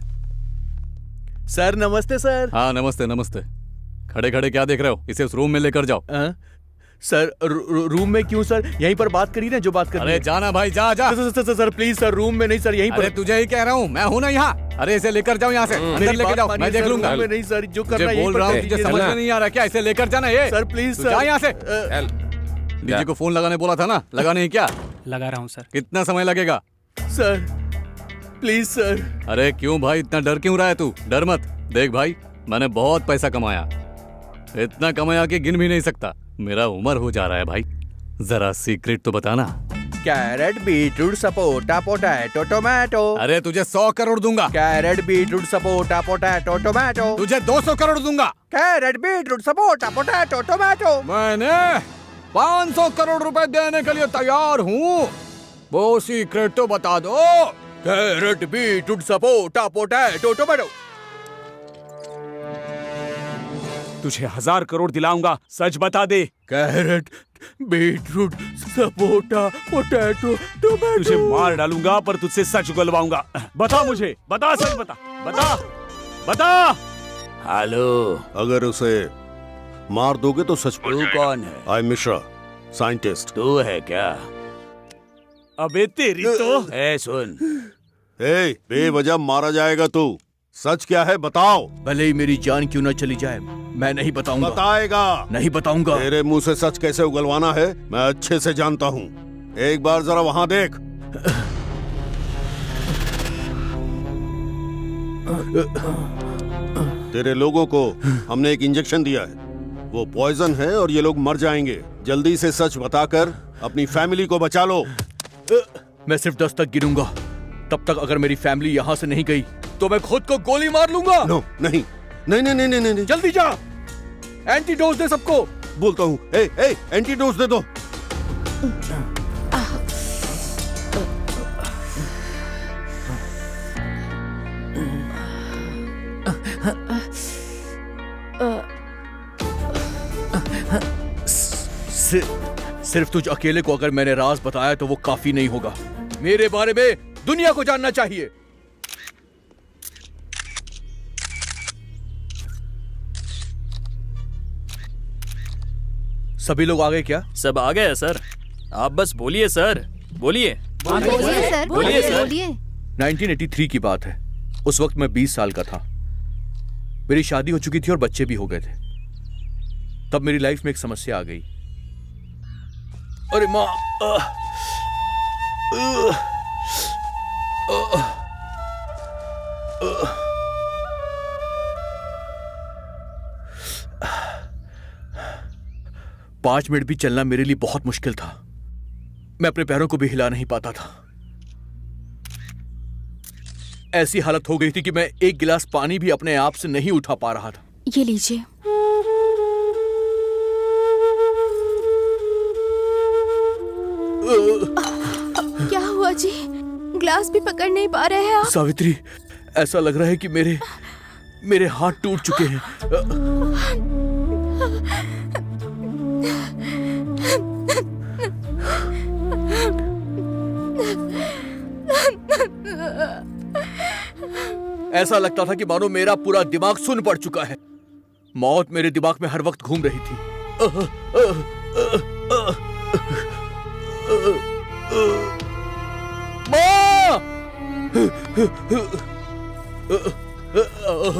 सर नमस्ते सर। हाँ नमस्ते नमस्ते। खड़े खड़े क्या देख रहे हो? इसे उस रूम में लेकर जाओ। सर रूम में क्यों सर? यहीं पर बात करी ना जो बात करनी है। अरे जाना भाई, जा जा। सर प्लीज सर, रूम में नहीं सर, यहीं पर। अरे तुझे ही कह रहा हूँ, मैं हूँ ना यहाँ। अरे इसे लेकर जाओ यहाँ से, अंदर लेकर जाओ, मैं देख लूंगा। नहीं सर, जो करना है बोल रहा हूँ, तुझे समझ में नहीं आ रहा क्या? इसे लेकर जाना ये। सर प्लीज सर, जा यहाँ से। डीजी को फोन लगाने बोला था ना, लगाने ही क्या? लगा रहा हूँ सर। कितना समय लगेगा? Sir please sir. अरे क्यों भाई, इतना डर क्यों रहा है तू? डर मत। देख भाई, मैंने बहुत पैसा कमाया, इतना कमाया कि गिन भी नहीं सकता। मेरा उम्र हो जा रहा है भाई, जरा सीक्रेट तो बताना। Carrot, beetroot, sapota, potato, tomato. अरे तुझे 100 करोड़ दूंगा। Carrot, beetroot, sapota, potato, tomato. तुझे 200 करोड़ दूंगा। Carrot, beetroot, sapota, potato, tomato. मैंने 500 करोड़ रुपए देने के लिए तैयार हूँ। वो सीक्रेट तो बता दो। Carrot, beetroot, sapota, potato, tomato. तुझे 1000 करोड़ दिलाऊंगा, सच बता दे। Carrot, beetroot, sapota, potato, tomato. तुझे मार डालूंगा पर तुझसे सच उगलवाऊंगा। बता मुझे, बता, सच बता, बता, बता। हेलो। अगर उसे मार दोगे तो सच पड़ जाएगा। तू कौन है? I am Mishra, scientist. तू है क्या? तू है क्या? तू है क्या? तू है क्या? अबे तेरी तो ए सुन, ए, बेवजह मारा जाएगा तू। सच क्या है बताओ। भले ही मेरी जान क्यों न चली जाए, मैं नहीं बताऊंगा। बताएगा। नहीं बताऊंगा। तेरे मुंह से सच कैसे उगलवाना है मैं अच्छे से जानता हूँ। एक बार जरा वहां देख। तेरे लोगों को हमने एक इंजेक्शन दिया है, वो पॉइजन है और ये लोग मर जाएंगे। जल्दी से सच बताकर अपनी फैमिली को बचा लो। मैं सिर्फ 10 तक गिनूंगा, तब तक अगर मेरी फैमिली यहाँ से नहीं गई तो मैं खुद को गोली मार लूंगा। नो, नहीं नहीं नहीं नहीं नहीं नहीं। जल्दी जा, एंटीडोज दे सबको। बोलता हूँ, एंटीडोज दे दो। सिर्फ तुझ अकेले को अगर मैंने राज बताया तो वो काफी नहीं होगा। मेरे बारे में दुनिया को जानना चाहिए। सभी लोग आ गए क्या? सब आ गए सर, आप बस बोलिए सर, बोलिए। बोलिए सर, बोलिए सर। बोलिए। 1983 की बात है। उस वक्त मैं 20 साल का था। मेरी शादी हो चुकी थी और बच्चे भी हो गए थे। तब मेरी लाइफ में एक समस्या आ गई। अरे माँ, पांच मिनट भी चलना मेरे लिए बहुत मुश्किल था। मैं अपने पैरों को भी हिला नहीं पाता था। ऐसी हालत हो गई थी कि मैं एक गिलास पानी भी अपने आप से नहीं उठा पा रहा था। ये लीजिए। क्या हुआ जी? ग्लास भी पकड़ नहीं पा रहे हैं आप? सावित्री, ऐसा लग रहा है कि मेरे हाथ टूट चुके हैं। ऐसा लगता था कि मानो मेरा पूरा दिमाग सुन्न पड़ चुका है। मौत मेरे दिमाग में हर वक्त घूम रही थी। माँ!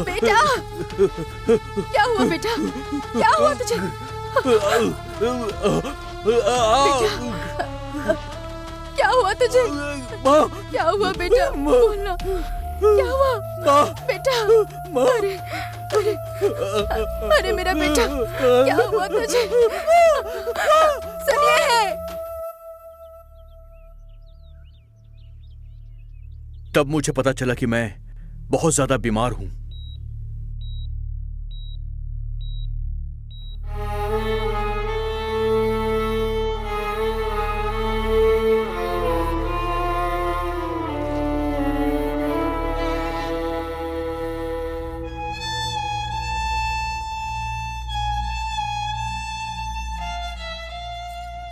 बेटा, क्या हुआ बेटा? क्या हुआ तुझे? क्या हुआ तुझे? क्या हुआ बेटा? बोलना, क्या हुआ बेटा? अरे मेरा बेटा, क्या हुआ तुझे? सुनिए। तब मुझे पता चला कि मैं बहुत ज्यादा बीमार हूं।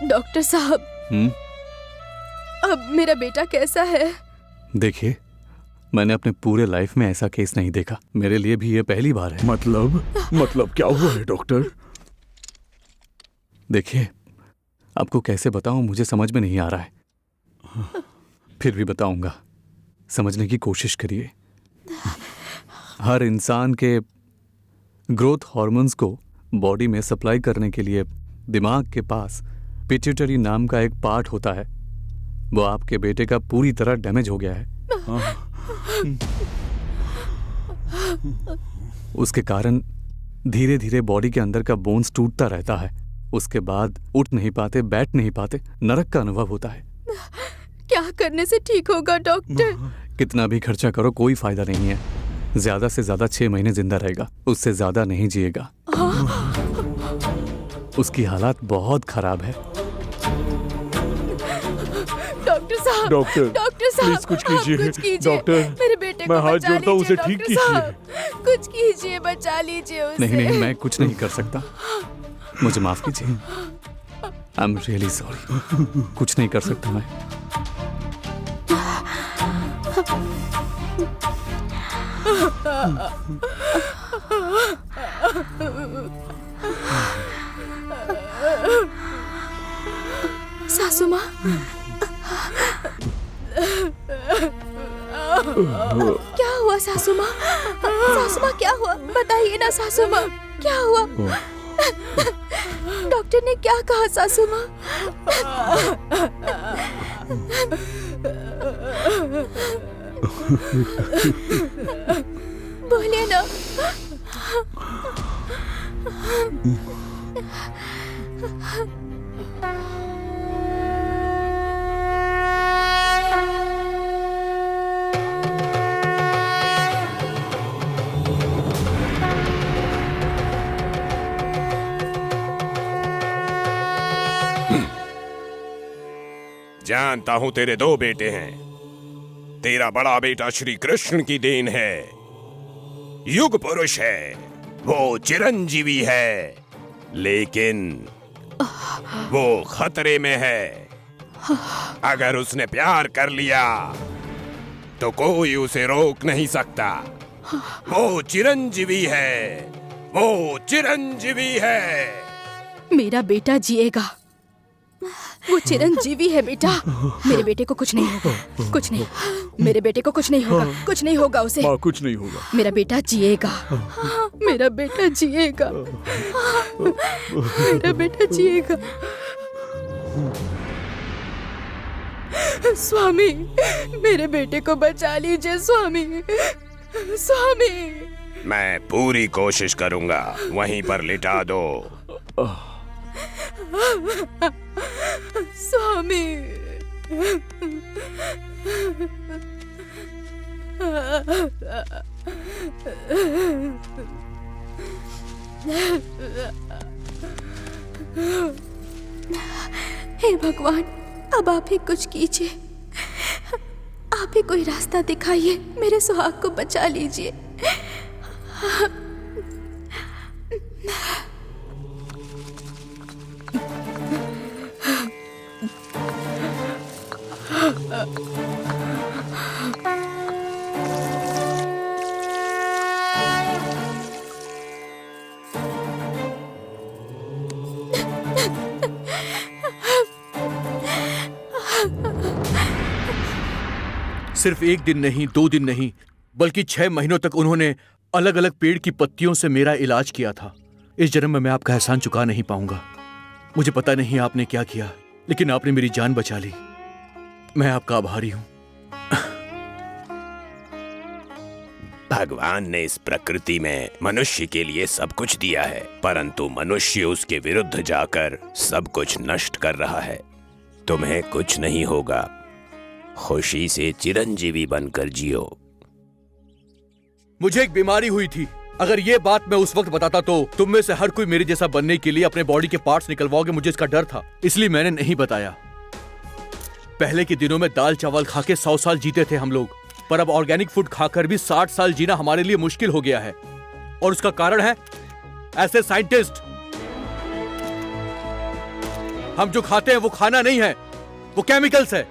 डॉक्टर साहब, अब मेरा बेटा कैसा है? देखिए, मैंने अपने पूरे लाइफ में ऐसा केस नहीं देखा। मेरे लिए भी ये पहली बार है। मतलब क्या हुआ है डॉक्टर? देखिए, आपको कैसे बताऊं मुझे समझ में नहीं आ रहा है। फिर भी बताऊंगा, समझने की कोशिश करिए। हर इंसान के ग्रोथ हार्मोन्स को बॉडी में सप्लाई करने के लिए दिमाग के पास पिट्यूटरी नाम का एक पार्ट होता है। वो आपके बेटे का पूरी तरह डैमेज हो गया है। उसके कारण धीरे धीरे बॉडी के अंदर का बोन्स टूटता रहता है। उसके बाद उठ नहीं पाते, बैठ नहीं पाते, नरक का अनुभव होता है। क्या करने से ठीक होगा डॉक्टर? कितना भी खर्चा करो कोई फायदा नहीं है। ज्यादा से ज्यादा 6 महीने जिंदा रहेगा, उससे ज्यादा नहीं जिएगा। उसकी हालात बहुत खराब है। डॉक्टर साहब, प्लीज कुछ कीजिए। डॉक्टर, मेरे बेटे को मैं हाथ जोड़ता हूँ, उसे ठीक कीजिए। कुछ कीजिए, बचा लीजिए उसे। नहीं, मैं कुछ नहीं कर सकता। मुझे माफ कीजिए। I am really sorry. कुछ नहीं कर सकता मैं। सासू माँ, क्या हुआ सासू माँ? सासू माँ क्या हुआ? बताइए ना सासू माँ, क्या हुआ? डॉक्टर ने क्या कहा सासू माँ? बोलिए ना। जानता हूं तेरे 2 बेटे हैं। तेरा बड़ा बेटा श्री कृष्ण की देन है, युग पुरुष है, वो चिरंजीवी है, लेकिन वो खतरे में है। अगर उसने प्यार कर लिया तो कोई उसे रोक नहीं सकता। वो चिरंजीवी है, वो चिरंजीवी है। मेरा बेटा जिएगा, वो चिरंजीवी है बेटा। मेरे बेटे को कुछ नहीं होगा, कुछ नहीं। मेरे बेटे को कुछ नहीं होगा, कुछ नहीं होगा उसे। माँ कुछ नहीं होगा। मेरा बेटा जिएगा, मेरा बेटा जिएगा, मेरा बेटा जिएगा। स्वामी, मेरे बेटे को बचा लीजिए स्वामी, स्वामी। मैं पूरी कोशिश करूंगा, वहीं पर लिटा दो। स्वामी। हे भगवान, अब आप ही कुछ कीजिए, आप ही कोई रास्ता दिखाइए, मेरे सुहाग को बचा लीजिए। सिर्फ 1 दिन नहीं, 2 दिन नहीं, बल्कि 6 महीनों तक उन्होंने अलग अलग पेड़ की पत्तियों से मेरा इलाज किया था। इस जन्म में मैं आपका एहसान चुका नहीं पाऊंगा। मुझे पता नहीं आपने क्या किया, लेकिन आपने मेरी जान बचा ली। मैं आपका आभारी हूं। भगवान ने इस प्रकृति में मनुष्य के लिए सब कुछ दिया है, परंतु मनुष्य उसके विरुद्ध जाकर सब कुछ नष्ट कर रहा है। तुम्हें कुछ नहीं होगा, खुशी से चिरंजीवी बनकर जियो। मुझे एक बीमारी हुई थी। अगर ये बात मैं उस वक्त बताता तो तुम में से हर कोई मेरे जैसा बनने के लिए अपने बॉडी के पार्ट्स निकलवाओगे। मुझे इसका डर था, इसलिए मैंने नहीं बताया। पहले के दिनों में दाल चावल खा के 100 साल जीते थे हम लोग, पर अब ऑर्गेनिक फूड खाकर भी 60 साल जीना हमारे लिए मुश्किल हो गया है। और उसका कारण है ऐसे साइंटिस्ट। हम जो खाते हैं वो खाना नहीं है, वो केमिकल्स है।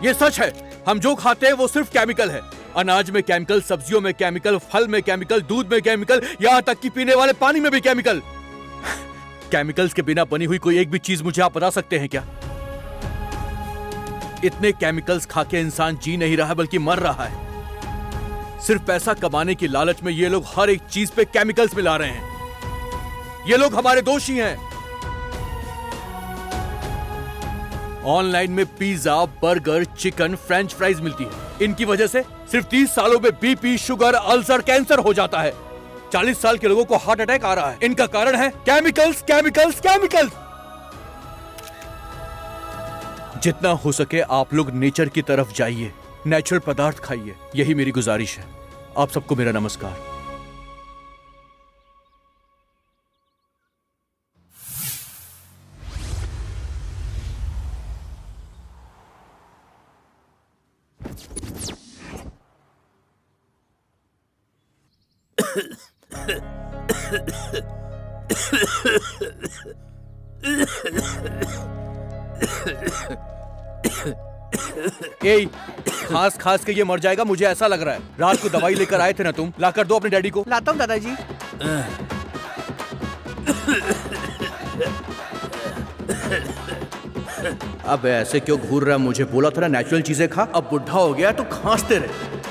ये सच है, हम जो खाते हैं वो सिर्फ केमिकल है। अनाज में केमिकल, सब्जियों में केमिकल, फल में केमिकल, दूध में केमिकल, यहाँ तक कि पीने वाले पानी में भी केमिकल। केमिकल्स के बिना बनी हुई कोई एक भी चीज मुझे आप बता सकते हैं क्या? इतने केमिकल्स खा के इंसान जी नहीं रहा बल्कि मर रहा है। सिर्फ पैसा कमाने की लालच में ये लोग हर एक चीज पे केमिकल्स मिला रहे हैं। ये लोग हमारे दोषी हैं। ऑनलाइन में pizza, burger, chicken, French fries मिलती है। इनकी वजह से सिर्फ 30 सालों में बीपी, शुगर, अल्सर, कैंसर हो जाता है। 40 साल के लोगों को हार्ट अटैक आ रहा है। इनका कारण है केमिकल्स, केमिकल्स, केमिकल्स। जितना हो सके आप लोग नेचर की तरफ जाइए, नेचुरल पदार्थ खाइए, यही मेरी गुजारिश है। आप सबको मेरा नमस्कार। ए, खास खास के ये मर जाएगा, मुझे ऐसा लग रहा है। रात को दवाई लेकर आए थे ना तुम, लाकर दो अपने डैडी को। लाता हूँ दादाजी। अब ऐसे क्यों घूर रहा है? मुझे बोला था ना नेचुरल चीजें खा। अब बुढ़ा हो गया तो खांसते रहे।